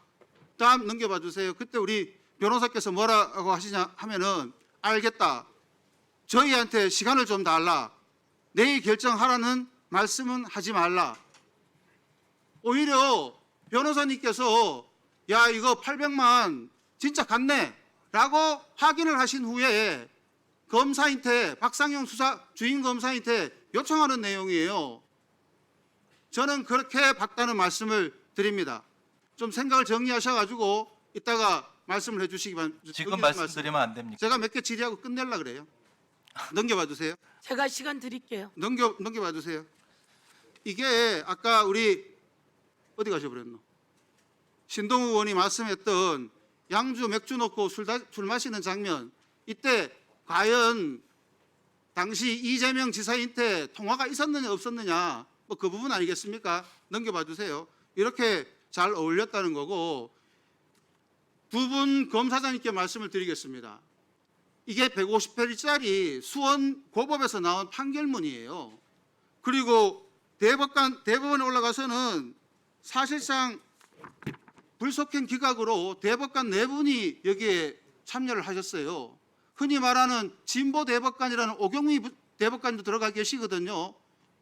다음 넘겨봐 주세요. 그때 우리 변호사께서 뭐라고 하시냐 하면은 알겠다. 저희한테 시간을 좀 달라. 내일 결정하라는 말씀은 하지 말라. 오히려 변호사님께서 야 이거 800만 진짜 갔네 라고 확인을 하신 후에 검사한테 박상영 수사 주인 검사한테 요청하는 내용이에요. 저는 그렇게 봤다는 말씀을 드립니다. 좀 생각을 정리하셔가지고 이따가 말씀을 해주시기 바랍니다. 지금 말씀드리면 안 됩니까? 제가 몇 개 질의하고 끝내려고 그래요. 넘겨봐 주세요. 제가 시간 드릴게요. 넘겨봐 주세요. 이게 아까 우리 어디 가셔버렸노? 신동우 의원이 말씀했던 양주 맥주 놓고 술 마시는 장면, 이때 과연 당시 이재명 지사한테 통화가 있었느냐 없었느냐 뭐 그 부분 아니겠습니까? 넘겨봐 주세요. 이렇게 잘 어울렸다는 거고, 두 분 검사장님께 말씀을 드리겠습니다. 이게 150페이지짜리 수원 고법에서 나온 판결문이에요. 그리고 대법원에 올라가서는 사실상 불속행 기각으로 대법관 4분이 여기에 참여를 하셨어요. 흔히 말하는 진보 대법관이라는 오경미 대법관도 들어가 계시거든요.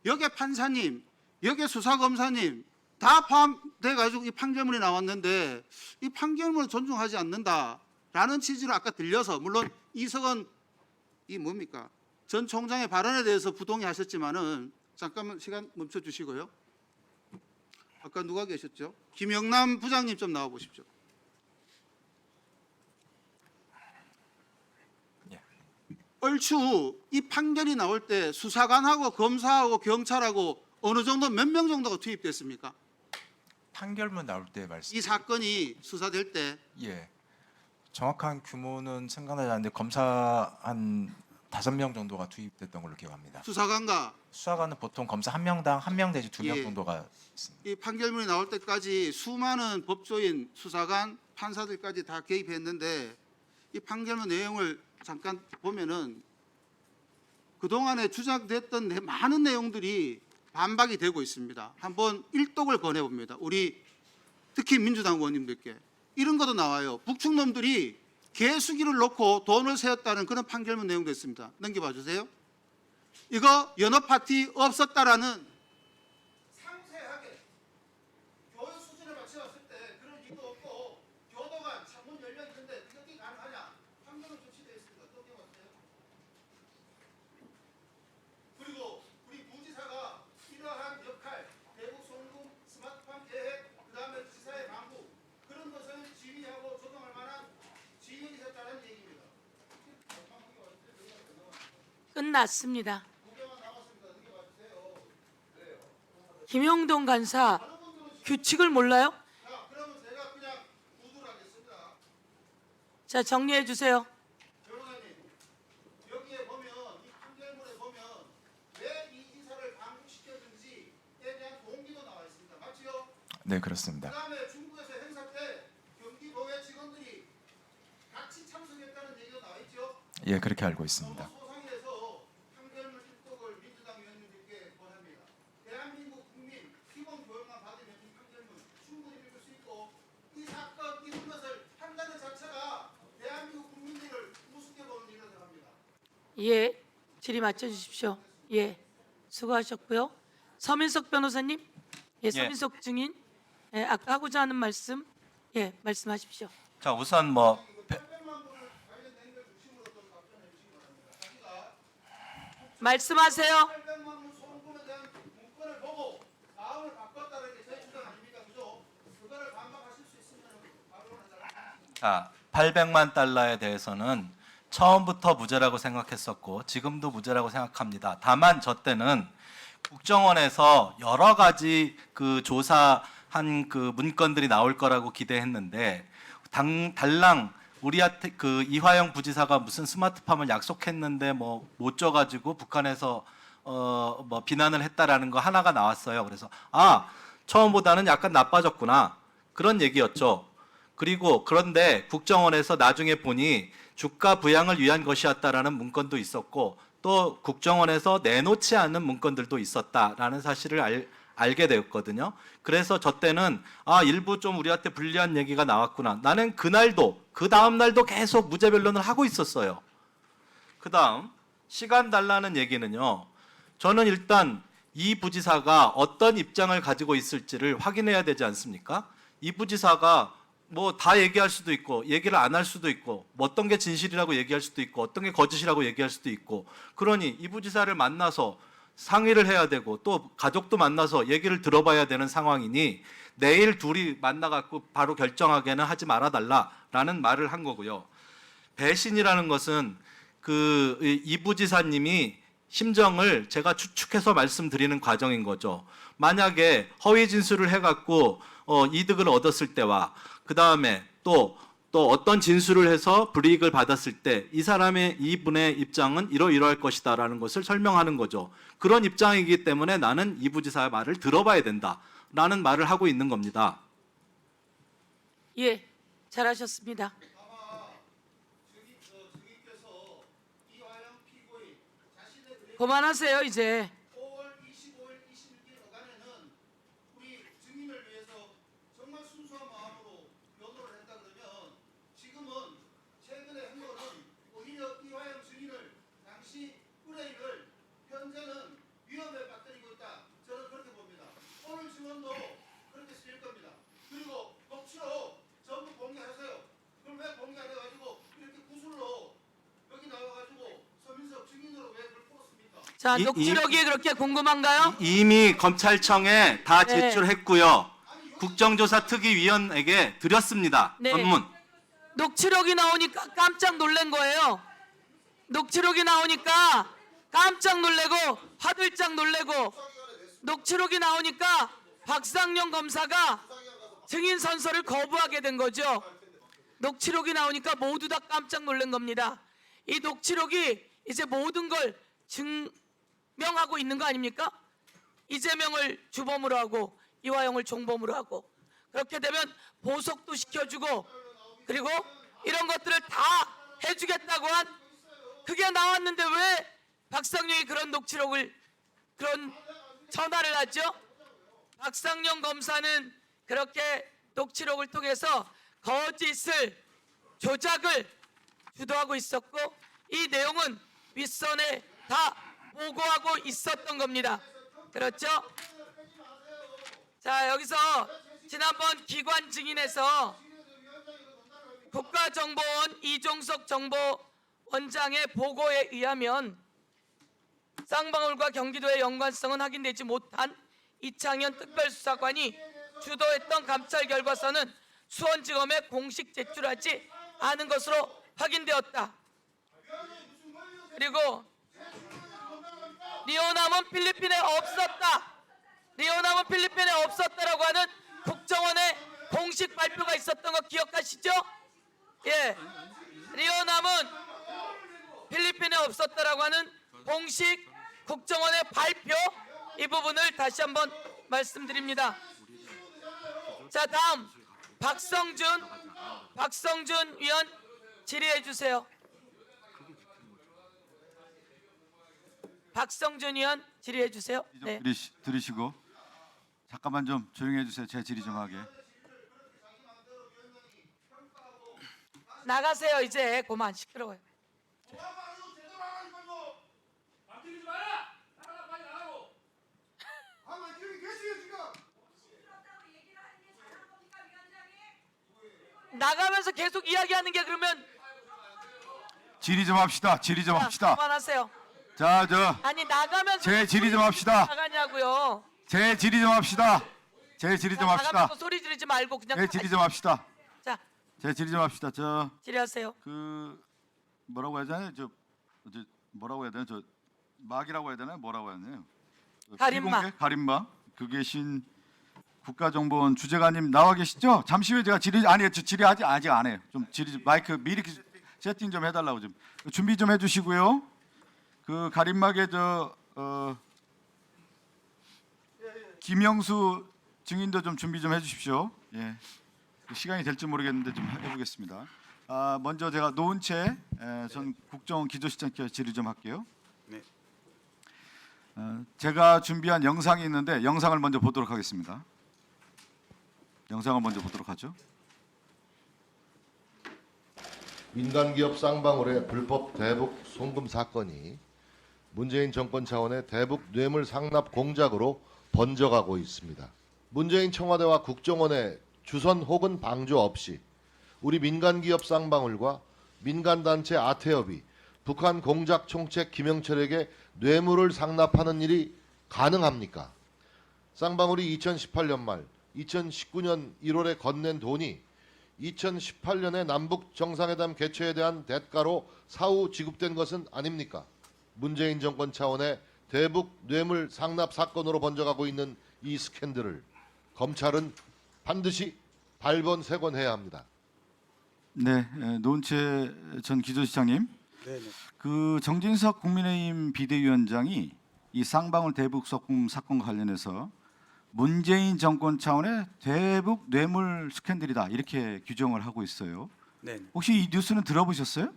여기에 판사님, 여기에 수사검사님 다 포함돼 가지고 이 판결문이 나왔는데 이 판결문을 존중하지 않는다라는 취지로 아까 들려서, 물론 이석원 전 총장의 발언에 대해서 부동의하셨지만은 잠깐만 시간 멈춰 주시고요. 아까 누가 계셨죠? 김영남 부장님 좀 나와 보십시오. 얼추 이 판결이 나올 때 수사관하고 검사하고 경찰하고 어느 정도 몇 명 정도가 투입됐습니까? 판결문 나올 때 말씀. 이 사건이 수사될 때 예. 정확한 규모는 생각나지 않는데 검사 한 5명 정도가 투입됐던 걸로 기억합니다. 수사관은 보통 검사 1명당 1명 내지 2명 예. 정도가 있습니다. 이 판결문이 나올 때까지 수많은 법조인, 수사관, 판사들까지 다 개입했는데 이 판결문 내용을 잠깐 보면은 그동안에 주장됐던 많은 내용들이 반박이 되고 있습니다. 한번 일독을 권해봅니다. 우리 특히 민주당 의원님들께 이런 것도 나와요. 북측놈들이 개수기를 놓고 돈을 세웠다는 그런 판결문 내용도 있습니다. 넘겨봐 주세요. 이거 연합파티 없었다라는 상세하게 교육 수준에 맞춰왔을 때 그런 일도 없고 교도관 창문 열려 있는데 어떻게 가능하냐? 판결은 조치되어 있습니다. 어떻게 봤어요? 그리고 우리 부지사가 이러한 역할, 대북 송금, 스마트팜 계획, 그다음에 지사의 방부 그런 것을 지휘하고 조정할 만한 지휘력이 있었다는 얘기입니다. 끝났습니다. 김영동 간사 규칙을 몰라요? 자, 정리해 주세요. 변호사님, 여기에 보면 이 판결문에 보면 왜 이 지사를 방북시켰는지에 대한 동기도 나와 있습니다. 맞지요? 네, 그렇습니다. 그다음에 중국에서 행사 때 경기도의 직원들이 같이 참석했다는 얘기가 나와 있죠? 예, 그렇게 알고 있습니다. 소상해서 판결문 입독을 민주당 의원님들께 권합니다. 대한민국 국민 기본 교육만 받으면 이 판결문 충분히 읽을 수 있고 이 사건 이런 것을 한다는 자체가 대한민국 국민들을 우습게 보는 일이라고 생각합니다. 예, 질의 맞춰 주십시오. 예, 수고하셨고요. 서민석 변호사님, 예, 서민석 증인, 예, 아까 하고자 하는 말씀, 예, 말씀하십시오. 자, 우선 뭐 말씀하세요. 800만 원 송금에 대한 문건을 보고 마음을 바꿨다는 게 저희 주장 아닙니까? 그죠? 그거를 반박하실 수 있으면 바로 자, 800만 달러에 대해서는 처음부터 무죄라고 생각했었고 지금도 무죄라고 생각합니다. 다만 저 때는 국정원에서 여러 가지 그 조사한 그 문건들이 나올 거라고 기대했는데 달랑 우리한테 그 이화영 부지사가 무슨 스마트팜을 약속했는데 뭐 못 줘가지고 북한에서 뭐 비난을 했다라는 거 하나가 나왔어요. 그래서 처음보다는 약간 나빠졌구나 그런 얘기였죠. 그리고 그런데 국정원에서 나중에 보니 주가 부양을 위한 것이었다라는 문건도 있었고 또 국정원에서 내놓지 않은 문건들도 있었다라는 사실을 알게 되었거든요. 그래서 저 때는 일부 좀 우리한테 불리한 얘기가 나왔구나. 나는 그날도 그 다음 날도 계속 무죄 변론을 하고 있었어요. 그 다음 시간 달라는 얘기는요. 저는 일단 이 부지사가 어떤 입장을 가지고 있을지를 확인해야 되지 않습니까? 이 부지사가 뭐 다 얘기할 수도 있고 얘기를 안 할 수도 있고 뭐 어떤 게 진실이라고 얘기할 수도 있고 어떤 게 거짓이라고 얘기할 수도 있고 그러니 이 부지사를 만나서 상의를 해야 되고 또 가족도 만나서 얘기를 들어봐야 되는 상황이니 내일 둘이 만나갖고 바로 결정하게는 하지 말아달라라는 말을 한 거고요. 배신이라는 것은 이 부지사님이 심정을 제가 추측해서 말씀드리는 과정인 거죠. 만약에 허위 진술을 해갖고 이득을 얻었을 때와 그 다음에 또 어떤 진술을 해서 불이익을 받았을 때 이분의 입장은 이러이러할 것이다라는 것을 설명하는 거죠. 그런 입장이기 때문에 나는 이 부지사의 말을 들어봐야 된다라는 말을 하고 있는 겁니다. 예, 잘하셨습니다. 그만하세요 이제. 5월 25일, 26일 어간에는 우리 증인을 위해서 정말 순수한 마음으로 변호를 했다 그러면 지금은 최근의 행보는 오히려 이화영 증인을 당시 의뢰인을 현재는 위험에 빠뜨리고 있다. 저는 그렇게 봅니다. 오늘 증언도 그렇게 쓰일 겁니다. 그리고 녹취록 전부 공개하세요. 그럼 왜 공개 안 해가지고 이렇게 구술로 여기 나와가지고 서민석 증인으로 왜 그걸 풀었습니까? 자, 녹취록이 그렇게 궁금한가요? 이미 검찰청에 다 네. 제출했고요. 국정조사 특위위원에게 드렸습니다. 네. 전문. 녹취록이 나오니까 깜짝 놀란 거예요. 녹취록이 나오니까 깜짝 놀래고 화들짝 놀래고 녹취록이 나오니까 박상용 검사가 증인 선서를 거부하게 된 거죠. 녹취록이 나오니까 모두 다 깜짝 놀란 겁니다. 이 녹취록이 이제 모든 걸 증명하고 있는 거 아닙니까? 이재명을 주범으로 하고 이화영을 종범으로 하고 그렇게 되면 보석도 시켜주고 그리고 이런 것들을 다 해주겠다고 한 그게 나왔는데 왜 박상용이 그런 녹취록을 그런 전화를 하죠? 박상용 검사는 그렇게 녹취록을 통해서 거짓을 조작을 주도하고 있었고 이 내용은 윗선에 다 보고하고 있었던 겁니다. 그렇죠? 자, 여기서 지난번 기관 증인에서 국가정보원 이종석 정보원장의 보고에 의하면 쌍방울과 경기도의 연관성은 확인되지 못한 이창현 특별수사관이 주도했던 감찰 결과서는 수원지검에 공식 제출하지 않은 것으로 확인되었다. 그리고 리오남은 필리핀에 없었다. 리오남은 필리핀에 없었다라고 하는 국정원의 공식 발표가 있었던 거 기억하시죠? 예, 리오남은 필리핀에 없었다라고 하는 공식 국정원의 발표 이 부분을 다시 한번 말씀드립니다. 자, 다음 박성준 위원 질의해 주세요. 박성준 의원 질의해 주세요. 네. 들으시고 잠깐만 좀 조용히 해주세요. 제 질의 좀 하게. 나가세요. 이제 그만 시끄러워요. 나가면서 계속 이야기하는 게 그러면 질의 좀 합시다. 질의 좀 합시다. 그만하세요. 자, 아니 나가면서 제 질의 좀 합시다. 나가냐고요. 제 질의 좀 합시다. 제 질의 좀 합시다. 나가면서 소리 지르지 말고 그냥 제 질의 좀 합시다. 자, 제 질의 좀 합시다. 질의하세요. 뭐라고 해야 되나요? 뭐라고 해야 되나? 막이라고 해야 되나요? 뭐라고 해야 되나요? 가림막. 비공개? 가림막. 그 계신 국가정보원 주재관님 나와 계시죠? 잠시 후에 제가 질의 아직 안 해요. 좀 질의 마이크 미리 세팅 좀 해달라고 좀 준비 좀 해주시고요. 그 가림막에 김영수 증인도 좀 준비 좀 해주십시오. 예, 시간이 될지 모르겠는데 좀 해보겠습니다. 먼저 제가 노은채 전 국정원 기조실장께 질의 좀 할게요. 네. 제가 준비한 영상이 있는데 영상을 먼저 보도록 하겠습니다. 영상을 먼저 보도록 하죠. 민간기업 쌍방울의 불법 대북 송금 사건이 문재인 정권 차원의 대북 뇌물 상납 공작으로 번져가고 있습니다. 문재인 청와대와 국정원의 주선 혹은 방조 없이 우리 민간기업 쌍방울과 민간단체 아태협이 북한 공작 총책 김영철에게 뇌물을 상납하는 일이 가능합니까? 쌍방울이 2018년 말 2019년 1월에 건넨 돈이 2018년에 남북 정상회담 개최에 대한 대가로 사후 지급된 것은 아닙니까? 문재인 정권 차원의 대북 뇌물 상납 사건으로 번져가고 있는 이 스캔들을 검찰은 반드시 발본색원해야 합니다. 네, 노은채 전 기조실장님. 네. 그 정진석 국민의힘 비대위원장이 이 쌍방울 대북 송금 사건과 관련해서 문재인 정권 차원의 대북 뇌물 스캔들이다 이렇게 규정을 하고 있어요. 네. 혹시 이 뉴스는 들어보셨어요?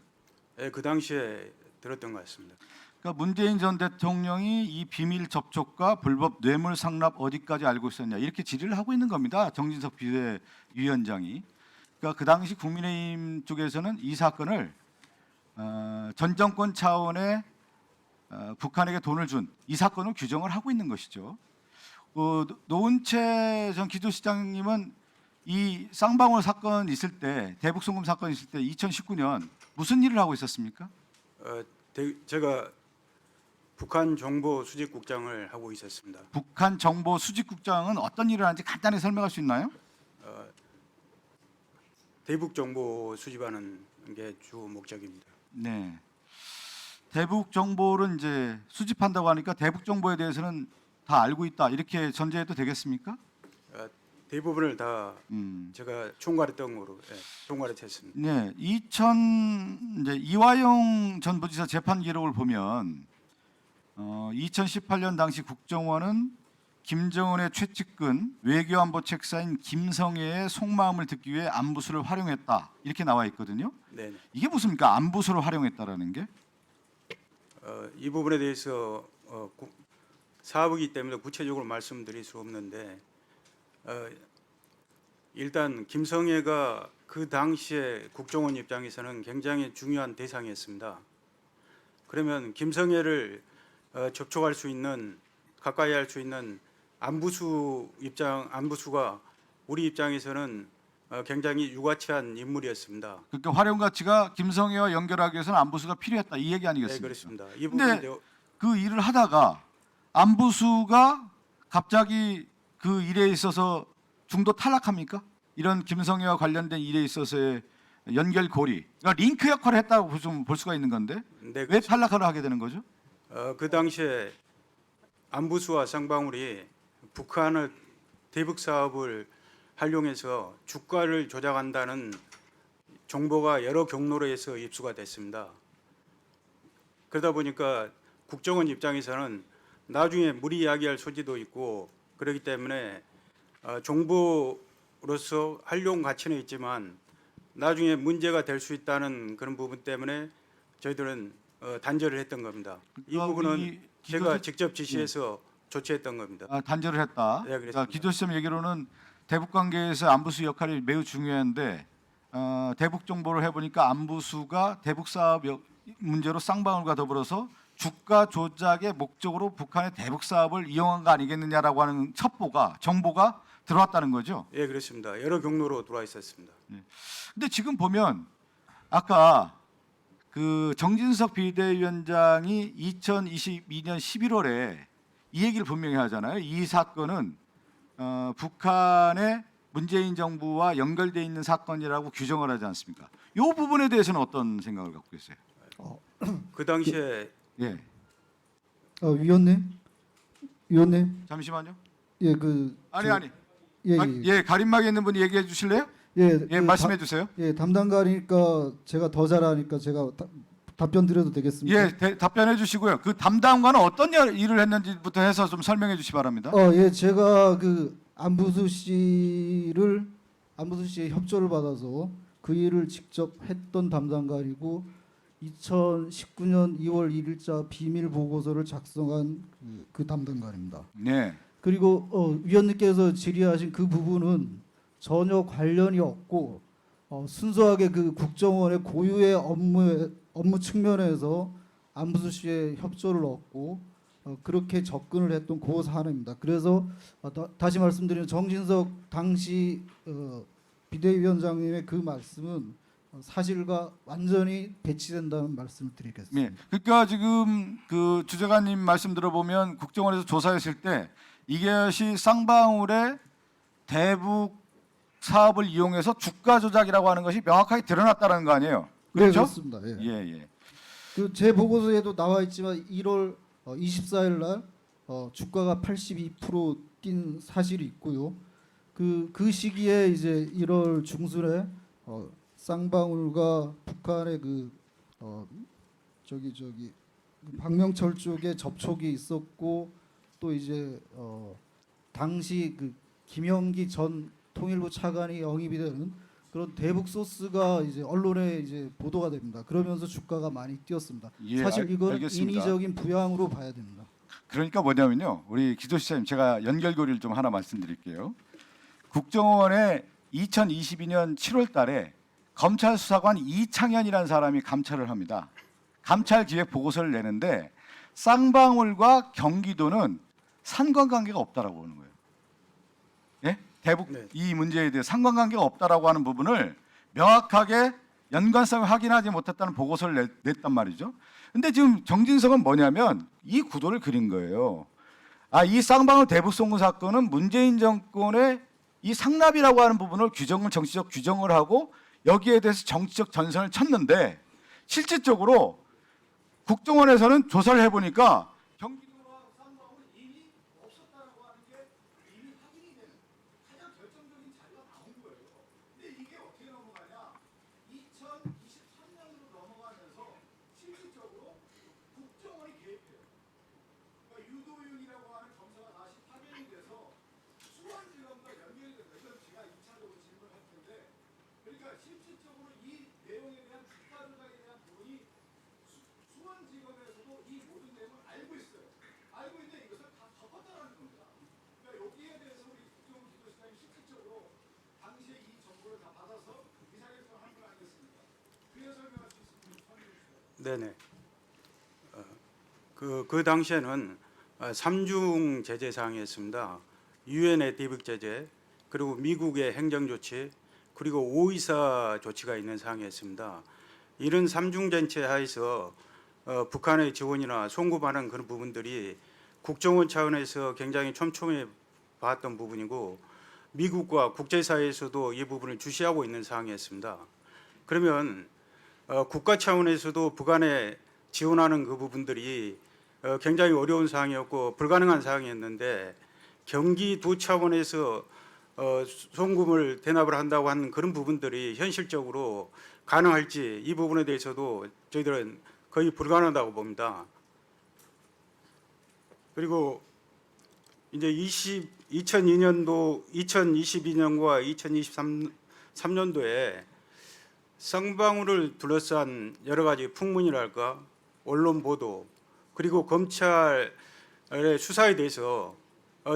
네, 그 당시에 들었던 것 같습니다. 그러니까 문재인 전 대통령이 이 비밀 접촉과 불법 뇌물 상납 어디까지 알고 있었냐 이렇게 질의를 하고 있는 겁니다. 정진석 비대위원장이. 그러니까 그 당시 국민의힘 쪽에서는 이 사건을 전 정권 차원의 북한에게 돈을 준 이 사건을 규정을 하고 있는 것이죠. 노은채 전 기조실장님은 이 쌍방울 사건 있을 때 대북 송금 사건 있을 때 2019년 무슨 일을 하고 있었습니까? 제가 북한 정보 수집국장을 하고 있었습니다. 북한 정보 수집국장은 어떤 일을 하는지 간단히 설명할 수 있나요? 대북 정보 수집하는 게 주 목적입니다. 네. 대북 정보를 이제 수집한다고 하니까 대북 정보에 대해서는 다 알고 있다 이렇게 전제해도 되겠습니까? 대부분을 다 제가 총괄했던 거로 총괄했습니다. 네, 이제 이화영 전 부지사 재판 기록을 보면 2018년 당시 국정원은 김정은의 최측근 외교안보 책사인 김성애의 속마음을 듣기 위해 안부수를 활용했다 이렇게 나와 있거든요. 네. 이게 무슨입니까? 안부수를 활용했다라는 게? 이 부분에 대해서 사업이기 때문에 구체적으로 말씀드릴 수 없는데 일단 김성애가 그 당시에 국정원 입장에서는 굉장히 중요한 대상이었습니다. 그러면 김성애를 접촉할 수 있는, 가까이 할 수 있는 안부수가 우리 입장에서는 굉장히 유가치한 인물이었습니다. 그러니까 활용 가치가 김성애와 연결하기 위해서는 안부수가 필요했다 이 얘기 네, 아니겠습니까? 그렇습니다. 이 근데 부분에 그 일을 하다가 안부수가 갑자기 그 일에 있어서 중도 탈락합니까? 이런 김성애와 관련된 일에 있어서의 연결고리, 그러니까 링크 역할을 했다고 좀 볼 수가 있는 건데 네, 왜 탈락을 하게 되는 거죠? 그 당시에 안부수와 쌍방울이 북한의 대북 사업을 활용해서 주가를 조작한다는 정보가 여러 경로로에서 입수가 됐습니다. 그러다 보니까 국정원 입장에서는 나중에 무리이야기할 소지도 있고 그렇기 때문에 정보로서 활용 가치는 있지만 나중에 문제가 될 수 있다는 그런 부분 때문에 저희들은 단절을 했던 겁니다. 이 부분은 제가 직접 지시해서 조치했던 겁니다. 단절을 했다. 네, 그렇습니다. 기조시점 얘기로는 대북 관계에서 안부수 역할이 매우 중요한데 대북 정보를 해보니까 안부수가 대북 사업 문제로 쌍방울과 더불어서 주가 조작의 목적으로 북한의 대북 사업을 이용한 거 아니겠느냐라고 하는 첩보가 정보가 들어왔다는 거죠. 예, 그렇습니다. 여러 경로로 들어와 있었습니다. 근데 지금 보면 아까 그 정진석 비대위원장이 2022년 11월에 이 얘기를 분명히 하잖아요. 이 사건은 북한의 문재인 정부와 연결돼 있는 사건이라고 규정을 하지 않습니까? 이 부분에 대해서는 어떤 생각을 갖고 계세요? 그 당시에 예. 위원님, 잠시만요. 예, 그 가림막에 있는 분이 얘기해 주실래요? 말씀해 주세요. 담당가니까 제가 더 잘하니까 제가 답변 드려도 되겠습니까? 답변해 주시고요. 그 담당관은 어떤 일을 했는지부터 해서 좀 설명해 주시 바랍니다. 제가 그 안부수 씨의 협조를 받아서 그 일을 직접 했던 담당관이고 2019년 2월 1일자 비밀 보고서를 작성한 그 담당관입니다. 네. 그리고 위원님께서 질의하신 그 부분은 전혀 관련이 없고 순수하게 그 국정원의 고유의 업무 측면에서 안부수 씨의 협조를 얻고 그렇게 접근을 했던 그 사안입니다. 그래서 다시 말씀드리면 정진석 당시 비대위원장님의 그 말씀은 사실과 완전히 배치된다는 말씀을 드리겠습니다. 네. 그러니까 지금 그 주재관님 말씀 들어보면 국정원에서 조사했을 때 이것이 쌍방울의 대북 사업을 이용해서 주가 조작이라고 하는 것이 명확하게 드러났다는 거 아니에요? 그렇죠? 네, 그렇습니다. 예. 그 제 보고서에도 나와 있지만 1월 24일 날 주가가 82% 뛴 사실이 있고요. 그 시기에 이제 1월 중순에 쌍방울과 북한의 박명철 쪽에 접촉이 있었고 또 이제 당시 그 김영기 전 통일부 차관이 영입이 되는 그런 대북 소스가 이제 언론에 이제 보도가 됩니다. 그러면서 주가가 많이 뛰었습니다. 사실 이건 알겠습니다. 인위적인 부양으로 봐야 됩니다. 그러니까 뭐냐면요. 우리 기조시장님 제가 연결고리를 좀 하나 말씀드릴게요. 국정원에 2022년 7월 달에 검찰 수사관 이창현이라는 사람이 감찰을 합니다. 감찰 기획 보고서를 내는데 쌍방울과 경기도는 상관관계가 없다라고 하는 거예요. 예? 대북 이 문제에 대해 상관관계가 없다라고 하는 부분을 명확하게 연관성을 확인하지 못했다는 보고서를 냈단 말이죠. 근데 지금 정진석은 뭐냐면 이 구도를 그린 거예요. 이 쌍방울 대북 송금 사건은 문재인 정권의 이 상납이라고 하는 부분을 정치적 규정을 하고 여기에 대해서 정치적 전선을 쳤는데 실질적으로 국정원에서는 조사를 해보니까 경기도와 쌍방울은 이미 없었다라고 하는 게 이미 확인이 되는 가장 결정적인 자료가 나온 거예요. 근데 이게 어떻게 넘어가냐? 2023년으로 넘어가면서 실질적으로 국정원이 개입해요. 그러니까 유도윤이라고 하는 검사가 다시 파견이 돼서 수원지검과 연결이 된다. 이건 제가 2차적으로 질문을 할 텐데 그러니까 실질적으로 이 내용에 대한 주가 조작에 대한 부분이 수원지검에서도 이 모든 내용을 알고 네네. 그 당시에는 3중 제재 사항이었습니다. 유엔의 대북 제재, 그리고 미국의 행정 조치, 그리고 오이사 조치가 있는 사항이었습니다. 이런 3중 제재 하에서 북한의 지원이나 송구하는 그런 부분들이 국정원 차원에서 굉장히 촘촘히 봤던 부분이고 미국과 국제사회에서도 이 부분을 주시하고 있는 사항이었습니다. 그러면 국가 차원에서도 북한에 지원하는 그 부분들이 굉장히 어려운 사항이었고 불가능한 사항이었는데 경기도 차원에서 송금을 대납을 한다고 하는 그런 부분들이 현실적으로 가능할지 이 부분에 대해서도 저희들은 거의 불가능하다고 봅니다. 그리고 이제 2022년과 2023년도에 쌍방울을 둘러싼 여러 가지 풍문이랄까 언론 보도 그리고 검찰의 수사에 대해서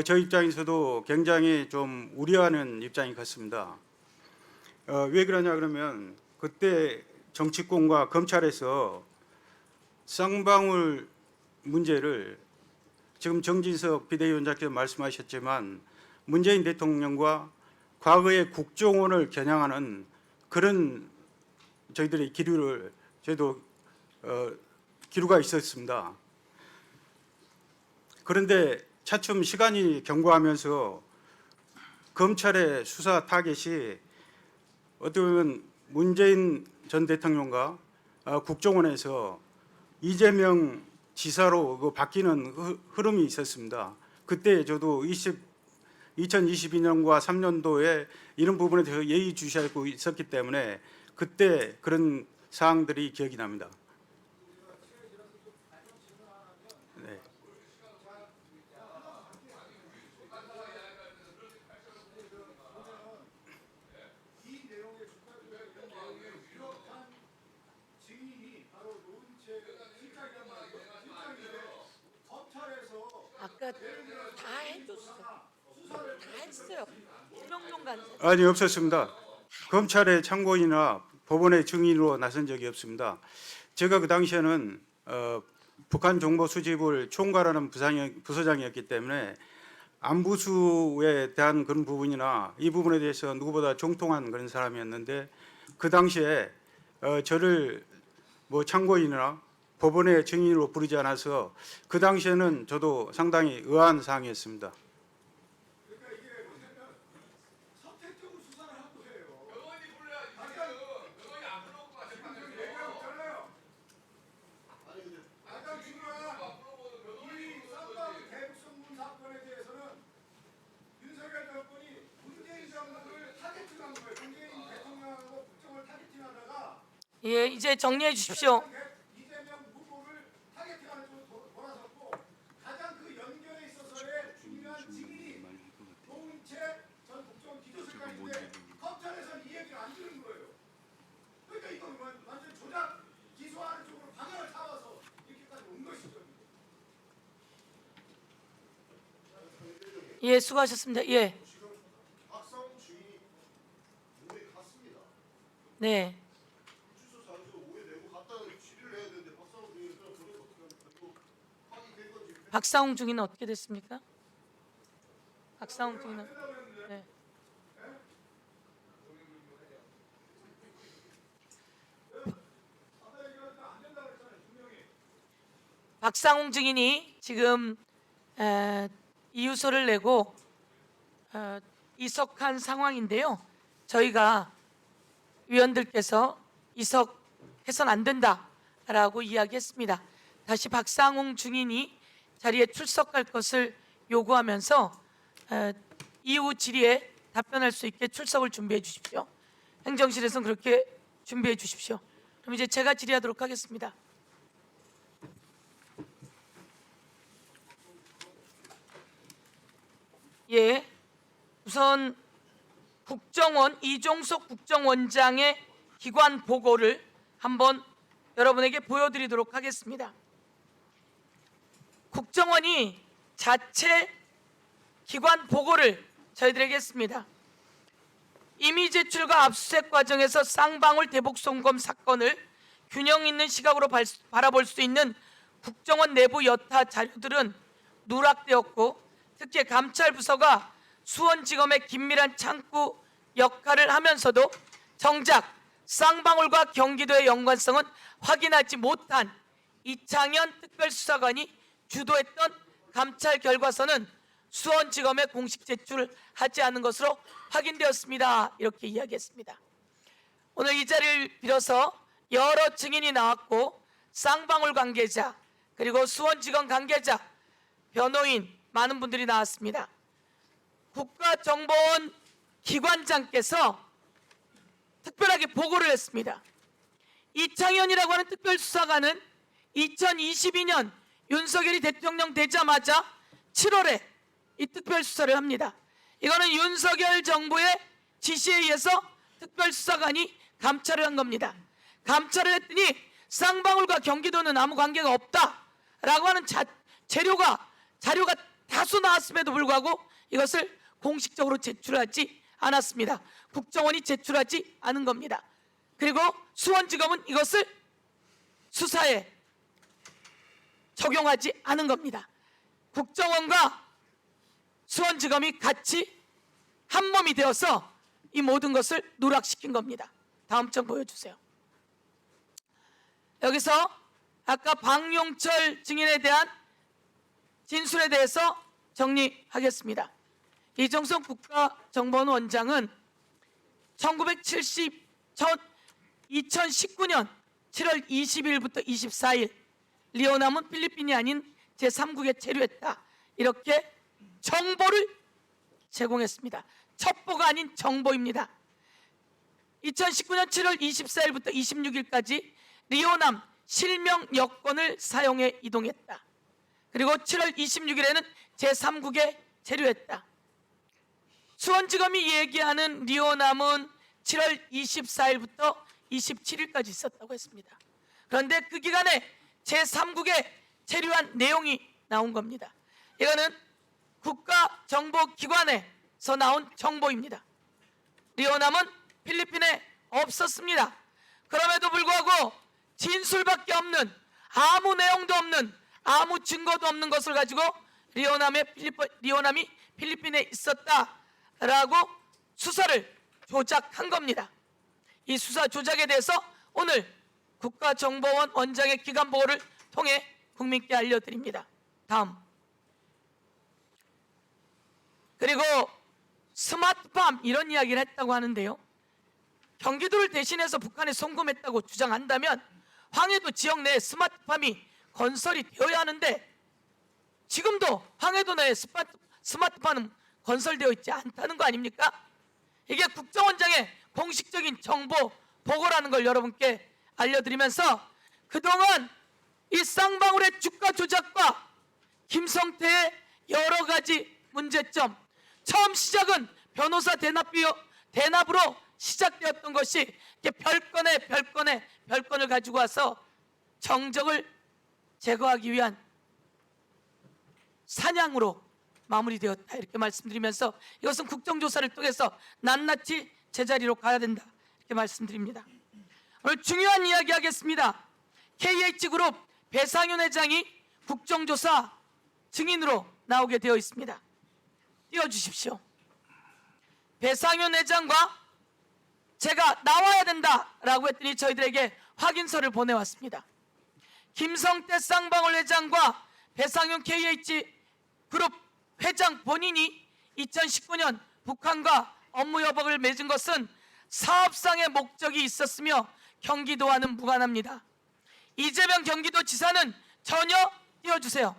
저희 입장에서도 굉장히 좀 우려하는 입장이 컸습니다. 왜 그러냐 그러면 그때 정치권과 검찰에서 쌍방울 문제를 지금 정진석 비대위원장께서 말씀하셨지만 문재인 대통령과 과거의 국정원을 겨냥하는 그런 저희들의 기류를 저희도 기류가 있었습니다. 그런데 차츰 시간이 경과하면서 검찰의 수사 타겟이 어떻게 보면 문재인 전 대통령과 국정원에서 이재명 지사로 바뀌는 흐름이 있었습니다. 그때 저도 2022년과 3년도에 이런 부분에 대해서 예의주시하고 있었기 때문에 그때 그런 사항들이 기억이 납니다. 네. 아까 다 해줬어요. 다 했어요. 김영종 간사. 아니 없었습니다. 검찰의 참고인이나 법원의 증인으로 나선 적이 없습니다. 제가 그 당시에는 북한 정보 수집을 총괄하는 부서장이었기 때문에 안부수에 대한 그런 부분이나 이 부분에 대해서 누구보다 정통한 그런 사람이었는데 그 당시에 저를 뭐 참고인이나 법원의 증인으로 부르지 않아서 그 당시에는 저도 상당히 의아한 사항이었습니다. 예, 이제 정리해 주십시오. 예, 수고하셨습니다. 예. 네. 박사홍 중위는 어떻게 됐습니까? 박사홍 중위는 네. 박상홍 증인이 지금 이유서를 내고 이석한 상황인데요. 저희가 위원들께서 이석해서는 안 된다라고 이야기했습니다. 다시 박상홍 증인이 자리에 출석할 것을 요구하면서 이후 질의에 답변할 수 있게 출석을 준비해 주십시오. 행정실에서는 그렇게 준비해 주십시오. 그럼 이제 제가 질의하도록 하겠습니다. 예, 우선 국정원 이종석 국정원장의 기관 보고를 한번 여러분에게 보여드리도록 하겠습니다. 국정원이 자체 기관 보고를 저희들에게 했습니다. 임의 제출과 압수수색 과정에서 쌍방울 대북 송금 사건을 균형 있는 시각으로 바라볼 수 있는 국정원 내부 여타 자료들은 누락되었고, 특히 감찰부서가 수원지검의 긴밀한 창구 역할을 하면서도 정작 쌍방울과 경기도의 연관성은 확인하지 못한 이창현 특별수사관이 주도했던 감찰 결과서는 수원지검에 공식 제출하지 않은 것으로 확인되었습니다. 이렇게 이야기했습니다. 오늘 이 자리를 빌어서 여러 증인이 나왔고, 쌍방울 관계자, 그리고 수원지검 관계자, 변호인, 많은 분들이 나왔습니다. 국가정보원 기관장께서 특별하게 보고를 했습니다. 이창현이라고 하는 특별수사관은 2022년 윤석열이 대통령 되자마자 7월에 이 특별수사를 합니다. 이거는 윤석열 정부의 지시에 의해서 특별수사관이 감찰을 한 겁니다. 감찰을 했더니 쌍방울과 경기도는 아무 관계가 없다라고 하는 자료가 다수 나왔음에도 불구하고 이것을 공식적으로 제출하지 않았습니다. 국정원이 제출하지 않은 겁니다. 그리고 수원지검은 이것을 수사에 적용하지 않은 겁니다. 국정원과 수원지검이 같이 한 몸이 되어서 이 모든 것을 누락시킨 겁니다. 다음 장 보여주세요. 여기서 아까 박용철 증인에 대한 진술에 대해서 정리하겠습니다. 이정성 국가정보원 원장은 2019년 7월 20일부터 24일 리오남은 필리핀이 아닌 제3국에 체류했다. 이렇게 정보를 제공했습니다. 첩보가 아닌 정보입니다. 2019년 7월 24일부터 26일까지 리오남 실명 여권을 사용해 이동했다. 그리고 7월 26일에는 제3국에 체류했다. 수원지검이 얘기하는 리오남은 7월 24일부터 27일까지 있었다고 했습니다. 그런데 그 기간에 제3국에 체류한 내용이 나온 겁니다. 이거는 국가정보기관에서 나온 정보입니다. 리오남은 필리핀에 없었습니다. 그럼에도 불구하고 진술밖에 없는, 아무 내용도 없는, 아무 증거도 없는 것을 가지고 리오남이 필리핀에 있었다라고 수사를 조작한 겁니다. 이 수사 조작에 대해서 오늘 국가정보원 원장의 기간 보고를 통해 국민께 알려드립니다. 다음. 그리고 스마트팜 이런 이야기를 했다고 하는데요. 경기도를 대신해서 북한에 송금했다고 주장한다면 황해도 지역 내에 스마트팜이 건설이 되어야 하는데 지금도 황해도 내에 스마트팜은 건설되어 있지 않다는 거 아닙니까? 이게 국정원장의 공식적인 정보 보고라는 걸 여러분께 알려드리면서 그동안 이 쌍방울의 주가 조작과 김성태의 여러 가지 문제점, 처음 시작은 변호사 대납으로 시작되었던 것이 별건을 가지고 와서 정적을 제거하기 위한 사냥으로 마무리되었다 이렇게 말씀드리면서 이것은 국정조사를 통해서 낱낱이 제자리로 가야 된다 이렇게 말씀드립니다. 오늘 중요한 이야기 하겠습니다. KH그룹 배상윤 회장이 국정조사 증인으로 나오게 되어 있습니다. 띄워주십시오. 배상윤 회장과 제가 나와야 된다라고 했더니 저희들에게 확인서를 보내왔습니다. 김성태 쌍방울 회장과 배상윤 KH그룹 회장 본인이 2019년 북한과 업무 협약을 맺은 것은 사업상의 목적이 있었으며 경기도와는 무관합니다. 이재명 경기도지사는 전혀 띄워주세요.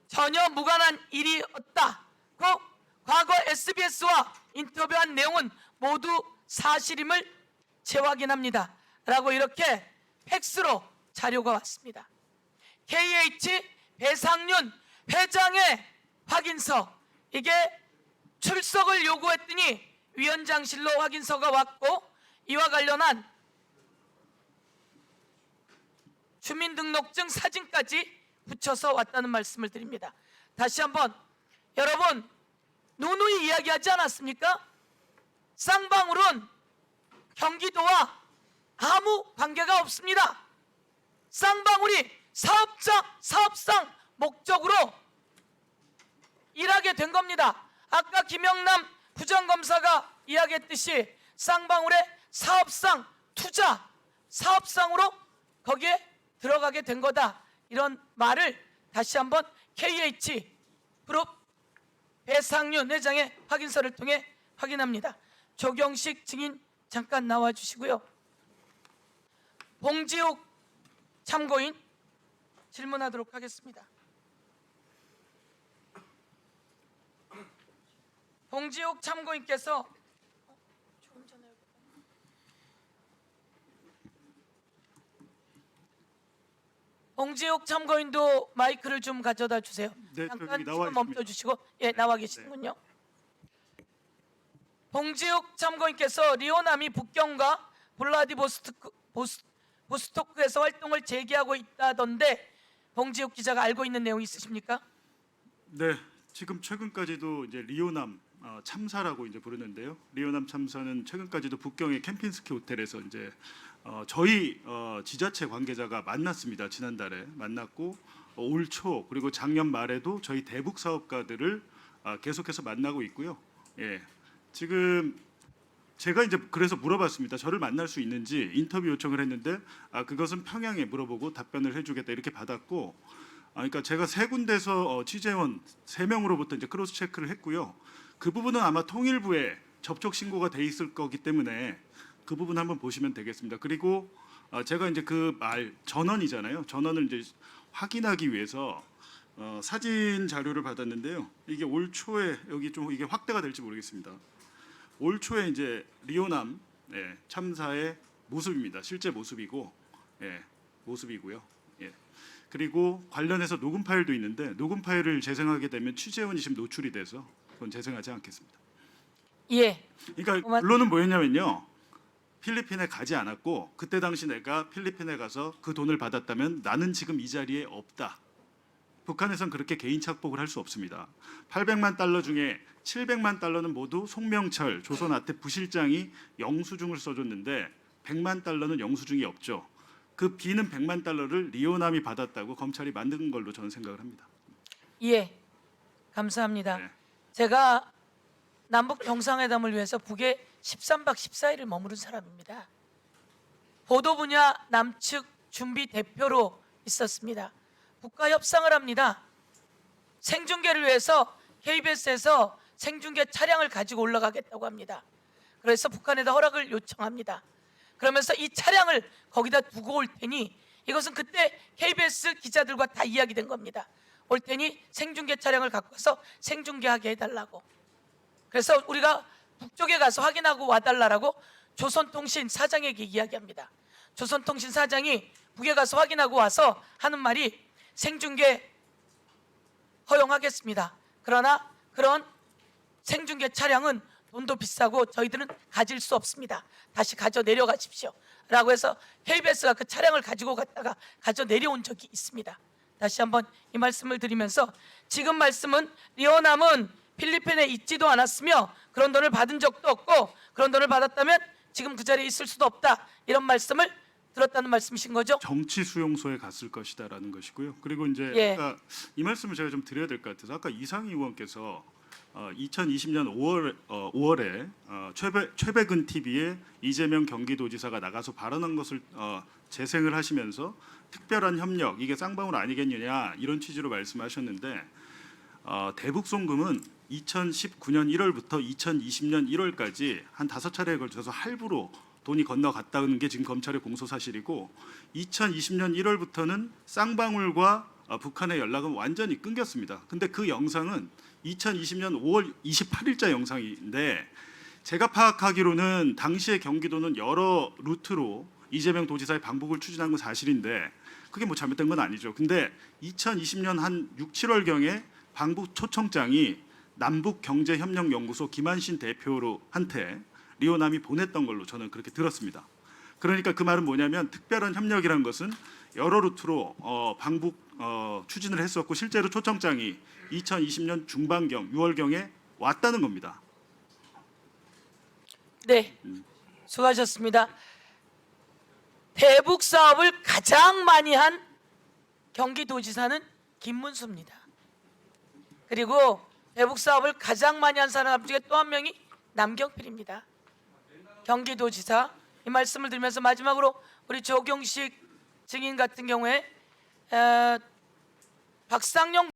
전혀 무관한 일이었다고 과거 SBS와 인터뷰한 내용은 모두 사실임을 재확인합니다. 라고 이렇게 팩스로 자료가 왔습니다. KH 배상윤 회장의 확인서, 이게 출석을 요구했더니 위원장실로 확인서가 왔고 이와 관련한 주민등록증 사진까지 붙여서 왔다는 말씀을 드립니다. 다시 한번 여러분 누누이 이야기하지 않았습니까? 쌍방울은 경기도와 아무 관계가 없습니다. 쌍방울이 사업상 목적으로 일하게 된 겁니다. 아까 김영남 부장검사가 이야기했듯이 쌍방울의 사업상 투자, 사업상으로 거기에 들어가게 된 거다. 이런 말을 다시 한번 KH 그룹 배상윤 회장의 확인서를 통해 확인합니다. 조경식 증인 잠깐 나와 주시고요. 봉지욱 참고인 질문하도록 하겠습니다. 봉지욱 참고인께서 봉지욱 참고인도 마이크를 좀 가져다 주세요. 네, 잠깐 저기 나와 지금 멈춰 주시고 예, 나와 계시는군요. 봉지욱 참고인께서 리오남이 북경과 보스토크에서 활동을 재개하고 있다던데 봉지욱 기자가 알고 있는 내용 있으십니까? 네, 지금 최근까지도 이제 리오남 참사라고 이제 부르는데요. 리오남 참사는 최근까지도 북경의 캠핑스키 호텔에서 이제 저희 지자체 관계자가 만났습니다. 지난달에 만났고 올 초 그리고 작년 말에도 저희 대북 사업가들을 계속해서 만나고 있고요. 예, 지금 제가 이제 그래서 물어봤습니다. 저를 만날 수 있는지 인터뷰 요청을 했는데 그것은 평양에 물어보고 답변을 해주겠다 이렇게 받았고, 그러니까 제가 세 군데서 취재원 3명으로부터 이제 크로스 체크를 했고요. 그 부분은 아마 통일부에 접촉 신고가 돼 있을 거기 때문에 그 부분 한번 보시면 되겠습니다. 그리고 제가 이제 그 말 전원이잖아요. 전원을 이제 확인하기 위해서 사진 자료를 받았는데요. 이게 올 초에 여기 좀 이게 확대가 될지 모르겠습니다. 올 초에 이제 리오남 참사의 모습입니다. 실제 모습이고, 모습이고요. 예. 그리고 관련해서 녹음 파일도 있는데 녹음 파일을 재생하게 되면 취재원이 지금 노출이 돼서 그건 재생하지 않겠습니다. 예. 그러니까 결론은 뭐였냐면요. 필리핀에 가지 않았고 그때 당시 내가 필리핀에 가서 그 돈을 받았다면 나는 지금 이 자리에 없다. 북한에선 그렇게 개인 착복을 할 수 없습니다. 800만 달러 중에 700만 달러는 모두 송명철 조선아태 부실장이 영수증을 써줬는데 100만 달러는 영수증이 없죠. 그 비는 100만 달러를 리오남이 받았다고 검찰이 만든 걸로 저는 생각을 합니다. 예, 감사합니다. 네. 제가 남북 정상회담을 위해서 북에 13박 14일을 머무른 사람입니다. 보도 분야 남측 준비 대표로 있었습니다. 북과 협상을 합니다. 생중계를 위해서 KBS에서 생중계 차량을 가지고 올라가겠다고 합니다. 그래서 북한에다 허락을 요청합니다. 그러면서 이 차량을 거기다 두고 올 테니 이것은 그때 KBS 기자들과 다 이야기된 겁니다. 올 테니 생중계 차량을 갖고 와서 생중계하게 해달라고. 그래서 우리가 북쪽에 가서 확인하고 와달라고 조선통신 사장에게 이야기합니다. 조선통신 사장이 북에 가서 확인하고 와서 하는 말이 생중계 허용하겠습니다. 그러나 그런 생중계 차량은 돈도 비싸고 저희들은 가질 수 없습니다. 다시 가져 내려가십시오. 라고 해서 KBS가 그 차량을 가지고 갔다가 가져 내려온 적이 있습니다. 다시 한번 이 말씀을 드리면서 지금 말씀은 리오남은 필리핀에 있지도 않았으며 그런 돈을 받은 적도 없고 그런 돈을 받았다면 지금 그 자리에 있을 수도 없다. 이런 말씀을 들었다는 말씀이신 거죠? 정치 수용소에 갔을 것이다라는 것이고요. 그리고 이제 예. 아까 이 말씀을 제가 좀 드려야 될 것 같아서 아까 이상희 의원께서 2020년 5월에 최백은 TV에 이재명 경기도지사가 나가서 발언한 것을 재생을 하시면서 특별한 협력 이게 쌍방울 아니겠느냐 이런 취지로 말씀하셨는데 대북 송금은 2019년 1월부터 2020년 1월까지 한 5차례에 걸쳐서 할부로 돈이 건너갔다는 게 지금 검찰의 공소 사실이고 2020년 1월부터는 쌍방울과 북한의 연락은 완전히 끊겼습니다. 근데 그 영상은 2020년 5월 28일자 영상인데 제가 파악하기로는 당시의 경기도는 여러 루트로 이재명 도지사의 방북을 추진한 건 사실인데 그게 뭐 잘못된 건 아니죠. 근데 2020년 한 6, 7월경에 방북 초청장이 남북경제협력연구소 김한신 대표한테 리오남이 보냈던 걸로 저는 그렇게 들었습니다. 그러니까 그 말은 뭐냐면 특별한 협력이라는 것은 여러 루트로 방북 추진을 했었고 실제로 초청장이 2020년 중반경 6월경에 왔다는 겁니다. 네, 수고하셨습니다. 대북 사업을 가장 많이 한 경기도지사는 김문수입니다. 그리고 대북 사업을 가장 많이 한 사람 중에 또 한 명이 남경필입니다. 경기도지사. 이 말씀을 드리면서 마지막으로 우리 조경식 증인 같은 경우에 박상용